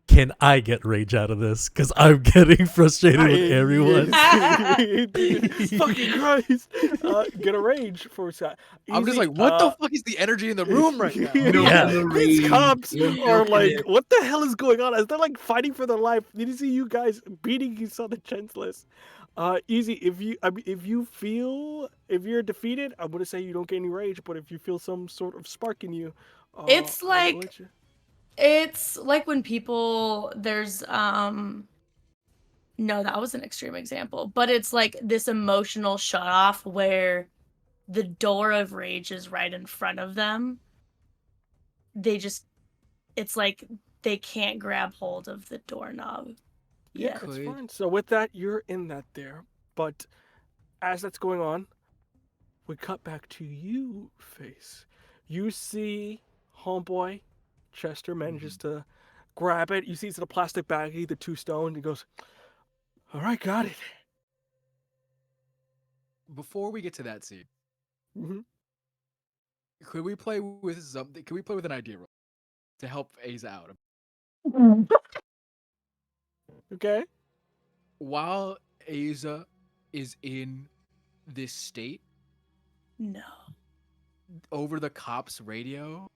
[SPEAKER 5] Can I get rage out of this? Because I'm getting frustrated with everyone.
[SPEAKER 1] Fucking Christ. Get a rage for a sec.
[SPEAKER 4] I'm just like, what the fuck is the energy in the room right now?
[SPEAKER 1] These cops are like, what the hell is going on? As they're like fighting for their life. Did you see you guys beating each other senseless? Easy. If you're defeated, I'm gonna say you don't get any rage. But if you feel some sort of spark in you,
[SPEAKER 6] It's
[SPEAKER 1] I'll
[SPEAKER 6] like
[SPEAKER 1] let you.
[SPEAKER 6] it's like when people there's no, that was an extreme example, but it's like this emotional shut off where the door of rage is right in front of them. It's like they can't grab hold of the doorknob.
[SPEAKER 1] Yeah,
[SPEAKER 6] Yeah.
[SPEAKER 1] it's
[SPEAKER 4] Could-
[SPEAKER 1] fine. So with that, you're in that there. But as that's going on, we cut back to you, Face. You see homeboy Chester manages to grab it. You see it's in a plastic baggie, the 2 stone. He goes, "All right, got it."
[SPEAKER 4] Before we get to that scene,
[SPEAKER 1] hmm
[SPEAKER 4] could we play with something? Could we play with an idea roll to help Aza out?
[SPEAKER 1] Okay.
[SPEAKER 4] While Aza is in this state,
[SPEAKER 6] No.
[SPEAKER 4] over the cops' radio,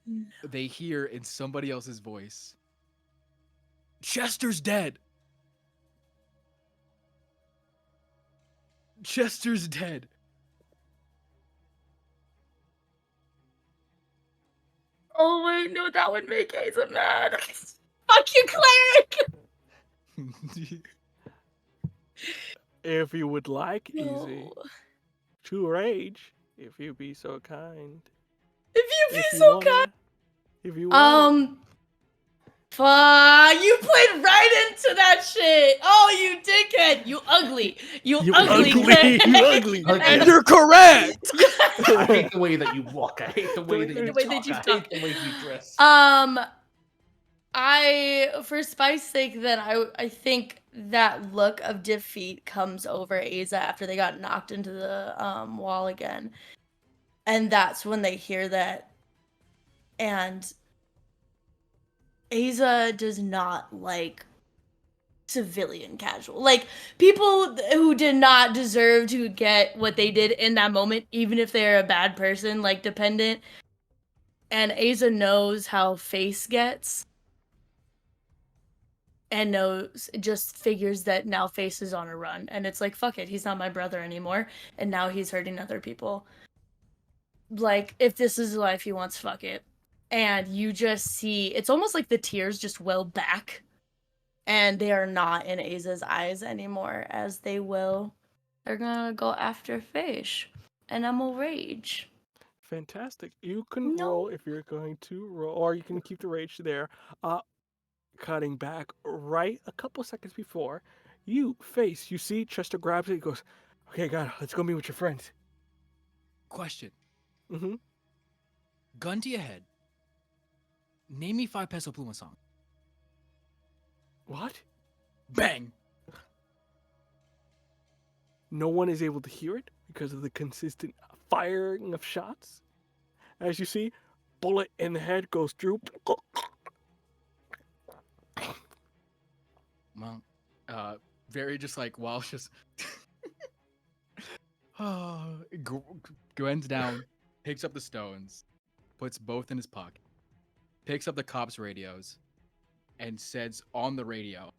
[SPEAKER 6] No.
[SPEAKER 4] they hear in somebody else's voice, "Chester's dead. Chester's dead."
[SPEAKER 6] Oh wait, no, that would make Asa mad. Fuck you, cleric!
[SPEAKER 1] If you would like, easy
[SPEAKER 6] No.
[SPEAKER 1] to rage, if you be so kind.
[SPEAKER 6] If you be
[SPEAKER 1] If you
[SPEAKER 6] so
[SPEAKER 1] wanna,
[SPEAKER 6] kind.
[SPEAKER 1] if you want.
[SPEAKER 6] Fuck, you played right into that shit. Oh, you dickhead. You ugly. You ugly. cleric.
[SPEAKER 1] You ugly.
[SPEAKER 3] Okay.
[SPEAKER 4] You're correct.
[SPEAKER 3] I hate the way that you walk. I hate the way that you
[SPEAKER 6] The way
[SPEAKER 3] talk.
[SPEAKER 6] that you
[SPEAKER 3] I hate
[SPEAKER 6] talk.
[SPEAKER 3] the way you dress.
[SPEAKER 6] For Spice's sake, then I think that look of defeat comes over Aza after they got knocked into the wall again, and that's when they hear that. And Aza does not like civilian casual, like people who did not deserve to get what they did in that moment, even if they're a bad person, like dependent. And Aza knows how Face gets. And just figures that now Face is on a run, and it's like, fuck it, he's not my brother anymore, and now he's hurting other people. Like, if this is the life he wants, fuck it. And you just see, it's almost like the tears just well back, and they are not in Aza's eyes anymore, as they will. They're gonna go after Face, and I'm a rage.
[SPEAKER 1] Fantastic. You can
[SPEAKER 6] No.
[SPEAKER 1] roll if you're going to roll, or you can keep the rage there. Cutting back right a couple seconds before, you see Chester grabs it. He goes, "Okay, got it. Let's go meet with your friends."
[SPEAKER 4] Question.
[SPEAKER 1] Mm-hmm.
[SPEAKER 4] Gun to your head. Name me 5 Peso Pluma songs.
[SPEAKER 1] What?
[SPEAKER 4] Bang.
[SPEAKER 1] No one is able to hear it because of the consistent firing of shots. As you see, bullet in the head goes through.
[SPEAKER 4] Well, very just like while just Gwen's down, picks up the stones, puts both in his pocket, picks up the cops' radios, and says on the radio,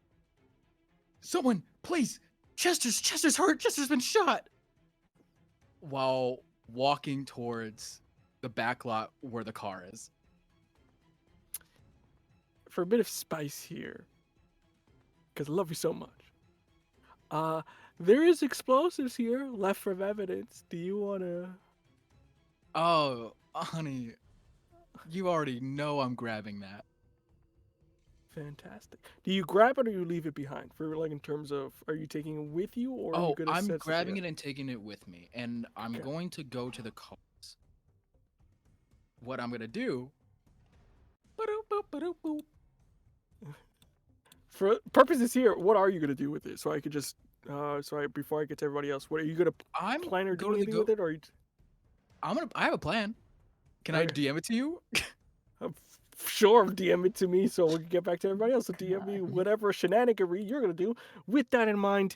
[SPEAKER 4] "Someone, please, Chester's hurt. Chester's been shot." While walking towards the back lot where the car is.
[SPEAKER 1] For a bit of spice here, because I love you so much. There is explosives here left for evidence. Do you want to?
[SPEAKER 4] Oh, honey, you already know I'm grabbing that.
[SPEAKER 1] Fantastic. Do you grab it or you leave it behind? For like in terms of, are you taking it with you or are you
[SPEAKER 4] Oh,
[SPEAKER 1] gonna
[SPEAKER 4] I'm
[SPEAKER 1] set
[SPEAKER 4] grabbing
[SPEAKER 1] something
[SPEAKER 4] it and taking it with me, and I'm
[SPEAKER 1] Okay.
[SPEAKER 4] going to go to the cars. What I'm gonna do? Ba-doop-boop.
[SPEAKER 1] up? For purposes here, what are you gonna do with it? So I could just, before I get to everybody else, what are you gonna
[SPEAKER 4] I'm
[SPEAKER 1] plan or do
[SPEAKER 4] going to
[SPEAKER 1] anything
[SPEAKER 4] go.
[SPEAKER 1] with it, or you?
[SPEAKER 4] I have a plan. Can I
[SPEAKER 1] Okay.
[SPEAKER 4] DM it to you?
[SPEAKER 1] Sure, DM it to me so we can get back to everybody else. So DM me whatever shenaniganry you're gonna do. With that in mind,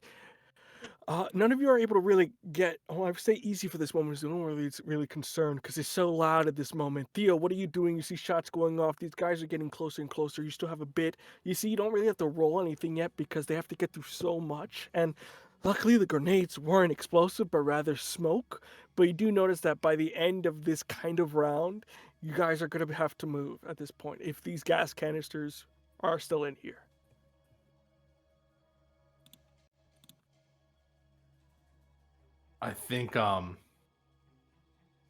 [SPEAKER 1] none of you are able to really get. Oh, I say easy for this moment. So no one really really concerned because it's so loud at this moment. Theo, what are you doing? You see shots going off. These guys are getting closer and closer. You still have a bit. You see, you don't really have to roll anything yet because they have to get through so much. And Luckily, the grenades weren't explosive, but rather smoke. But you do notice that by the end of this kind of round, you guys are going to have to move at this point if these gas canisters are still in here.
[SPEAKER 3] I think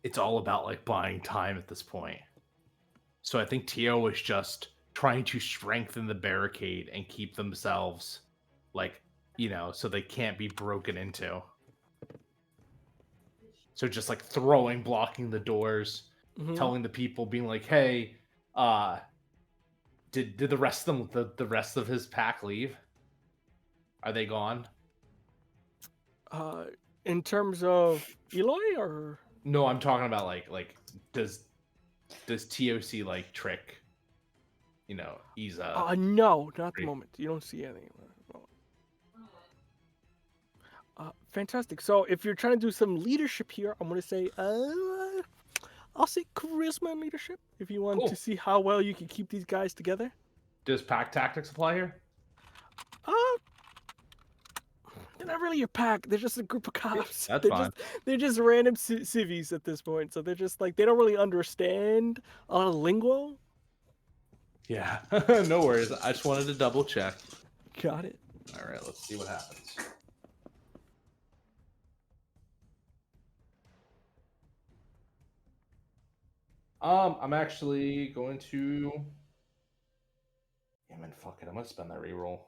[SPEAKER 3] it's all about like buying time at this point. So I think Tio was just trying to strengthen the barricade and keep themselves like, so they can't be broken into. So just like blocking the doors, telling the people, being like, "Hey, did the rest of them, the rest of his pack leave? Are they gone?"
[SPEAKER 1] In terms of Eloy, or
[SPEAKER 3] No, I'm talking about like does TOC like trick, Iza?
[SPEAKER 1] no, not at the moment. You don't see anything. Fantastic. So if you're trying to do some leadership here, I'm gonna say, I'll say charisma and leadership if you want to see how well you can keep these guys together.
[SPEAKER 3] Does pack tactics apply here?
[SPEAKER 1] They're not really your pack. They're just a group of cops.
[SPEAKER 3] That's fine.
[SPEAKER 1] They're just random civvies at this point. So they're just like, they don't really understand a lot of lingo.
[SPEAKER 3] Yeah, no worries. I just wanted to double check.
[SPEAKER 1] Got it.
[SPEAKER 3] All right, let's see what happens. I'm actually going to. Yeah, man, fuck it. I'm gonna spend that reroll.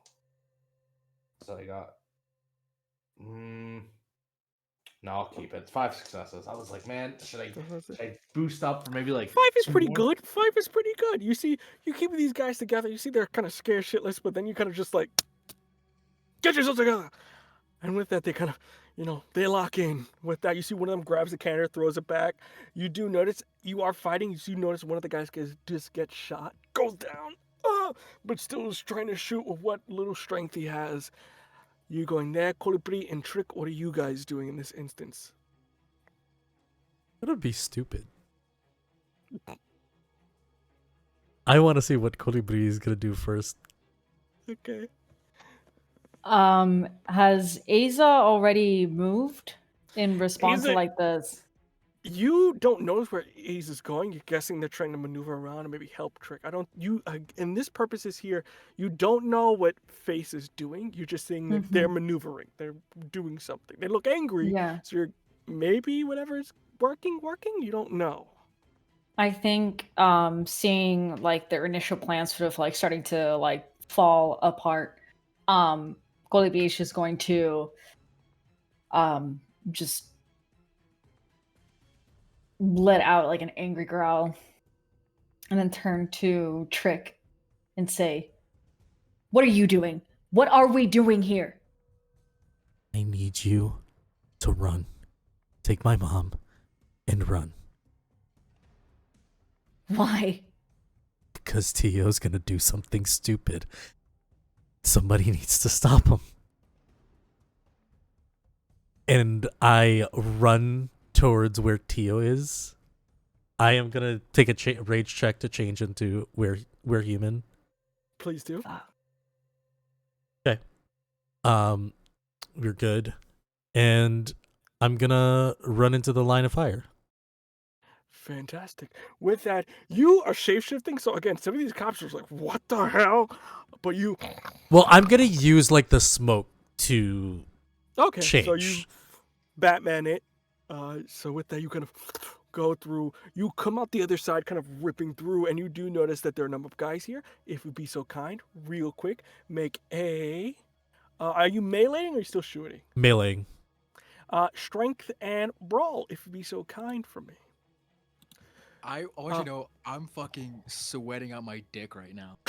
[SPEAKER 3] So I got. No, I'll keep it. It's 5 successes. I was like, man, should I boost up for maybe like
[SPEAKER 1] 5 is pretty
[SPEAKER 3] more?
[SPEAKER 1] good. 5 is pretty good. You see, you keep these guys together. You see, they're kind of scared shitless, but then you kind of just like, get yourself together. And with that, they kind of, they lock in. With that, you see one of them grabs the cannon, throws it back. You do notice you are fighting. You do notice one of the guys just gets shot, goes down, but still is trying to shoot with what little strength he has. You going there, Colibri and Trick? What are you guys doing in this instance?
[SPEAKER 5] That would be stupid. I want to see what Colibri is gonna do first.
[SPEAKER 1] Okay.
[SPEAKER 2] Has Aza already moved in response to
[SPEAKER 1] Aza-
[SPEAKER 2] like this?
[SPEAKER 1] You don't notice where Ace is going. You're guessing they're trying to maneuver around and maybe help Trick. In this purposes here, you don't know what Face is doing. You're just seeing that they're maneuvering. They're doing something. They look angry.
[SPEAKER 2] Yeah.
[SPEAKER 1] So you're maybe whatever is working. You don't know.
[SPEAKER 2] I think seeing like their initial plans sort of like starting to like fall apart, Goliath is just going to just let out like an angry growl and then turn to Trick and say, "What are you doing? What are we doing here?"
[SPEAKER 5] I need you to run. Take my mom and run.
[SPEAKER 2] Why?
[SPEAKER 5] Because Tio's gonna do something stupid. Somebody needs to stop him. And I run towards where Tio is. I am gonna take a rage check to change into we're human.
[SPEAKER 1] Please do.
[SPEAKER 5] Okay. We're good. And I'm gonna run into the line of fire.
[SPEAKER 1] Fantastic. With that, you are shapeshifting. So again, some of these cops are like, "What the hell?" But you.
[SPEAKER 5] Well, I'm gonna use like the smoke to
[SPEAKER 1] Okay.
[SPEAKER 5] change.
[SPEAKER 1] So you Batman it. So with that, you kind of go through. You come out the other side, kind of ripping through, and you do notice that there are a number of guys here. If you'd be so kind, real quick, make a. Are you meleeing or are you still shooting?
[SPEAKER 5] Meleeing.
[SPEAKER 1] Strength and brawl, if you'd be so kind for me.
[SPEAKER 4] I want you to know I'm fucking sweating out my dick right now.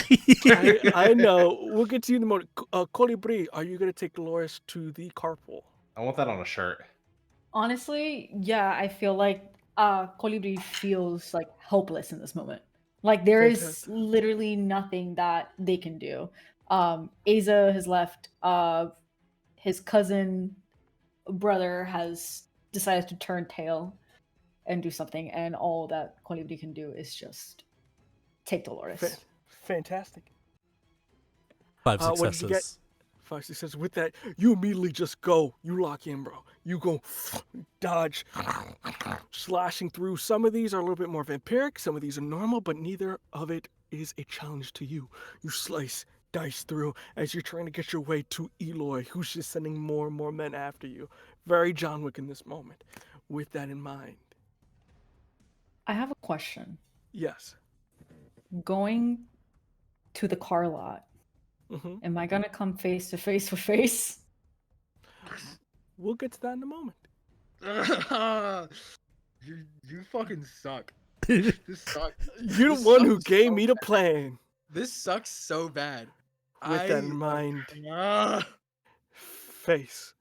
[SPEAKER 1] I know. We'll get to you in a moment. Colibri, are you going to take Dolores to the carpool?
[SPEAKER 3] I want that on a shirt.
[SPEAKER 2] Honestly, yeah, I feel like Colibri feels like helpless in this moment. Like there is literally nothing that they can do. Aza has left. His cousin brother has decided to turn tail and do something, and all that Colibri can do is just take Dolores.
[SPEAKER 1] Fantastic.
[SPEAKER 5] 5 successes.
[SPEAKER 1] What did you get? Feisty says, with that, you immediately just go. You lock in, bro. You go dodge, slashing through. Some of these are a little bit more vampiric. Some of these are normal, but neither of it is a challenge to you. You slice, dice through as you're trying to get your way to Eloy, who's just sending more and more men after you. Very John Wick in this moment. With that in mind.
[SPEAKER 2] I have a question.
[SPEAKER 1] Yes.
[SPEAKER 2] Going to the car lot,
[SPEAKER 1] Mm-hmm.
[SPEAKER 2] am I gonna come face to face with Face?
[SPEAKER 1] We'll get to that in a moment.
[SPEAKER 4] You fucking suck. This sucks.
[SPEAKER 1] You're the
[SPEAKER 4] This
[SPEAKER 1] one who
[SPEAKER 4] sucks
[SPEAKER 1] gave
[SPEAKER 4] so
[SPEAKER 1] me the
[SPEAKER 4] bad.
[SPEAKER 1] plan.
[SPEAKER 4] This sucks so bad.
[SPEAKER 1] With that in mind, Face.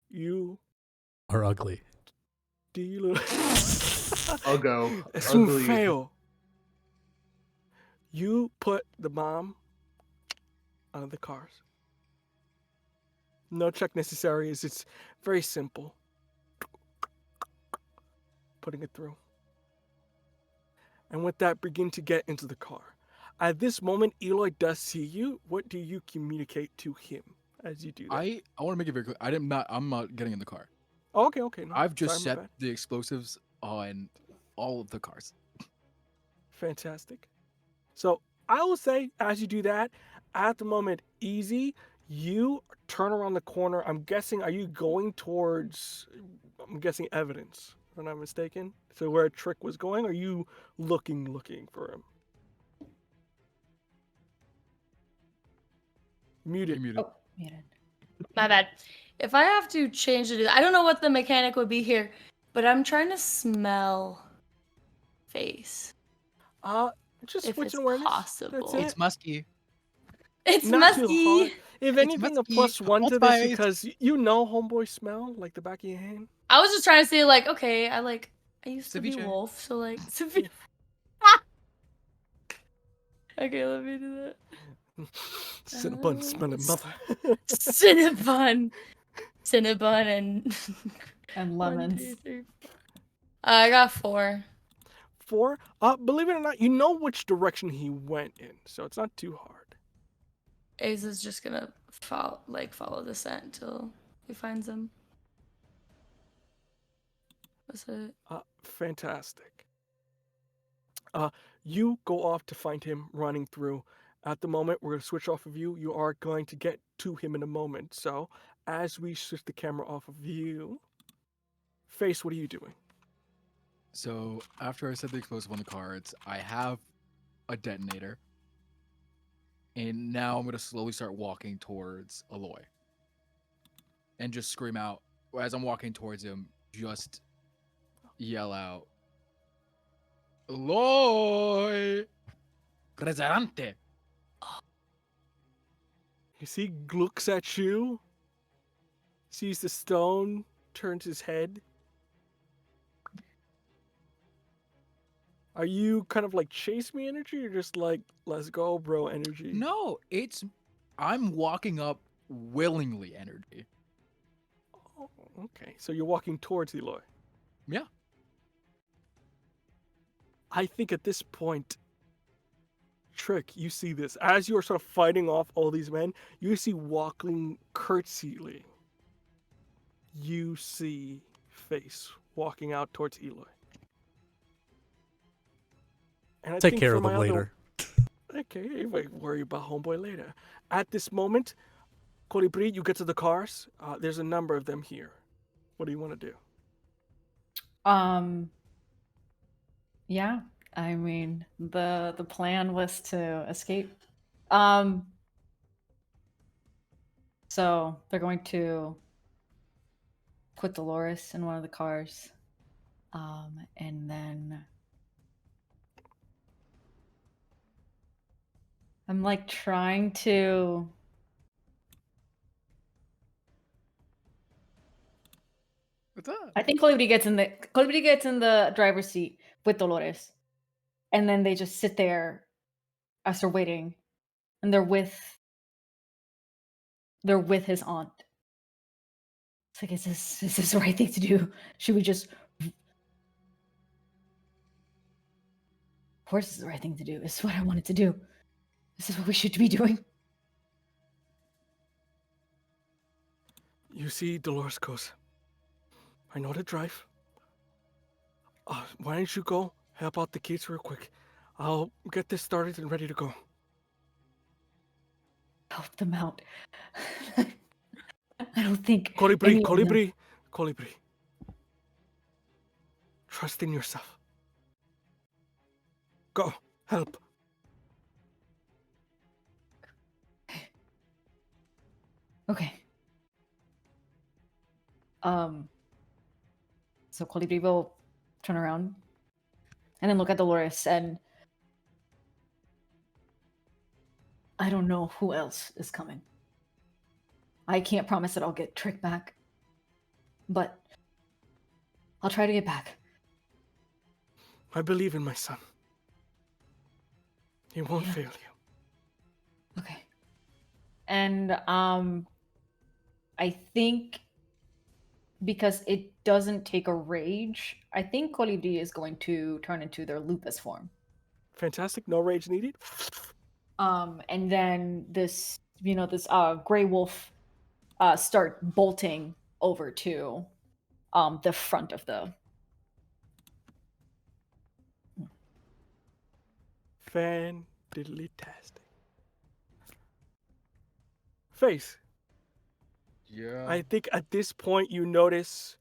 [SPEAKER 1] You
[SPEAKER 5] Are ugly.
[SPEAKER 1] deal.
[SPEAKER 3] Uggo.
[SPEAKER 1] Es un
[SPEAKER 3] Ugly.
[SPEAKER 1] feo. You put the bomb on the cars. No check necessary, as it's very simple. Putting it through. And with that, begin to get into the car. At this moment, Eloy does see you. What do you communicate to him as you do that?
[SPEAKER 4] I want to make it very clear. I'm not getting in the car.
[SPEAKER 1] Okay, no,
[SPEAKER 4] I've just
[SPEAKER 1] sorry, my
[SPEAKER 4] set
[SPEAKER 1] bad.
[SPEAKER 4] the explosives on all of the cars.
[SPEAKER 1] Fantastic. So I will say, as you do that, at the moment, easy, you turn around the corner. I'm guessing, are you going towards, I'm guessing evidence, if I'm not mistaken? So where Trick was going, are you looking for him? Muted.
[SPEAKER 4] You're muted.
[SPEAKER 2] Oh, muted.
[SPEAKER 6] My bad. If I have to change it, I don't know what the mechanic would be here, but I'm trying to smell Face.
[SPEAKER 1] Just
[SPEAKER 6] If
[SPEAKER 1] switch
[SPEAKER 6] it's
[SPEAKER 1] awareness.
[SPEAKER 6] possible.
[SPEAKER 1] That's it.
[SPEAKER 7] It's musky.
[SPEAKER 6] It's
[SPEAKER 1] Not too
[SPEAKER 6] musky.
[SPEAKER 1] hard. If
[SPEAKER 7] It's
[SPEAKER 1] anything, a
[SPEAKER 7] musky.
[SPEAKER 1] +1 to this
[SPEAKER 7] Multi-spiced.
[SPEAKER 1] because you know homeboy smell like the back of your hand.
[SPEAKER 6] I was just trying to say, like, okay, I used to be
[SPEAKER 7] Ceviche.
[SPEAKER 6] Wolf, so like, ceviche. Okay, let me do that.
[SPEAKER 1] Cinnabon smelling mother.
[SPEAKER 6] Cinnabon. Cinnabon and...
[SPEAKER 2] And
[SPEAKER 6] 1, 2,
[SPEAKER 2] lemons.
[SPEAKER 6] 3, 4. I got 4.
[SPEAKER 1] 4. Believe it or not, you know which direction he went in, so it's not too hard.
[SPEAKER 6] Ace is just gonna follow the scent until he finds him. That's it.
[SPEAKER 1] Fantastic. You go off to find him running through. At the moment, we're going to switch off of you. You are going to get to him in a moment. So, as we switch the camera off of you, Face, what are you doing?
[SPEAKER 4] So after I set the explosive on the cards, I have a detonator. And now I'm going to slowly start walking towards Aloy. And just scream out, as I'm walking towards him, just yell out, Aloy! Presente!
[SPEAKER 1] As he looks at you, sees the stone, turns his head. Are you kind of like chase me energy or just like let's go bro energy?
[SPEAKER 4] No, I'm walking up willingly energy.
[SPEAKER 1] Oh, okay. So you're walking towards Eloy.
[SPEAKER 4] Yeah.
[SPEAKER 1] I think at this point, Trick, you see this. As you're sort of fighting off all these men, you see walking curtsyly. You see Face walking out towards Eloy. And I
[SPEAKER 5] Take
[SPEAKER 1] think
[SPEAKER 5] care
[SPEAKER 1] for
[SPEAKER 5] of them
[SPEAKER 1] my other-
[SPEAKER 5] later.
[SPEAKER 1] Okay, worry about homeboy later. At this moment, Colibri, you get to the cars. There's a number of them here. What do you want to do?
[SPEAKER 2] Yeah, I mean, the plan was to escape. So they're going to put Dolores in one of the cars. And then I'm like trying to
[SPEAKER 4] What's up?
[SPEAKER 2] I think Colibri gets in the driver's seat with Dolores. And then they just sit there as they're waiting. And they're with his aunt. It's like, is this the right thing to do? Should we just of course it's the right thing to do. It's what I wanted to do. This is what we should be doing.
[SPEAKER 1] You see, Dolores goes, I know how to drive. Why don't you go help out the kids real quick? I'll get this started and ready to go.
[SPEAKER 2] Help them out. I don't think
[SPEAKER 1] Colibri,
[SPEAKER 2] any of them-
[SPEAKER 1] Colibri, Colibri. Trust in yourself. Go, help.
[SPEAKER 2] Okay. So Colibri will turn around and then look at Dolores, and I don't know who else is coming. I can't promise that I'll get Trick back, but I'll try to get back.
[SPEAKER 1] I believe in my son. He won't fail you.
[SPEAKER 2] Okay. And I think because it doesn't take a rage, I think Colibri is going to turn into their lupus form.
[SPEAKER 1] Fantastic. No rage needed.
[SPEAKER 2] And then this gray wolf start bolting over to the front of the
[SPEAKER 1] Fan-diddly-tastic. Face.
[SPEAKER 4] Yeah.
[SPEAKER 1] I think at this point you notice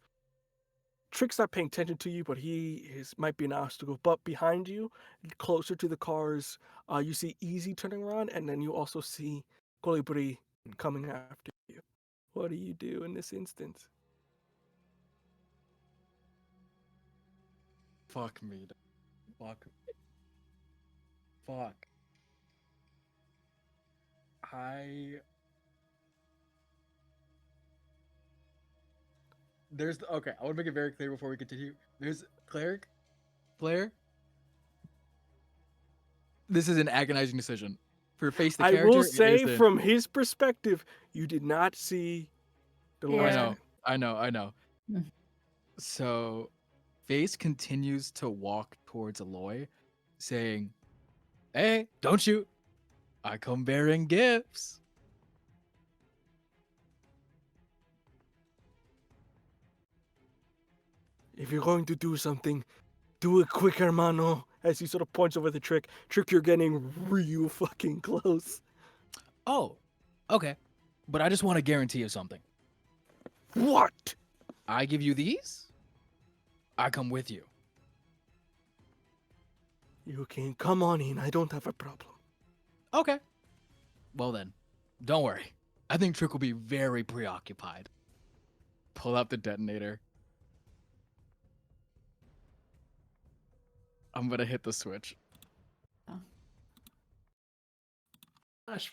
[SPEAKER 1] Trick's not paying attention to you, but he might be an obstacle. But behind you, closer to the cars, you see Easy turning around, and then you also see Colibri coming after you. What do you do in this instance?
[SPEAKER 4] Fuck me. Fuck. Fuck. Okay, I want to make it very clear before we continue. There's Cleric, Blair. This is an agonizing decision. For Face the
[SPEAKER 1] I
[SPEAKER 4] character,
[SPEAKER 1] will
[SPEAKER 4] it
[SPEAKER 1] say,
[SPEAKER 4] isn't.
[SPEAKER 1] from his perspective, you did not see the last
[SPEAKER 6] Yeah.
[SPEAKER 1] time.
[SPEAKER 4] I know.
[SPEAKER 2] Mm.
[SPEAKER 4] So, Face continues to walk towards Aloy, saying, "Hey, don't shoot! I come bearing gifts."
[SPEAKER 1] If you're going to do something, do it quick, hermano. As he sort of points over the Trick. Trick, you're getting real fucking close.
[SPEAKER 7] Oh, okay. But I just want to guarantee you something.
[SPEAKER 1] What?
[SPEAKER 7] I give you these, I come with you.
[SPEAKER 1] You can come on in. I don't have a problem.
[SPEAKER 7] Okay. Well then, don't worry. I think Trick will be very preoccupied.
[SPEAKER 4] Pull out the detonator. I'm gonna hit the switch.
[SPEAKER 1] As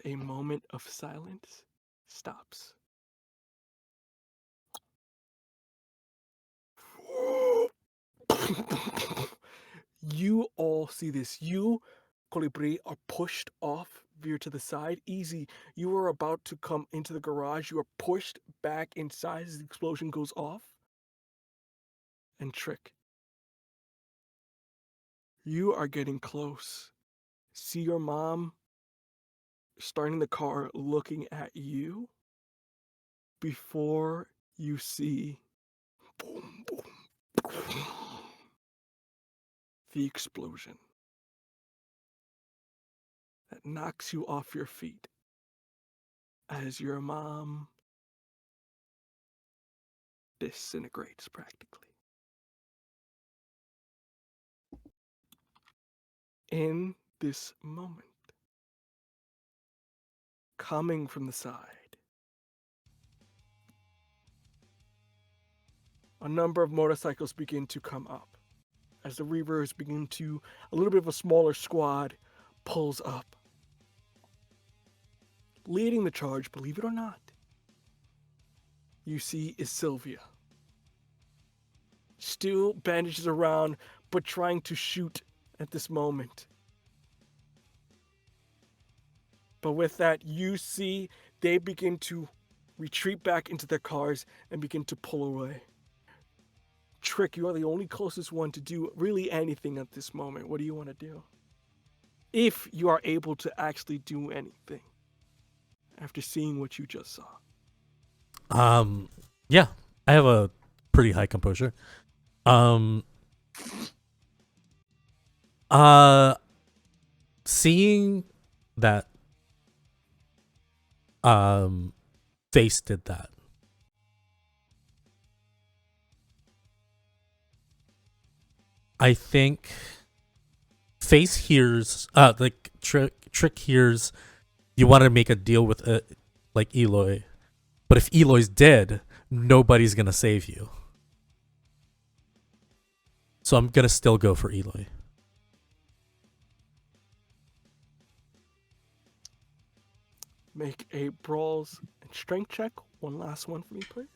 [SPEAKER 1] a moment of silence stops. You all see this. You, Colibri, are pushed off, veer to the side. Easy. You are about to come into the garage. You are pushed back inside as the explosion goes off. And Trick, you are getting close. See your mom starting the car, looking at you, before you see boom, boom, the explosion that knocks you off your feet as your mom disintegrates practically. In this moment, coming from the side, a number of motorcycles begin to come up as the Reavers begin to, a little bit of a smaller squad pulls up. Leading the charge, believe it or not, you see is Sylvia. Still bandages around, but trying to shoot at this moment. But with that, you see they begin to retreat back into their cars and begin to pull away. Trick, you are the only closest one to do really anything at this moment. What do you want to do? if you are able to actually do anything after seeing what you just saw.
[SPEAKER 5] Yeah, I have a pretty high composure. Um, seeing that, Face did that. I think Face hears, like Trick hears, you want to make a deal with, like Eloy, but if Eloy's dead, nobody's gonna save you. So I'm gonna still go for Eloy.
[SPEAKER 1] Make a brawls and strength check. One last one for me, please.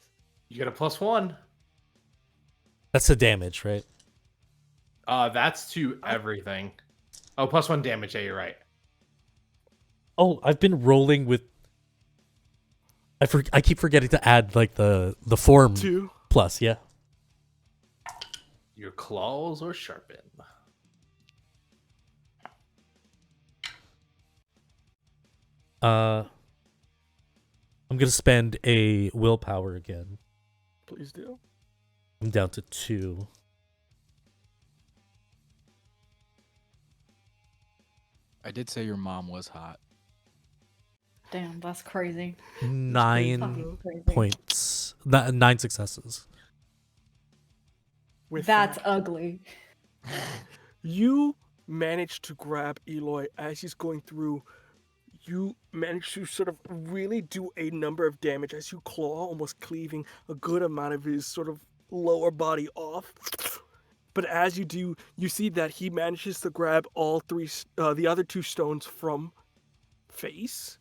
[SPEAKER 3] You get a +1.
[SPEAKER 5] That's the damage, right?
[SPEAKER 3] That's to everything. Oh, +1 damage. Yeah, you're right.
[SPEAKER 5] Oh, I've been rolling with. I keep forgetting to add like the form
[SPEAKER 1] 2.
[SPEAKER 5] plus. Yeah.
[SPEAKER 3] Your claws are sharpened.
[SPEAKER 5] I'm gonna spend a willpower again.
[SPEAKER 1] Please do.
[SPEAKER 5] I'm down to 2.
[SPEAKER 4] I did say your mom was hot.
[SPEAKER 2] Damn, that's crazy.
[SPEAKER 5] 9
[SPEAKER 2] Fucking crazy.
[SPEAKER 5] points. 9 successes.
[SPEAKER 1] With
[SPEAKER 2] That's
[SPEAKER 1] that,
[SPEAKER 2] ugly.
[SPEAKER 1] you manage to grab Eloy as he's going through. You manage to sort of really do a number of damage as you claw, almost cleaving a good amount of his sort of lower body off. But as you do, you see that he manages to grab all three, the other 2 stones from Face,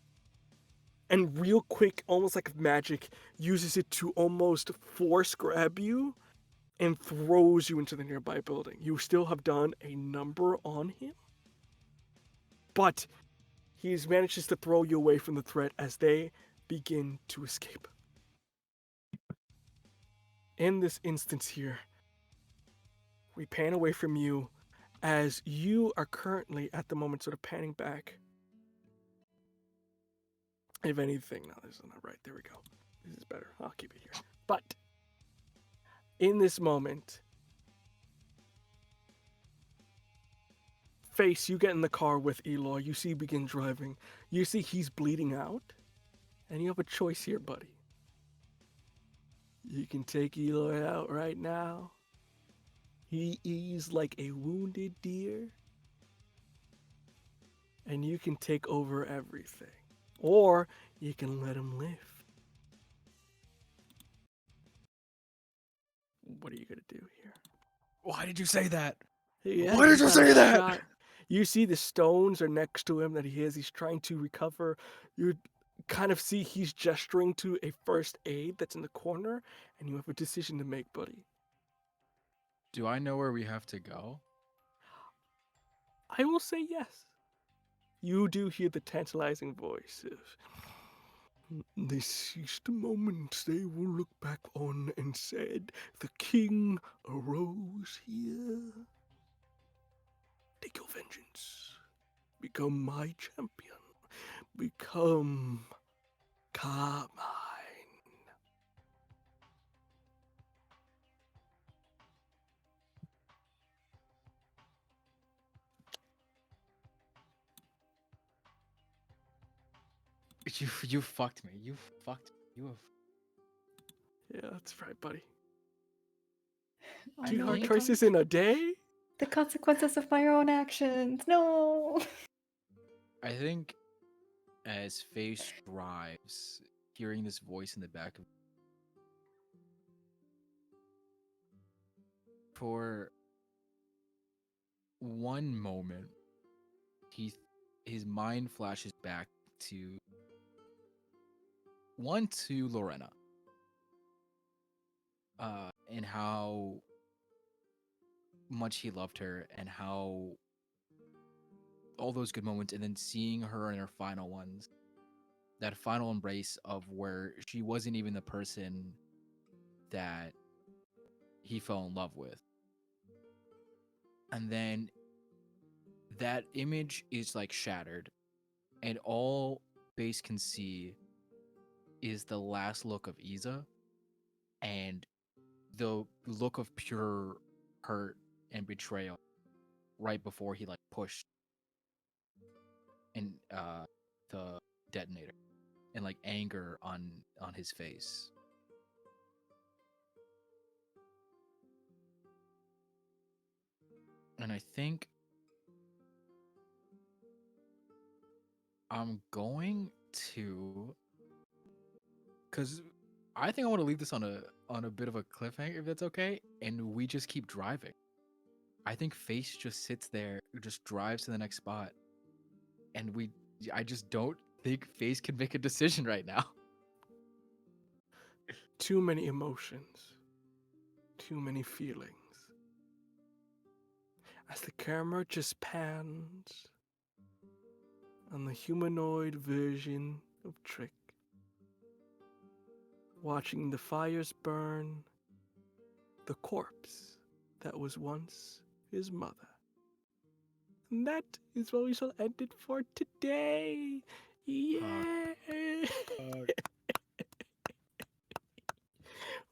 [SPEAKER 1] and real quick, almost like magic, uses it to almost force grab you and throws you into the nearby building. You still have done a number on him, but he manages to throw you away from the threat as they begin to escape. In this instance here, we pan away from you as you are currently at the moment sort of panning back. If anything, no, this is not right. There we go. This is better. I'll keep it here. But in this moment, Face, you get in the car with Eloy. You see begin driving. You see he's bleeding out. And you have a choice here, buddy. You can take Eloy out right now. He is like a wounded deer. And you can take over everything. Or you can let him live. What are you going to do here?
[SPEAKER 4] Why did you say that?
[SPEAKER 1] Yeah,
[SPEAKER 4] Why did you
[SPEAKER 1] got
[SPEAKER 4] say
[SPEAKER 1] a
[SPEAKER 4] that?
[SPEAKER 1] shot. You see the stones are next to him that he's trying to recover. You kind of see he's gesturing to a first aid that's in the corner, and you have a decision to make, buddy.
[SPEAKER 4] Do I know where we have to go?
[SPEAKER 1] I will say yes. You do hear the tantalizing voice of, they ceased a moment they will look back on and said, the king arose here. Take your vengeance. Become my champion. Become Carmine.
[SPEAKER 4] You fucked me. You have.
[SPEAKER 1] Yeah, that's right, buddy.
[SPEAKER 2] Oh,
[SPEAKER 1] 2
[SPEAKER 2] no,
[SPEAKER 1] hard
[SPEAKER 2] the
[SPEAKER 1] choices in a day?
[SPEAKER 2] The consequences of my own actions. No.
[SPEAKER 4] I think as Face drives, hearing this voice in the back of for one moment, his mind flashes back to Lorena, and how much he loved her, and how all those good moments, and then seeing her in her final ones, that final embrace of where she wasn't even the person that he fell in love with. And then
[SPEAKER 7] that image is like shattered, and all Face can see is the last look of Iza and the look of pure hurt and betrayal right before he like pushed and the detonator, and like anger on his face. And I think I'm going to, because I think I want to leave this on a bit of a cliffhanger, if that's okay, and we just keep driving. I think Face just sits there, just drives to the next spot, and I just don't think Face can make a decision right now.
[SPEAKER 1] Too many emotions. Too many feelings. As the camera just pans on the humanoid version of Trick, watching the fires burn the corpse that was once his mother. And that is what we shall end it for today. Yay!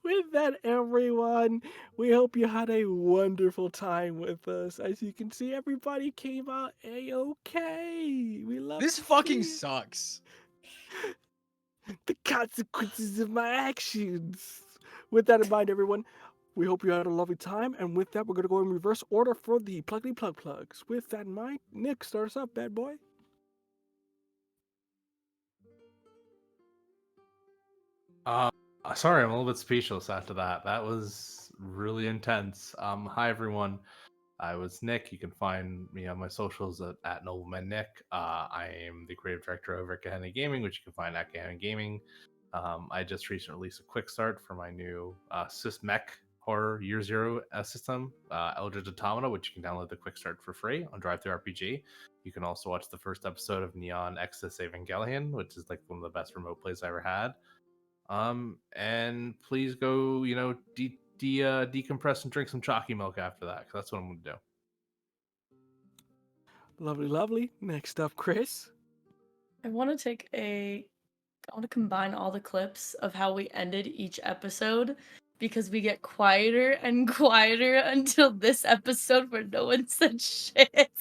[SPEAKER 1] With that, everyone, we hope you had a wonderful time with us. As you can see, everybody came out A-okay. We love
[SPEAKER 7] This
[SPEAKER 1] to
[SPEAKER 7] fucking
[SPEAKER 1] see it.
[SPEAKER 7] sucks.
[SPEAKER 1] The consequences of my actions. With that in mind, everyone, we hope you had a lovely time. And with that, we're going to go in reverse order for the pluggity plug plugs. With that in mind, Nick, start us up, bad boy.
[SPEAKER 3] Sorry, I'm a little bit speechless after that. That was really intense. Hi everyone. I was Nick. You can find me on my socials at Nobleman Nick. I am the creative director over at Gehenna Gaming, which you can find at Gehenna Gaming. I just recently released a quick start for my new Sysmech horror year zero system, Eldritch Automata, which you can download the quick start for free on Drive-Thru RPG. You can also watch the first episode of Neon Exodus Evangelion, which is like one of the best remote plays I ever had. And please go, decompress and drink some chalky milk after that, because that's what I'm going to do.
[SPEAKER 1] Lovely, lovely. Next up, Chris.
[SPEAKER 6] I want to combine all the clips of how we ended each episode, because we get quieter and quieter until this episode where no one said shit.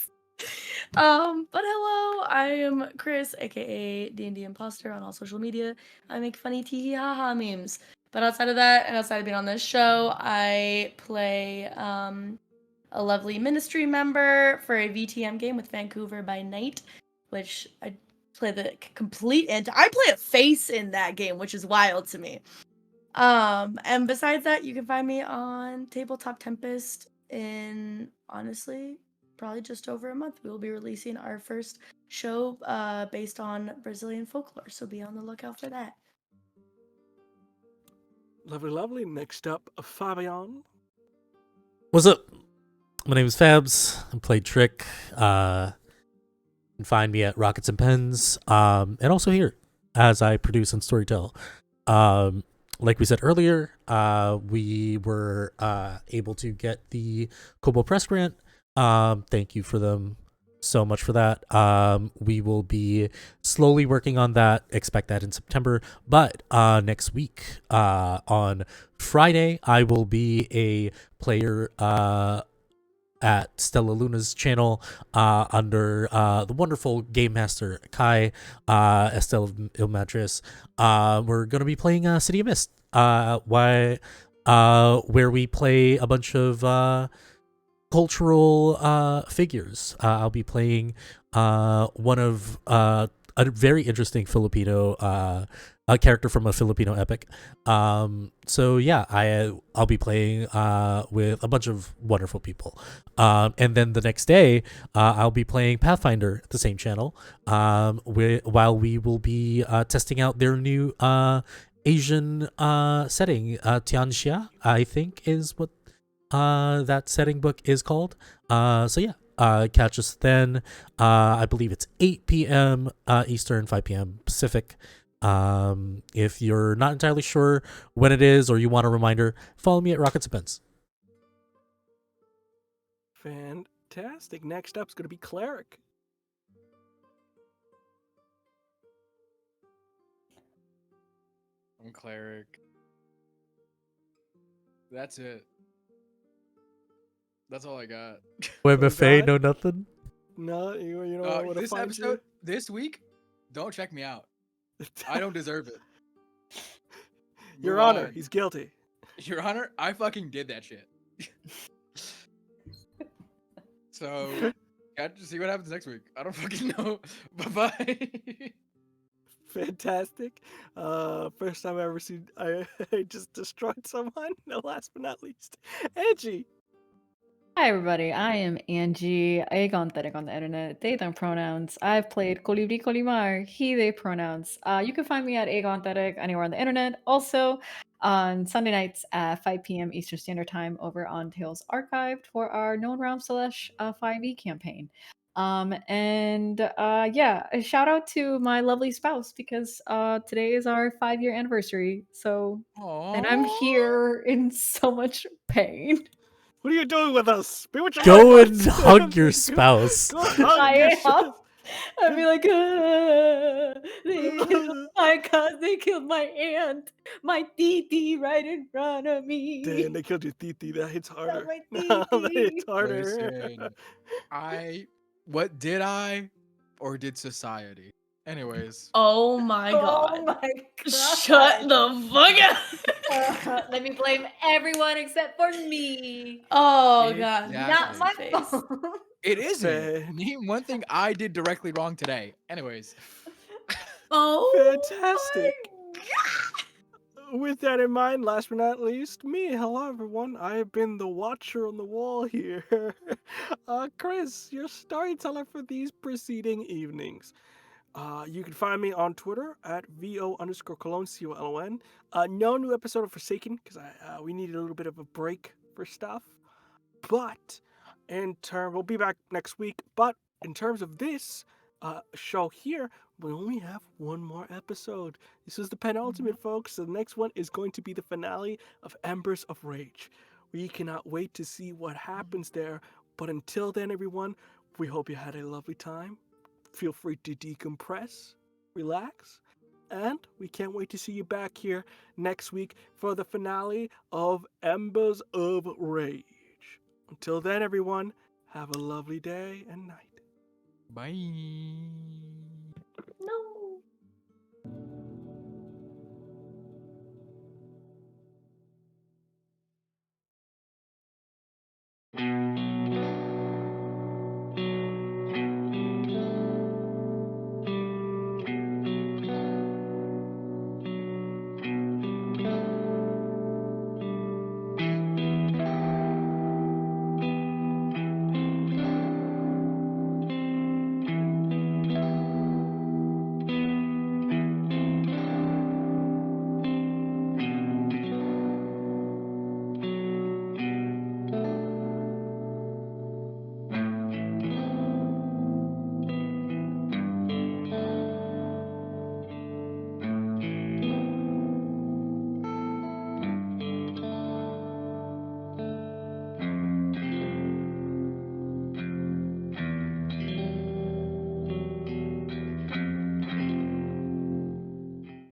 [SPEAKER 6] But hello, I am Chris, aka D&D Imposter on all social media. I make funny tee haha memes. But outside of that, and outside of being on this show, I play a lovely ministry member for a VTM game with Vancouver by Night, which I play the complete I play a face in that game, which is wild to me. And besides that, you can find me on Tabletop Tempest in, honestly, probably just over a month. We will be releasing our first show based on Brazilian folklore, so be on the lookout for that.
[SPEAKER 1] Lovely, lovely. Next up, Fabian.
[SPEAKER 5] What's up? My name is Fabs. I play Trick. You can find me at Rockets and Pens, and also here as I produce and storytell. Like we said earlier, we were able to get the Kobo Press grant. Thank you for them so much for that. We will be slowly working on that. Expect that in September. But next week, on Friday, I will be a player at Stella Luna's channel under the wonderful Game Master Kai, Estelle Ilmatris. We're going to be playing City of Mist, where we play a bunch of cultural figures. I'll be playing one of a very interesting Filipino a character from a Filipino epic. So yeah, I'll be playing with a bunch of wonderful people. And then the next day, I'll be playing Pathfinder at the same channel. While we will be testing out their new Asian setting, Tianxia, I think is what that setting book is called. So yeah, catch us then. I believe it's 8 p.m. Eastern, 5 p.m. Pacific. If you're not entirely sure when it is or you want a reminder, follow me at Rockets and Pens.
[SPEAKER 1] Fantastic. Next up is going to be Cleric.
[SPEAKER 4] I'm cleric. That's it. That's all I got.
[SPEAKER 5] Wait,
[SPEAKER 1] Oh,
[SPEAKER 5] Buffet,
[SPEAKER 1] God.
[SPEAKER 5] no nothing?
[SPEAKER 1] No, you don't want to
[SPEAKER 4] This
[SPEAKER 1] find
[SPEAKER 4] episode, this week, don't check me out.
[SPEAKER 1] you?
[SPEAKER 4] I don't deserve it.
[SPEAKER 1] Your
[SPEAKER 4] Move
[SPEAKER 1] Honor,
[SPEAKER 4] on.
[SPEAKER 1] he's guilty.
[SPEAKER 4] Your Honor, I fucking did that shit. So, got to see what happens next week. I don't fucking know. Bye-bye.
[SPEAKER 1] Fantastic. First time I ever seen I just destroyed someone. No, last but not least, Angie.
[SPEAKER 2] Hi everybody, I am Angie, Aegon Theric on the internet, they them pronouns. I've played Colibri Colimar, he they pronouns. You can find me at Aegon Theric anywhere on the internet. Also on Sunday nights at 5 p.m. Eastern Standard Time over on Tales Archived for our Known Realm Slash 5e campaign. Yeah, a shout out to my lovely spouse because today is our 5-year anniversary. So and I'm
[SPEAKER 4] Aww.
[SPEAKER 2] here in so much pain.
[SPEAKER 1] What are you doing with us? Be with your
[SPEAKER 5] Go
[SPEAKER 1] loved
[SPEAKER 5] and
[SPEAKER 1] ones.
[SPEAKER 5] hug your spouse.
[SPEAKER 1] Go hug
[SPEAKER 2] I
[SPEAKER 1] your
[SPEAKER 2] am.
[SPEAKER 1] spouse.
[SPEAKER 2] I'd be like, they killed my cousin, they killed my aunt, my titi right in front of me.
[SPEAKER 1] Damn, they killed your titi. That hits harder.
[SPEAKER 2] my
[SPEAKER 1] No, that hits
[SPEAKER 2] titi.
[SPEAKER 1] harder.
[SPEAKER 4] Listen, what did I or did society? Anyways,
[SPEAKER 6] Oh my
[SPEAKER 2] Oh
[SPEAKER 6] god.
[SPEAKER 2] my god.
[SPEAKER 6] Shut the fuck up.
[SPEAKER 2] Let me blame everyone except for me.
[SPEAKER 6] Oh god.
[SPEAKER 2] Not my
[SPEAKER 6] Face.
[SPEAKER 2] fault.
[SPEAKER 4] it isn't.
[SPEAKER 1] Fan-
[SPEAKER 4] Name one thing I did directly wrong today. Anyways,
[SPEAKER 6] Oh
[SPEAKER 1] Fantastic.
[SPEAKER 6] my god.
[SPEAKER 1] With that in mind, last but not least, me. Hello, everyone. I have been the watcher on the wall here. Chris, your storyteller for these preceding evenings. You can find me on Twitter at VO_Colon, COLON. No new episode of Forsaken because we needed a little bit of a break for stuff. But we'll be back next week. But in terms of this show here, we only have one more episode. This is the penultimate, folks. So the next one is going to be the finale of Embers of Rage. We cannot wait to see what happens there. But until then, everyone, we hope you had a lovely time. Feel free to decompress, relax, and we can't wait to see you back here next week for the finale of Embers of Rage. Until then, everyone, have a lovely day and night.
[SPEAKER 4] bye.